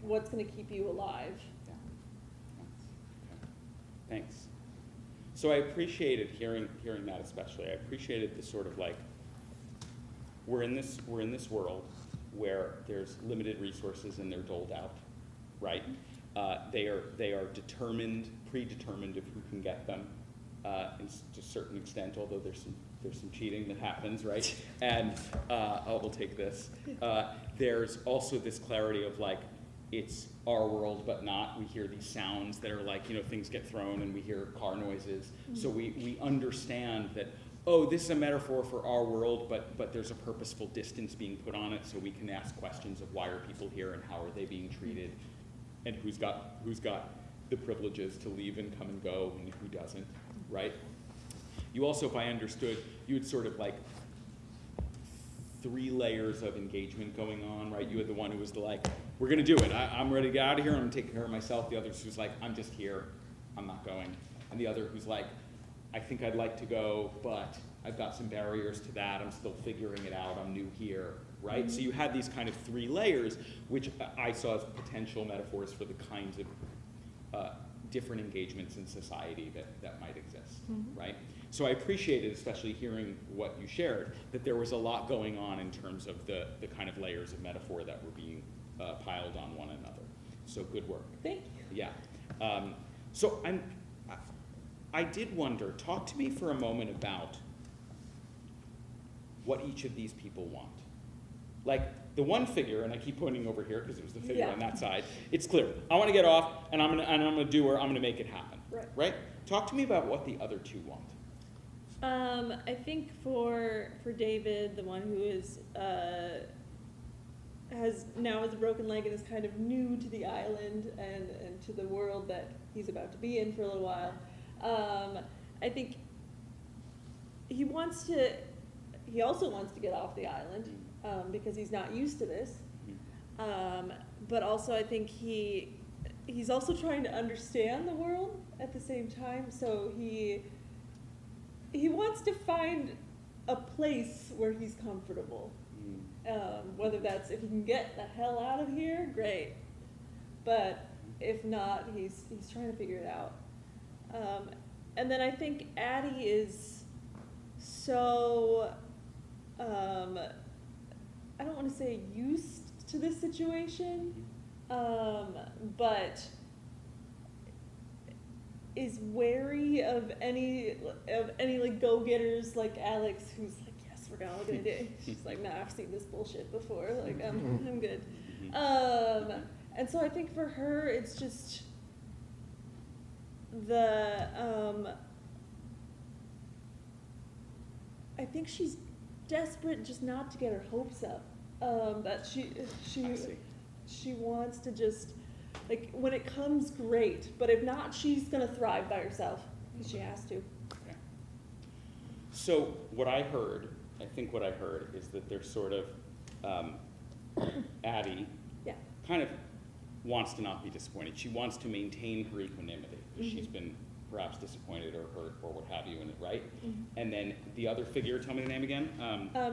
what's going to keep you alive? Yeah. Thanks. So I appreciated hearing that especially. I appreciated the sort of like, we're in this world where there's limited resources and they're doled out, right? They are predetermined of who can get them, to a certain extent, although there's some cheating that happens, right? And we'll take this. There's also this clarity of like, it's our world, but not. We hear these sounds that are like, things get thrown and we hear car noises. So we understand that, oh, this is a metaphor for our world, but there's a purposeful distance being put on it, so we can ask questions of why are people here and how are they being treated, and who's got the privileges to leave and come and go, and who doesn't, right? You also, if I understood, you had sort of like 3 layers of engagement going on, right? You had the one who was the like, we're gonna do it, I'm ready to get out of here, I'm gonna take care of myself. The other who's like, I'm just here, I'm not going. And the other who's like, I think I'd like to go, but I've got some barriers to that, I'm still figuring it out, I'm new here, right? So you had these kind of 3 layers, which I saw as potential metaphors for the kinds of different engagements in society that might exist, right? So I appreciated, especially hearing what you shared, that there was a lot going on in terms of the kind of layers of metaphor that were being piled on one another. So good work. Thank you. Yeah. So I did wonder, talk to me for a moment about what each of these people want. Like the one figure, and I keep pointing over here because it was the figure on that side, it's clear. I want to get off, and I'm gonna do her, I'm gonna make it happen. Right? Talk to me about what the other 2 want. I think for David, the one who is has a broken leg and is kind of new to the island and to the world that he's about to be in for a little while. I think he also wants to get off the island because he's not used to this. But also I think he's also trying to understand the world at the same time. So he wants to find a place where he's comfortable. Whether that's, if he can get the hell out of here, great. But if not, he's trying to figure it out. And then I think Addie is so I don't want to say used to this situation, but is wary of any like go-getters like Alex, who's like, yes, we're all gonna do it. She's like, nah, I've seen this bullshit before. Like, I'm good. And so I think for her, it's just the I think she's desperate just not to get her hopes up. That she wants to just, like, when it comes, great, but if not, she's gonna thrive by herself because she has to. Okay. So I think what I heard is that there's sort of Addie kind of wants to not be disappointed. She wants to maintain her equanimity. She's been perhaps disappointed or hurt or what have you in it, right? And then the other figure, tell me the name again.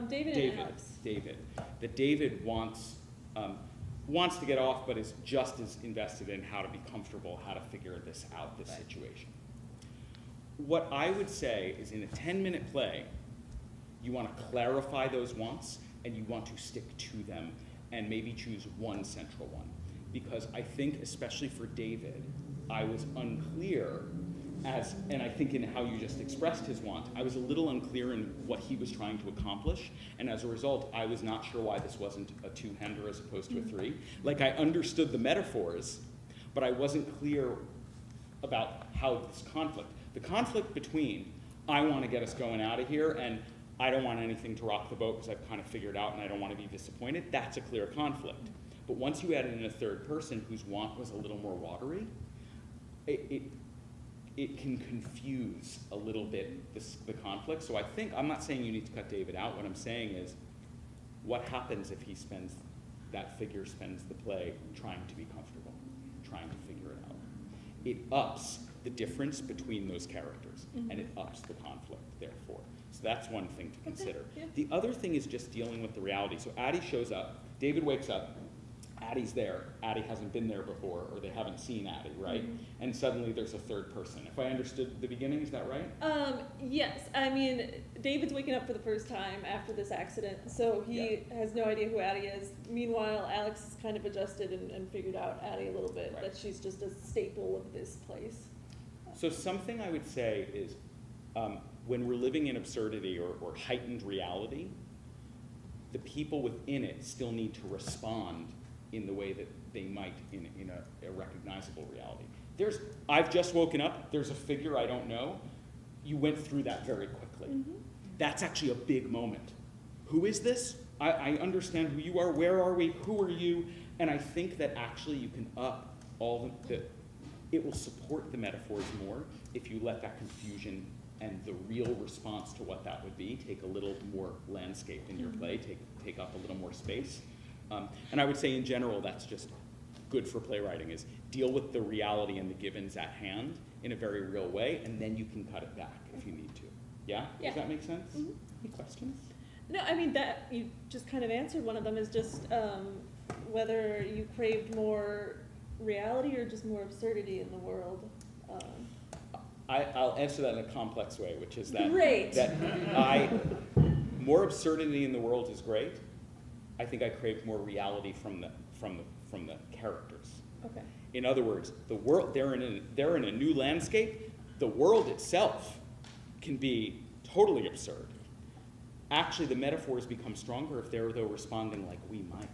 David and Alex. David. That David wants to get off, but is just as invested in how to be comfortable, how to figure this out, this situation. What I would say is in a 10-minute play, you want to clarify those wants and you want to stick to them and maybe choose one central one. Because I think, especially for David, I was unclear and I think in how you just expressed his want, I was a little unclear in what he was trying to accomplish, and as a result, I was not sure why this wasn't a two-hander as opposed to a three. Like, I understood the metaphors, but I wasn't clear about how this the conflict between, I want to get us going out of here, and I don't want anything to rock the boat because I've kind of figured out and I don't want to be disappointed, that's a clear conflict. But once you added in a third person whose want was a little more watery, it can confuse a little bit the conflict. So I think, I'm not saying you need to cut David out. What I'm saying is, what happens if that figure spends the play trying to be comfortable, trying to figure it out? It ups the difference between those characters, and it ups the conflict, therefore. So that's one thing to consider. Yeah. The other thing is just dealing with the reality. So Addie shows up, David wakes up, Addie's there. Addie hasn't been there before, or they haven't seen Addie, right? And suddenly there's a third person. If I understood the beginning, is that right? Yes. I mean, David's waking up for the first time after this accident, so he has no idea who Addie is. Meanwhile, Alex has kind of adjusted and figured out Addie a little bit, that she's just a staple of this place. So something I would say is, when we're living in absurdity or heightened reality, the people within it still need to respond in the way that they might in a recognizable reality. I've just woken up, there's a figure I don't know. You went through that very quickly. That's actually a big moment. Who is this? I understand who you are, where are we, who are you? And I think that actually you can up all it will support the metaphors more if you let that confusion and the real response to what that would be take a little more landscape in your play, take up a little more space. And I would say in general, that's just good for playwriting, is deal with the reality and the givens at hand in a very real way, and then you can cut it back if you need to. Yeah? Does that make sense? Any questions? No, I mean, that you just kind of answered one of them, is just whether you craved more reality or just more absurdity in the world. I'll answer that in a complex way, which is that, great. More absurdity in the world is great. I think I craved more reality from the characters. Okay. In other words, the world, they're in a new landscape. The world itself can be totally absurd. Actually, the metaphors become stronger if they're, though, responding like we might.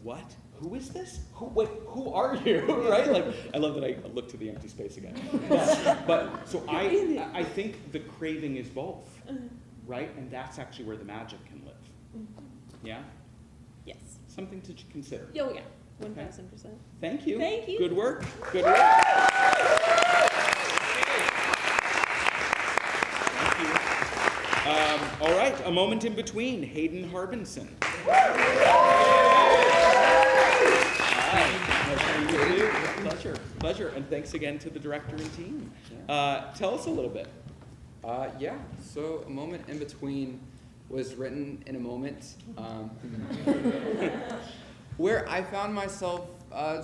What? Who is this? Who are you? Right? Like, I love that I look to the empty space again. But so I think the craving is both, right? And that's actually where the magic can live. Yeah? Yes. Something to consider. Oh, yeah. 1000%. Thank you. Thank you. Good work. Good work. Thank you. All right, a moment in between. Hayden Harbinson. Pleasure, and thanks again to the director and team. Tell us a little bit. Yeah, so a moment in between was written in a moment where I found myself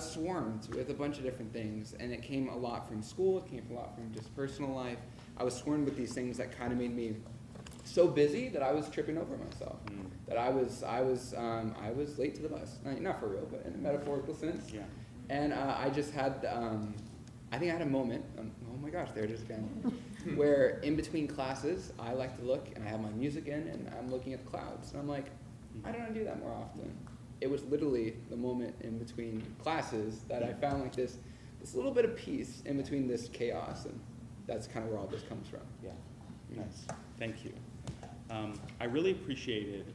swarmed with a bunch of different things, and it came a lot from school, it came a lot from just personal life. I was swarmed with these things that kind of made me so busy that I was tripping over myself. That I was late to the bus. Not for real, but in a metaphorical sense. Yeah. And I just had, I think I had a moment, oh my gosh, there it is again, where in between classes, I like to look and I have my music in and I'm looking at the clouds. And I'm like, I don't do that more often. It was literally the moment in between classes that I found like this little bit of peace in between this chaos, and that's kind of where all this comes from. Yeah, nice, thank you. I really appreciated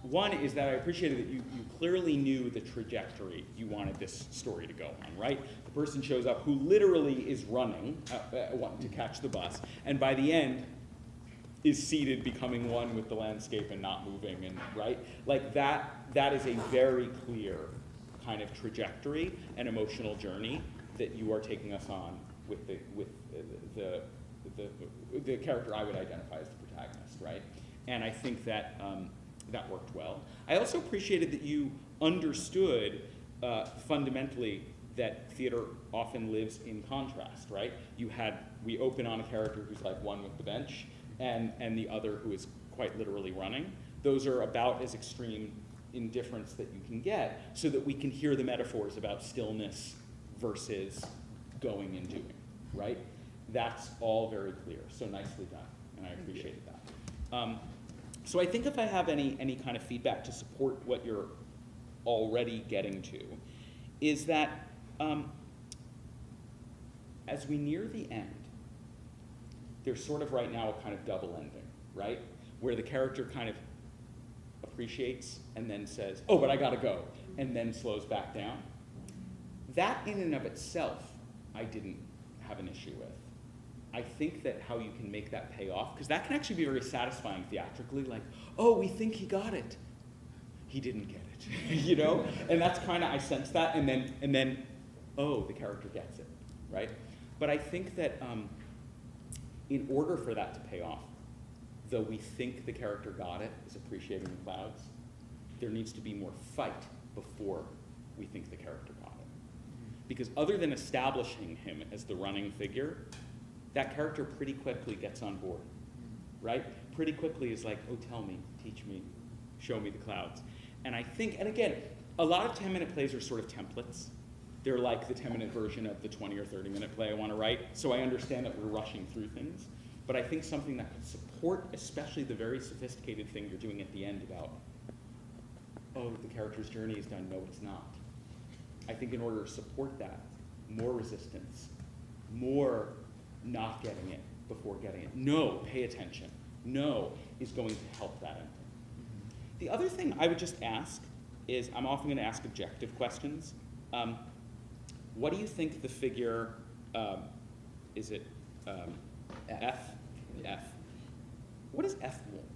one is that I appreciated that you clearly knew the trajectory you wanted this story to go on, right? The person shows up who literally is running, wanting to catch the bus, and by the end is seated, becoming one with the landscape and not moving, and right? Like that is a very clear kind of trajectory and emotional journey that you are taking us on with the character I would identify as the protagonist, right? And I think that that worked well. I also appreciated that you understood fundamentally that theater often lives in contrast, right? We open on a character who's like one with the bench, and the other who is quite literally running. Those are about as extreme indifference that you can get, so that we can hear the metaphors about stillness versus going and doing, right? That's all very clear, so nicely done, and I appreciated that. So I think if I have any kind of feedback to support what you're already getting to, is that as we near the end, there's sort of right now a kind of double ending, right? Where the character kind of appreciates and then says, oh, but I gotta go, and then slows back down. That in and of itself, I didn't have an issue with. I think that how you can make that pay off, because that can actually be very satisfying theatrically, like, oh, we think he got it. He didn't get it, you know? And that's kind of, I sense that, and then, oh, the character gets it, right? But I think that in order for that to pay off, though we think the character got it, is appreciating the clouds, there needs to be more fight before we think the character got it. Because other than establishing him as the running figure, that character pretty quickly gets on board, right? Pretty quickly is like, oh, tell me, teach me, show me the clouds. And I think, and again, a lot of 10-minute plays are sort of templates. They're like the 10-minute version of the 20 or 30-minute play I want to write. So I understand that we're rushing through things. But I think something that could support, especially the very sophisticated thing you're doing at the end about, oh, the character's journey is done. No, it's not. I think in order to support that, more resistance, more not getting it before getting it. No, pay attention. No is going to help that ending. The other thing I would just ask is, I'm often going to ask objective questions. What do you think the figure, is it F? F. What does F want?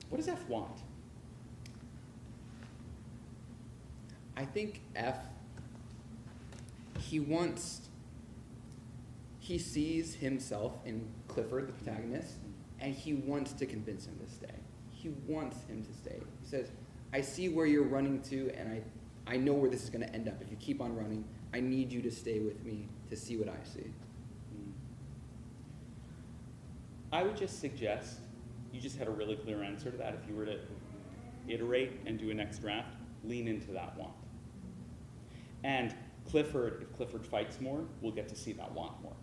What does F want? I think F, he sees himself in Clifford, the protagonist, and he wants to convince him to stay. He wants him to stay. He says, I see where you're running to, and I know where this is going to end up. If you keep on running, I need you to stay with me to see what I see. I would just suggest, you just had a really clear answer to that. If you were to iterate and do a next draft, lean into that want. And Clifford, if Clifford fights more, we'll get to see that want more,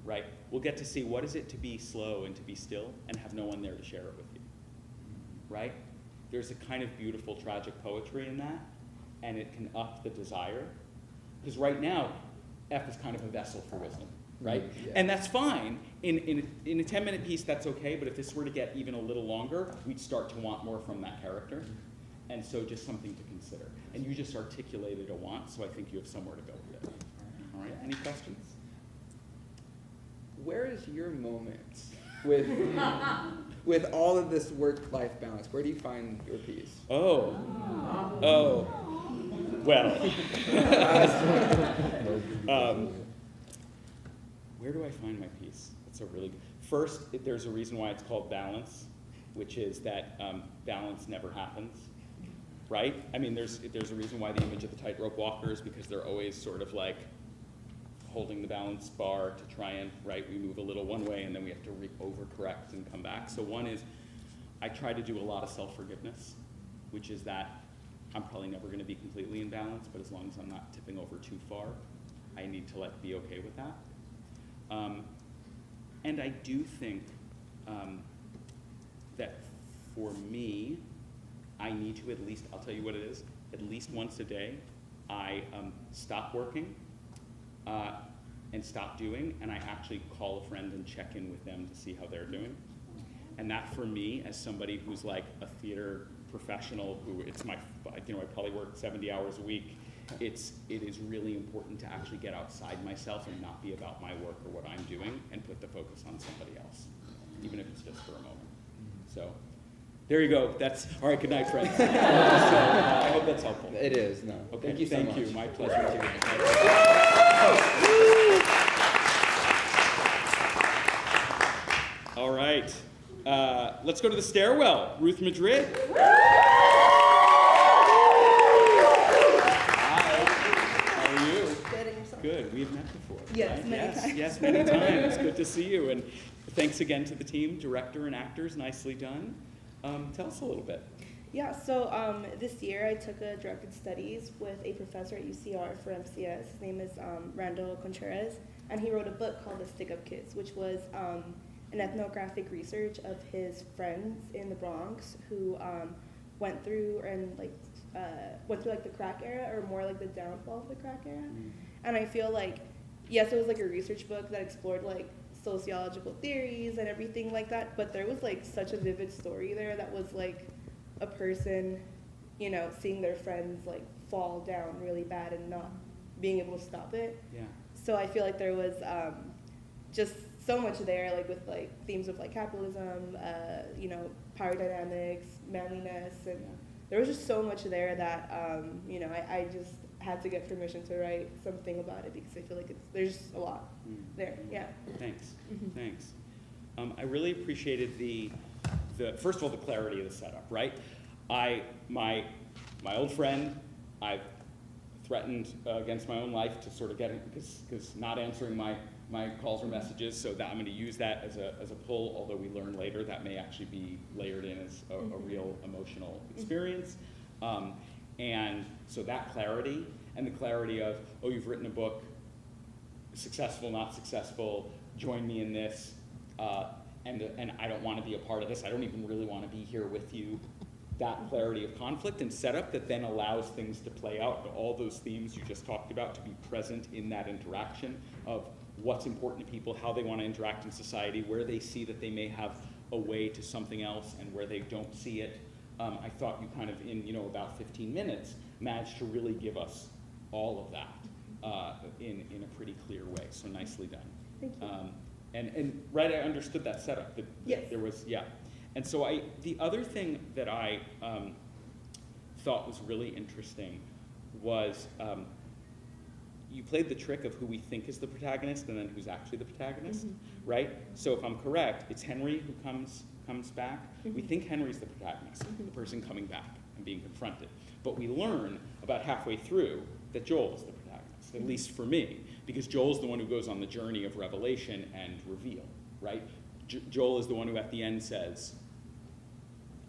right? We'll get to see what is it to be slow and to be still and have no one there to share it with you, right? There's a kind of beautiful tragic poetry in that, and it can up the desire. Because right now, F is kind of a vessel for wisdom, right? Yeah. And that's fine. In a 10-minute piece, that's okay, but if this were to get even a little longer, we'd start to want more from that character. And so just something to consider. And you just articulated a want, so I think you have somewhere to go with it. All right, any questions? Where is your moment with all of this work-life balance? Where do you find your peace? Well. Where do I find my peace? That's a really good. First, there's a reason why it's called balance, which is that balance never happens, right? I mean, there's a reason why the image of the tightrope walker is because they're always sort of like holding the balance bar to try and, right, we move a little one way and then we have to overcorrect and come back. So one is, I try to do a lot of self-forgiveness, which is that I'm probably never going to be completely in balance, but as long as I'm not tipping over too far, I need to be okay with that. And I do think that for me, I need to at least, I'll tell you what it is, at least once a day, I stop working and stop doing, and I actually call a friend and check in with them to see how they're doing. And that for me, as somebody who's like a theater professional, who it's my, I probably work 70 hours a week, it is really important to actually get outside myself and not be about my work or what I'm doing and put the focus on somebody else, even if it's just for a moment. So there you go. That's all right. Good night, friends. I hope that's helpful. It is. No. Okay. Thank you so much. Thank you. My pleasure. All right. Let's go to the stairwell. Ruth Madrid. Good. We've met before. Yes, right? many times. Yes, many times. It's good to see you. And thanks again to the team, director and actors. Nicely done. Tell us a little bit. Yeah, so this year I took a directed studies with a professor at UCR for MCS. His name is Randall Contreras, and he wrote a book called The Stick Up Kids, which was an ethnographic research of his friends in the Bronx who went through the crack era, or more like the downfall of the crack era. And I feel like, yes, it was like a research book that explored like sociological theories and everything like that, but there was like such a vivid story there that was like a person, seeing their friends like fall down really bad and not being able to stop it. Yeah. So I feel like there was just so much there, like with like themes of like capitalism, power dynamics, manliness, and there was just so much there that I just had to get permission to write something about it because I feel like there's a lot there. Yeah. Thanks. Thanks. I really appreciated the first of all, the clarity of the setup. Right. My old friend, I've threatened against my own life to sort of get it because not answering my calls or messages, so that I'm going to use that as a pull, although we learn later that may actually be layered in as a real emotional experience. And so that clarity, and the clarity of, oh, you've written a book, successful, not successful, join me in this, and I don't want to be a part of this, I don't even really want to be here with you. That clarity of conflict and setup that then allows things to play out, all those themes you just talked about, to be present in that interaction of what's important to people, how they want to interact in society, where they see that they may have a way to something else and where they don't see it. I thought you kind of, in about 15 minutes, managed to really give us all of that in a pretty clear way. So nicely done. Thank you. And right, I understood that setup. Yes. There was, yeah. And so the other thing that I thought was really interesting was you played the trick of who we think is the protagonist and then who's actually the protagonist, right? So if I'm correct, it's Henry who comes back. We think Henry's the protagonist, the person coming back and being confronted. But we learn about halfway through that Joel is the protagonist, at least for me, because Joel's the one who goes on the journey of revelation and reveal, right? Joel is the one who at the end says,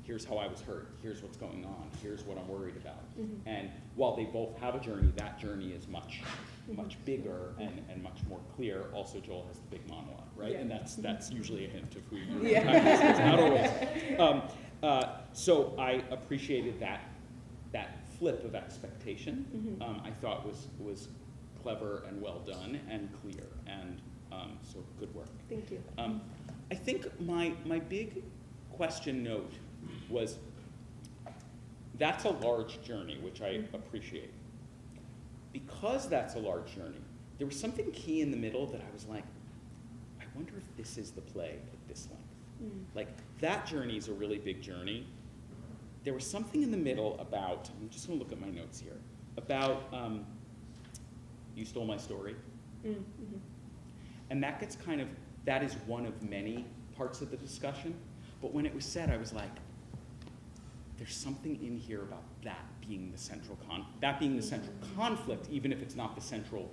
here's how I was hurt, here's what's going on, here's what I'm worried about. And while they both have a journey, that journey is much bigger and much more clear. Also, Joel has the big monologue, right? Yeah. And that's usually a hint of who you're protagonist. Not always. So I appreciated that flip of expectation. I thought was clever and well done and clear, and so good work. Thank you. I think my big question note was, that's a large journey, which I appreciate. Because that's a large journey, there was something key in the middle that I was like, I wonder if this is the play at this length. Like, that journey is a really big journey. There was something in the middle about, I'm just gonna look at my notes here, about You Stole My Story. And that gets kind of, that is one of many parts of the discussion. But when it was said, I was like, there's something in here about that being the central conflict, even if it's not the central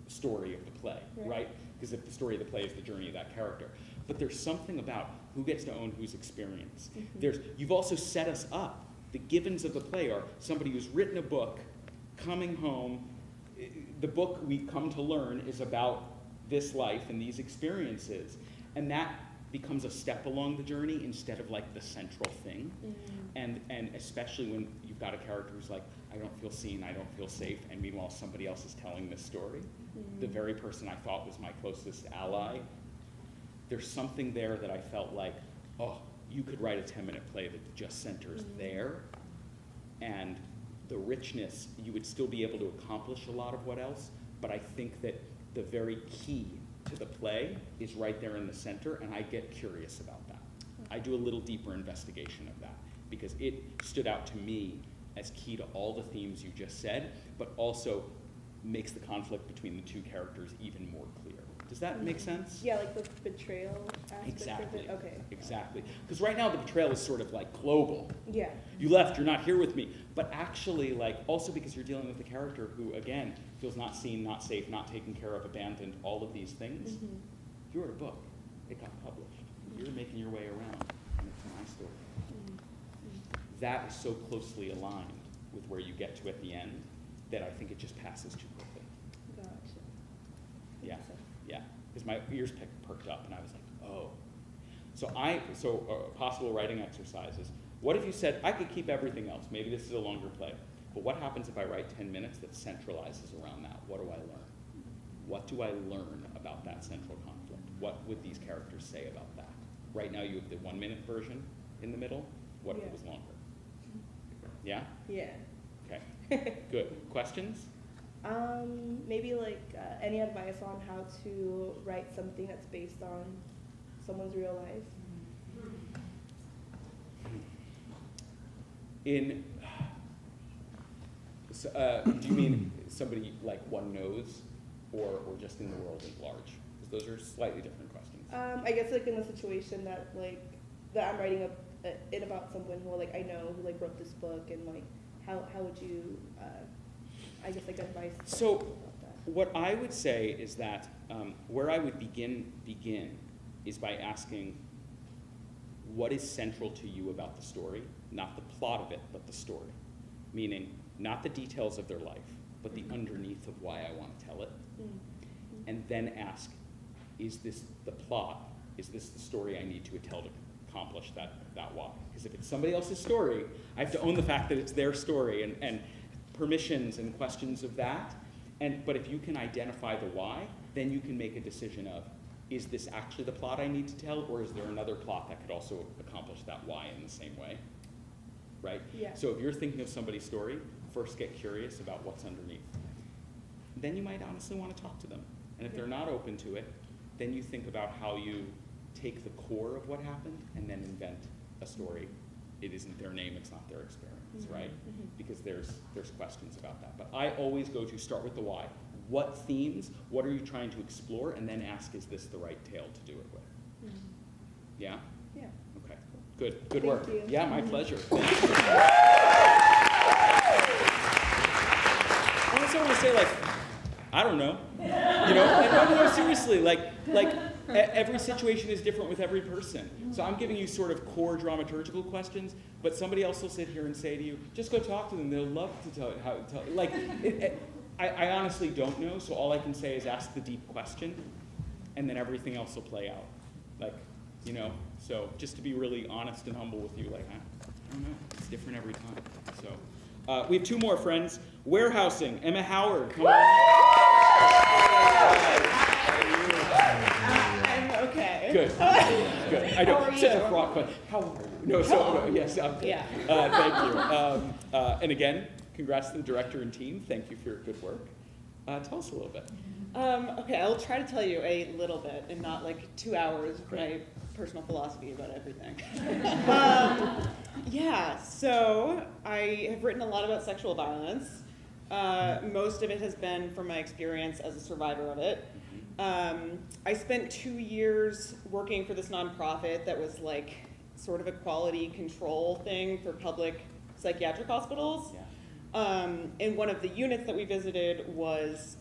story of the play, right? Because if the story of the play is the journey of that character. But there's something about who gets to own whose experience. You've also set us up. The givens of the play are somebody who's written a book, coming home. The book we've come to learn is about this life and these experiences. And that becomes a step along the journey instead of like the central thing. And especially when you've got a character who's like, I don't feel seen, I don't feel safe, and meanwhile somebody else is telling this story. The very person I thought was my closest ally, there's something there that I felt like, oh, you could write a 10-minute play that just centers there, and the richness, you would still be able to accomplish a lot of what else, but I think that the very key to the play is right there in the center, and I get curious about that. I do a little deeper investigation of that, because it stood out to me as key to all the themes you just said, but also makes the conflict between the two characters even more clear. Does that make sense? Yeah, like the betrayal aspect Exactly. of it. Okay. Exactly. Because right now the betrayal is sort of like global. Yeah. You left, you're not here with me. But actually, like, also because you're dealing with a character who, again, feels not seen, not safe, not taken care of, abandoned, all of these things. You wrote a book. It got published. You're making your way around, and it's my story. That is so closely aligned with where you get to at the end that I think it just passes too quickly. Gotcha. Yeah, yeah. Because my ears perked up, and I was like, oh. So possible writing exercises. What if you said, I could keep everything else. Maybe this is a longer play. But what happens if I write 10 minutes that centralizes around that? What do I learn? What do I learn about that central conflict? What would these characters say about that? Right now you have the 1-minute version in the middle. What if it was longer? Yeah? Yeah. Okay, good. Questions? Maybe like any advice on how to write something that's based on someone's real life? Do you mean somebody like one knows, or just in the world at large? Because those are slightly different questions. I guess like in the situation that I'm writing it about someone who like I know who like wrote this book, and like how would you I guess like advice? So what I would say is that where I would begin is by asking what is central to you about the story, not the plot of it, but the story. Meaning not the details of their life, but the underneath of why I want to tell it. And then ask, is this the plot? Is this the story I need to tell to accomplish that why? Because if it's somebody else's story, I have to own the fact that it's their story and permissions and questions of that. But if you can identify the why, then you can make a decision of, is this actually the plot I need to tell, or is there another plot that could also accomplish that why in the same way? Right? Yeah. So if you're thinking of somebody's story, first get curious about what's underneath. Then you might honestly want to talk to them. And if they're not open to it, then you think about how you take the core of what happened and then invent a story. It isn't their name, it's not their experience, right? Because there's questions about that. But I always go to start with the why. What themes, what are you trying to explore, and then ask, is this the right tale to do it with? Yeah? Yeah. Okay, good. Good Thank work. you. Yeah, my pleasure. I also want to say, like, I don't know. You know, and no, seriously, like every situation is different with every person. So I'm giving you sort of core dramaturgical questions, but somebody else will sit here and say to you, just go talk to them. They'll love to tell you how to tell. Like, I honestly don't know, so all I can say is ask the deep question, and then everything else will play out. Like, you know, so just to be really honest and humble with you, like, I don't know, it's different every time. So we have two more friends. Warehousing, Emma Howard, come on. I'm okay. Good. Good. I know. Such a fraught question. How are you? No, so yes. Yeah. Thank you. And again, congrats to the director and team. Thank you for your good work. Tell us a little bit. Okay, I'll try to tell you a little bit, and not like 2 hours of my personal philosophy about everything. Yeah. So I have written a lot about sexual violence. Most of it has been from my experience as a survivor of it. I spent 2 years working for this nonprofit that was like sort of a quality control thing for public psychiatric hospitals. And one of the units that we visited was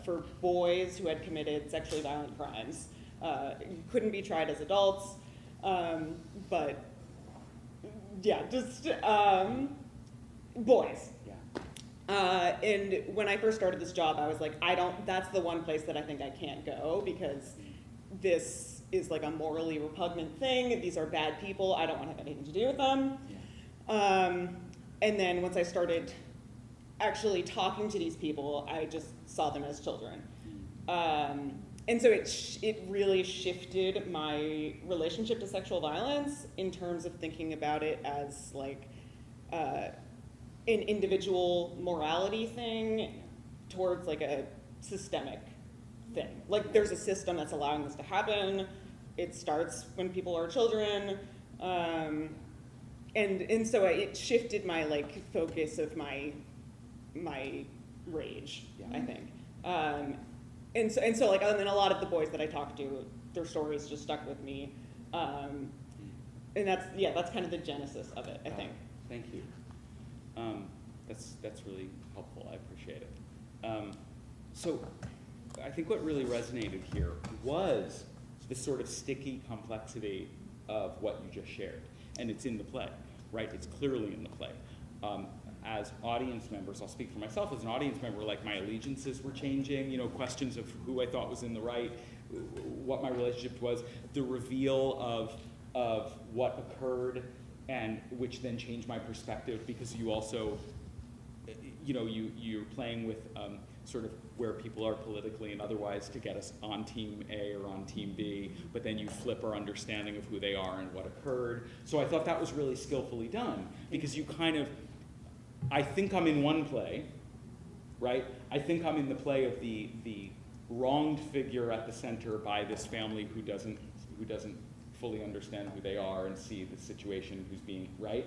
for boys who had committed sexually violent crimes. Couldn't be tried as adults, but yeah, just boys. And when I first started this job, I was like, that's the one place that I think I can't go, because this is like a morally repugnant thing. These are bad people. I don't want to have anything to do with them. And then once I started actually talking to these people, I just saw them as children. And so it really shifted my relationship to sexual violence in terms of thinking about it as like an individual morality thing towards like a systemic thing. Like there's a system that's allowing this to happen. It starts when people are children. And so it shifted my like focus of my rage, I think. And so like, and then a lot of the boys that I talked to, their stories just stuck with me. And that's kind of the genesis of it, I think. Thank you. That's really helpful. I appreciate it. So I think what really resonated here was the sort of sticky complexity of what you just shared. And it's in the play, right? It's clearly in the play. As audience members, I'll speak for myself as an audience member, like my allegiances were changing, questions of who I thought was in the right, what my relationship was, the reveal of what occurred, and which then changed my perspective, because you also, you're playing with sort of where people are politically and otherwise to get us on team A or on team B, but then you flip our understanding of who they are and what occurred. So I thought that was really skillfully done, because you kind of, I think I'm in one play, right? I think I'm in the play of the wronged figure at the center by this family who doesn't fully understand who they are and see the situation, who's being, right?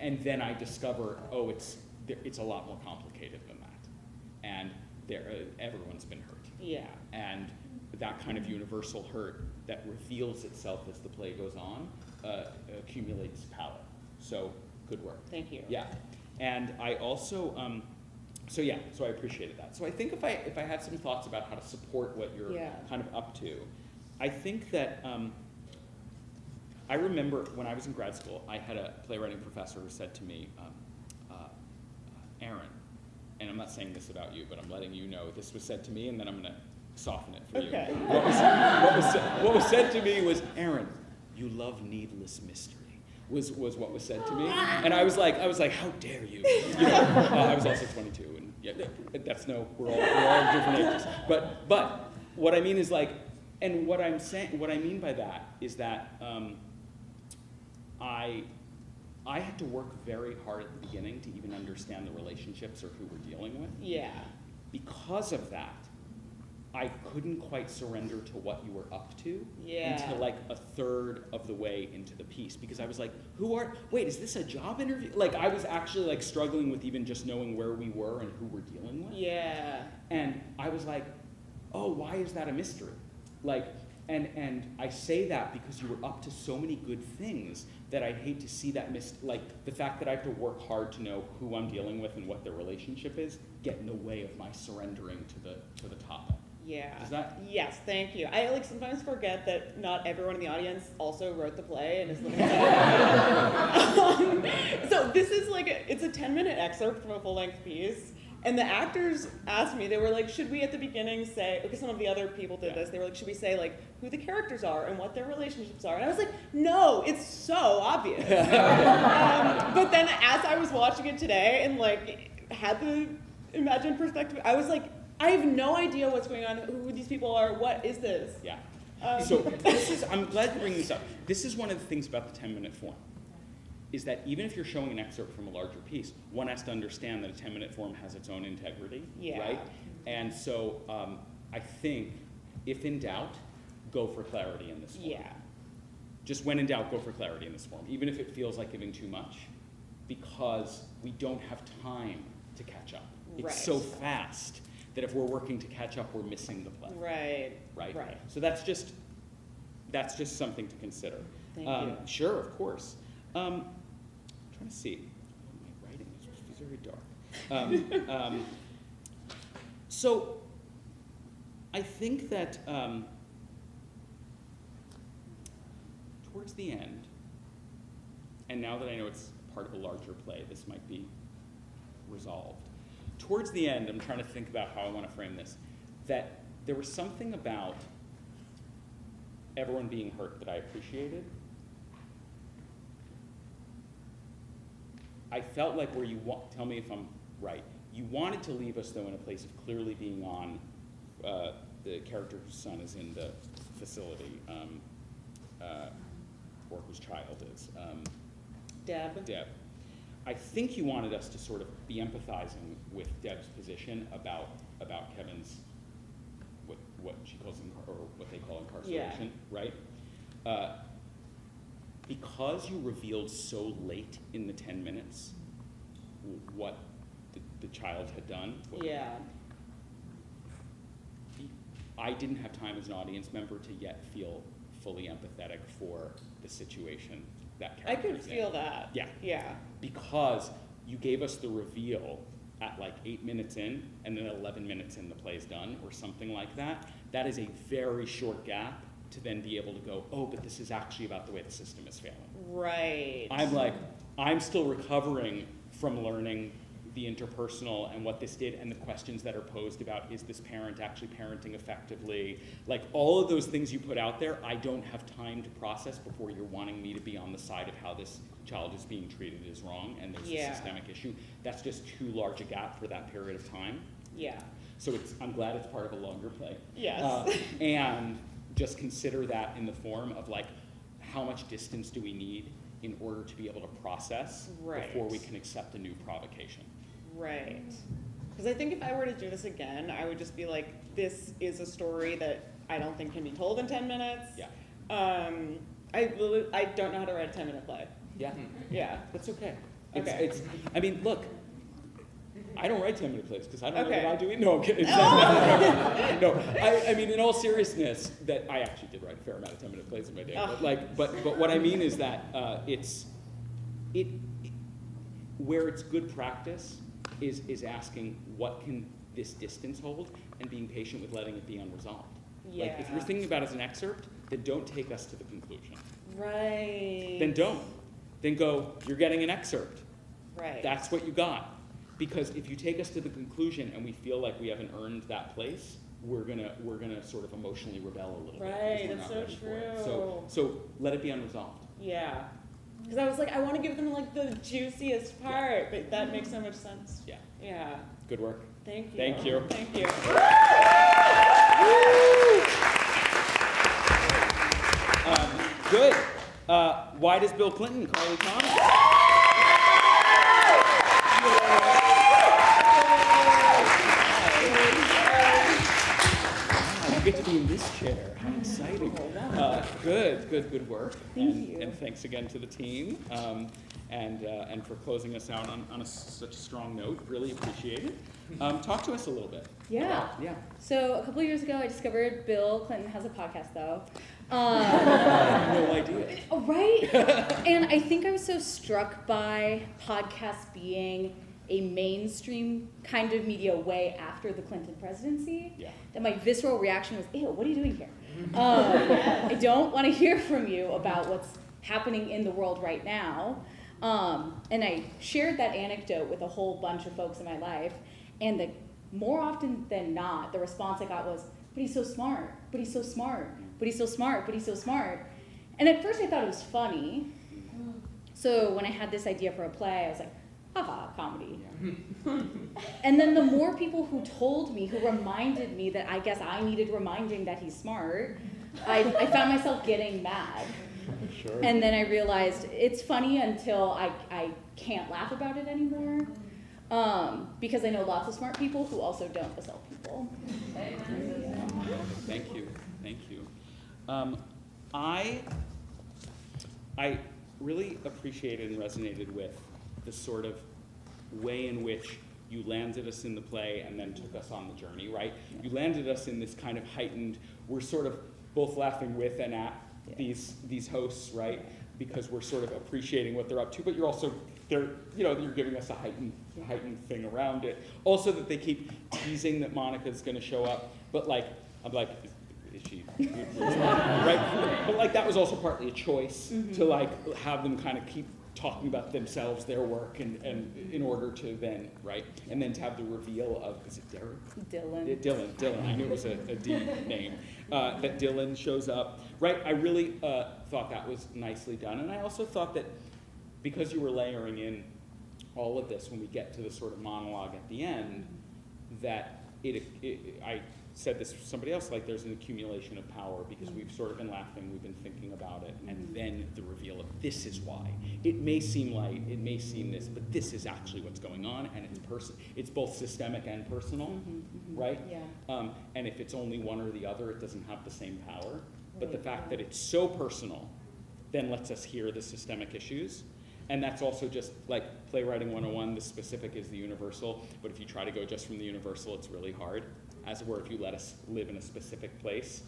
And then I discover, it's a lot more complicated than that. And everyone's been hurt. Yeah. And that kind of universal hurt that reveals itself as the play goes on accumulates power. So good work. Thank you. Yeah. And I also, so I appreciated that. So I think if I had some thoughts about how to support what you're kind of up to, I think that, I remember when I was in grad school, I had a playwriting professor who said to me, Aaron, and I'm not saying this about you, but I'm letting you know this was said to me, and then I'm going to soften it for you. What was said to me was, Aaron, you love needless mystery. Was what was said to me, and I was like, how dare you? I was also 22, and we're all different ages. But what I mean is like, and what I mean by that is that I had to work very hard at the beginning to even understand the relationships or who we're dealing with. Yeah. Because of that, I couldn't quite surrender to what you were up to until like a third of the way into the piece, because I was like, wait, is this a job interview? Like I was actually like struggling with even just knowing where we were and who we're dealing with. Yeah. And I was like, oh, why is that a mystery? Like, and I say that because you were up to so many good things that I'd hate to see that like the fact that I have to work hard to know who I'm dealing with and what their relationship is get in the way of my surrendering to the topic. Yeah. Is that? Yes, thank you. I like sometimes forget that not everyone in the audience also wrote the play and is looking so this is like, it's a 10-minute excerpt from a full-length piece. And the actors asked me, they were like, should we at the beginning say, because some of the other people did this, they were like, should we say like who the characters are and what their relationships are? And I was like, no, it's so obvious. But then as I was watching it today and like had the imagined perspective, I was like, I have no idea what's going on, who these people are, what is this? Yeah. So I'm glad you bring this up. This is one of the things about the 10-minute form, is that even if you're showing an excerpt from a larger piece, one has to understand that a 10-minute form has its own integrity, right? And so I think, if in doubt, go for clarity in this form. Yeah. Just when in doubt, go for clarity in this form, even if it feels like giving too much, because we don't have time to catch up. It's so fast that if we're working to catch up, we're missing the play. Right. So that's just something to consider. Thank you. Sure, of course. Trying to see. My writing is very dark. So I think that towards the end, and now that I know it's part of a larger play, this might be resolved. Towards the end, I'm trying to think about how I want to frame this, that there was something about everyone being hurt that I appreciated. I felt like where you want, tell me if I'm right, you wanted to leave us though in a place of clearly being on the character whose son is in the facility, or whose child is. Deb. Deb. I think you wanted us to sort of be empathizing with Deb's position about Kevin's, what she calls, or what they call incarceration, right? Because you revealed so late in the 10 minutes what the child had done. I didn't have time as an audience member to yet feel fully empathetic for the situation that character I could feel in. that. Yeah. Yeah. Because you gave us the reveal at like 8 minutes in, and then 11 minutes in the play's done, or something like that. That is a very short gap to then be able to go, oh, but this is actually about the way the system is failing. Right. I'm still recovering from learning the interpersonal and what this did, and the questions that are posed about, is this parent actually parenting effectively? Like, all of those things you put out there, I don't have time to process before you're wanting me to be on the side of how this child is being treated is wrong, and there's a systemic issue. That's just too large a gap for that period of time. Yeah. So I'm glad it's part of a longer play. Yes. And just consider that in the form of like, how much distance do we need in order to be able to process before we can accept a new provocation? Right. Because I think if I were to do this again, I would just be like, this is a story that I don't think can be told in 10 minutes. Yeah. I don't know how to write a 10-minute play. Yeah. Yeah. That's okay. Okay. I mean, look, I don't write 10-minute plays because I don't know Okay. what I do. No, I'm kidding. No, I mean, in all seriousness, that I actually did write a fair amount of 10-minute plays in my day. But what I mean is that where it's good practice is asking what can this distance hold, and being patient with letting it be unresolved. Yeah. Like, if you're thinking about it as an excerpt, then don't take us to the conclusion. Right. Then don't. Then go, you're getting an excerpt. Right. That's what you got. Because if you take us to the conclusion and we feel like we haven't earned that place, we're gonna sort of emotionally rebel a little bit. Right, We're that's not so ready for it. true. So let it be unresolved. Yeah. Because I was like, I want to give them like the juiciest part, but that makes so much sense. Yeah. Yeah. Good work. Thank you. Thank you. Thank you. Good. Why does Bill Clinton, Carly Thomas? You get to be in this chair. How exciting. Good work. Thank you. And thanks again to the team, and for closing us out on such a strong note. Really appreciate it. Talk to us a little bit. Yeah. Yeah. So a couple of years ago, I discovered Bill Clinton has a podcast, though. No idea. Oh, right? And I think I was so struck by podcasts being a mainstream kind of media way after the Clinton presidency, that my visceral reaction was, ew, what are you doing here? I don't want to hear from you about what's happening in the world right now. And I shared that anecdote with a whole bunch of folks in my life, and more often than not, the response I got was, but he's so smart, but he's so smart, but he's so smart, but he's so smart. And at first I thought it was funny. So when I had this idea for a play, I was like, haha, comedy. And then the more people who told me, who reminded me that I guess I needed reminding that he's smart, I found myself getting mad. Sure. And then I realized it's funny until I can't laugh about it anymore. Because I know lots of smart people who also don't assault people. Thank you. I really appreciated and resonated with the sort of way in which you landed us in the play and then took us on the journey, right? You landed us in this kind of heightened, we're sort of both laughing with and at these hosts, right? Because we're sort of appreciating what they're up to, but you're also they're giving us a heightened thing around it. Also that they keep teasing that Monica's going to show up, but like I'm like, is she? Right? But like that was also partly a choice to like have them kind of keep talking about themselves, their work, and in order to then, right? And then to have the reveal of, is it Derek? Dylan. Yeah, Dylan. I knew it was a D name. That Dylan shows up, right? I really thought that was nicely done. And I also thought that because you were layering in all of this when we get to the sort of monologue at the end, that I said this to somebody else, like there's an accumulation of power because we've sort of been laughing, we've been thinking about it, and then the reveal of this is why. It may seem light, it may seem this, but this is actually what's going on, and it's both systemic and personal, right? Yeah. And if it's only one or the other, it doesn't have the same power. But the fact that it's so personal then lets us hear the systemic issues. And that's also just like Playwriting 101, the specific is the universal, but if you try to go just from the universal, it's really hard. As it were, if you let us live in a specific place,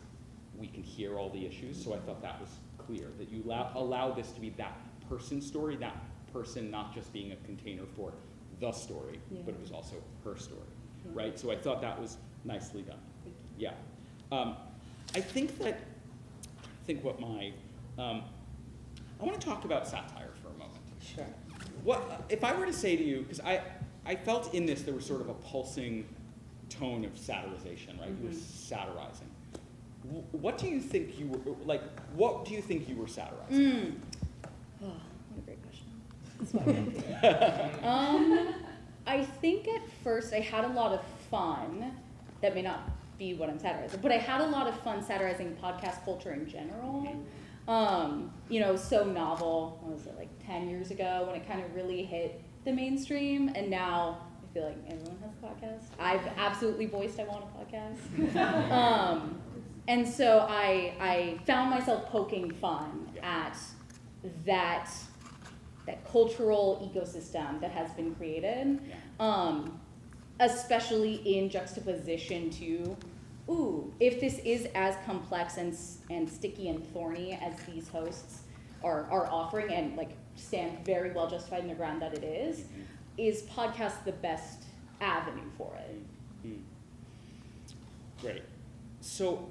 we can hear all the issues. So I thought that was clear, that you allow this to be that person's story, that person not just being a container for the story, but it was also her story, right? So I thought that was nicely done. Yeah. I think what my, I want to talk about satire for a moment. Sure. What, if I were to say to you, because I felt in this there was sort of a pulsing tone of satirization, right? You were satirizing. What do you think you were, like, what do you think you were satirizing? Oh, what a great question. I think at first I had a lot of fun. That may not be what I'm satirizing, but I had a lot of fun satirizing podcast culture in general. So novel, what was it, like 10 years ago when it kind of really hit the mainstream, and now I feel like everyone has a podcast. I've absolutely voiced I want a podcast. And so I found myself poking fun at that cultural ecosystem that has been created, especially in juxtaposition to, if this is as complex and sticky and thorny as these hosts are offering, and like stand very well justified in the ground that it is podcast the best avenue for it? Great. So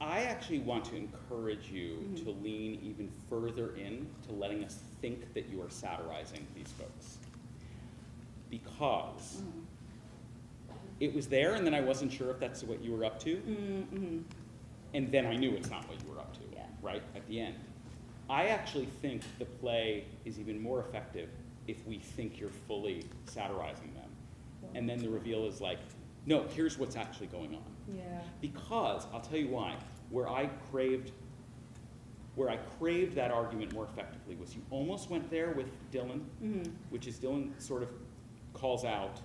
I actually want to encourage you to lean even further in to letting us think that you are satirizing these folks. Because it was there, and then I wasn't sure if that's what you were up to. And then I knew it's not what you were up to, right, at the end. I actually think the play is even more effective if we think you're fully satirizing them. And then the reveal is like, no, here's what's actually going on. Yeah. Because, I'll tell you why, where I craved that argument more effectively was you almost went there with Dylan, which is Dylan sort of calls out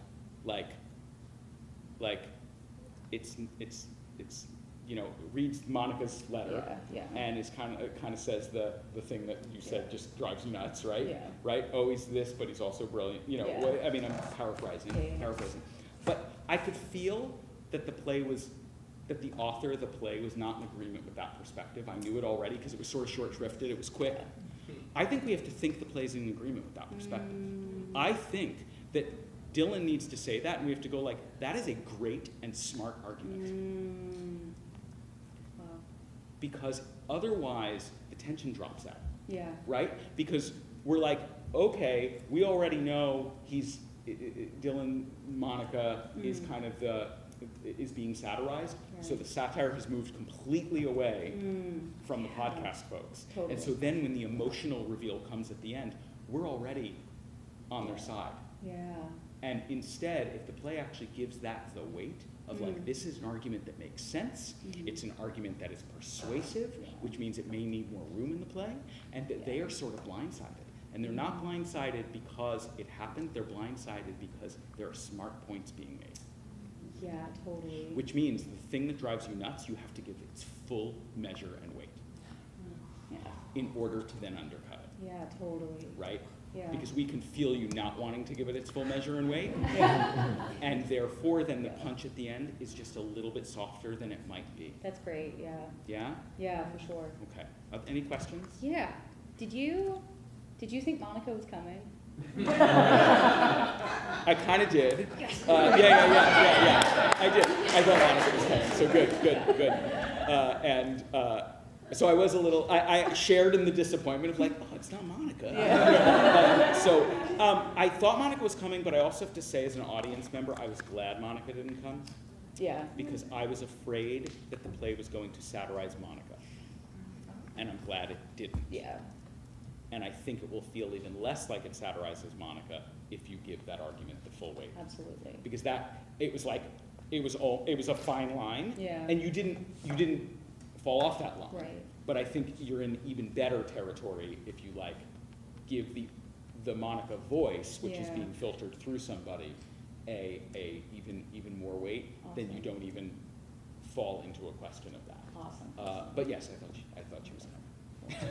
like it's reads Monica's letter and is kind of says the thing that you said just drives you nuts, right? Right? Oh, he's this, but he's also brilliant. I mean, I'm paraphrasing. But I could feel that that the author of the play was not in agreement with that perspective. I knew it already because it was sort of short-shrifted, it was quick. I think we have to think the play's in agreement with that perspective. I think that Dylan needs to say that, and we have to go like, that is a great and smart argument. Wow. Because otherwise, the tension drops out. Yeah. Right? Because we're like, okay, we already know Dylan, Monica is kind of is being satirized. Right. So the satire has moved completely away from the podcast folks. Totally. And so then when the emotional reveal comes at the end, we're already on their side. Yeah. And instead, if the play actually gives that the weight of like, this is an argument that makes sense, it's an argument that is persuasive, which means it may need more room in the play, and that they are sort of blindsided. And they're not blindsided because it happened, they're blindsided because there are smart points being made. Yeah, totally. Which means the thing that drives you nuts, you have to give its full measure and weight in order to then undercut it. Yeah, totally. Right? Yeah. Because we can feel you not wanting to give it its full measure and weight. And therefore, then the punch at the end is just a little bit softer than it might be. That's great, yeah. Yeah? Yeah, for sure. Okay. Any questions? Yeah. Did you think Monica was coming? I kind of did. Yeah. I did. I thought Monica was coming, so good. So I was a little, I shared in the disappointment of like, oh, it's not Monica. I thought Monica was coming, but I also have to say as an audience member, I was glad Monica didn't come. Yeah. Because I was afraid that the play was going to satirize Monica. And I'm glad it didn't. Yeah. And I think it will feel even less like it satirizes Monica if you give that argument the full weight. Absolutely. Because it was a fine line. Yeah. And you didn't fall off that line. Right. But I think you're in even better territory if you like give the Monica voice, which is being filtered through somebody, a even more weight, then you don't even fall into a question of that. Awesome. But yes, I thought she was coming.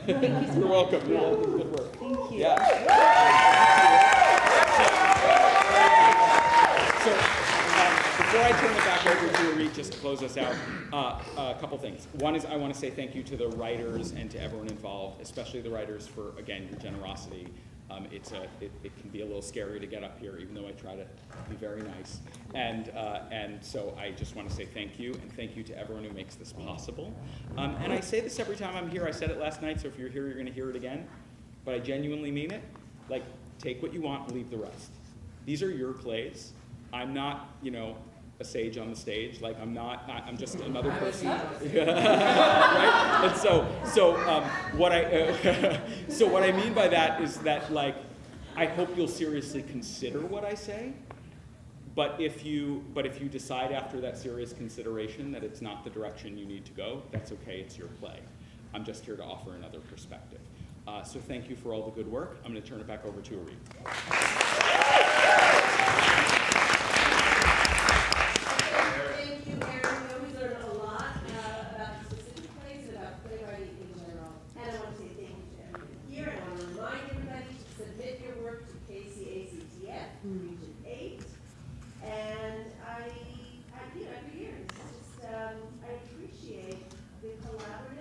Thank you so You're much. welcome. Yeah. Good work. Thank you. Yeah. So before I turn it back over to Erith just to close us out, a couple things. One is I want to say thank you to the writers and to everyone involved, especially the writers for, again, your generosity. It can be a little scary to get up here, even though I try to be very nice. And so I just want to say thank you, and thank you to everyone who makes this possible. And I say this every time I'm here. I said it last night, so if you're here, you're going to hear it again. But I genuinely mean it. Like, take what you want and leave the rest. These are your plays. I'm not, a sage on the stage. Like, I'm just another person. Right? And so what I mean by that is that, like, I hope you'll seriously consider what I say. But if you decide after that serious consideration that it's not the direction you need to go, that's okay. It's your play. I'm just here to offer another perspective. So thank you for all the good work. I'm going to turn it back over to Erith. Thank you, Aaron. We learned a lot about specific plays, about playwriting in general. And I want to say thank you to everyone here. And I want to remind everybody to submit your work to KCACTF, Region 8. And every year, it's just, I appreciate the collaborative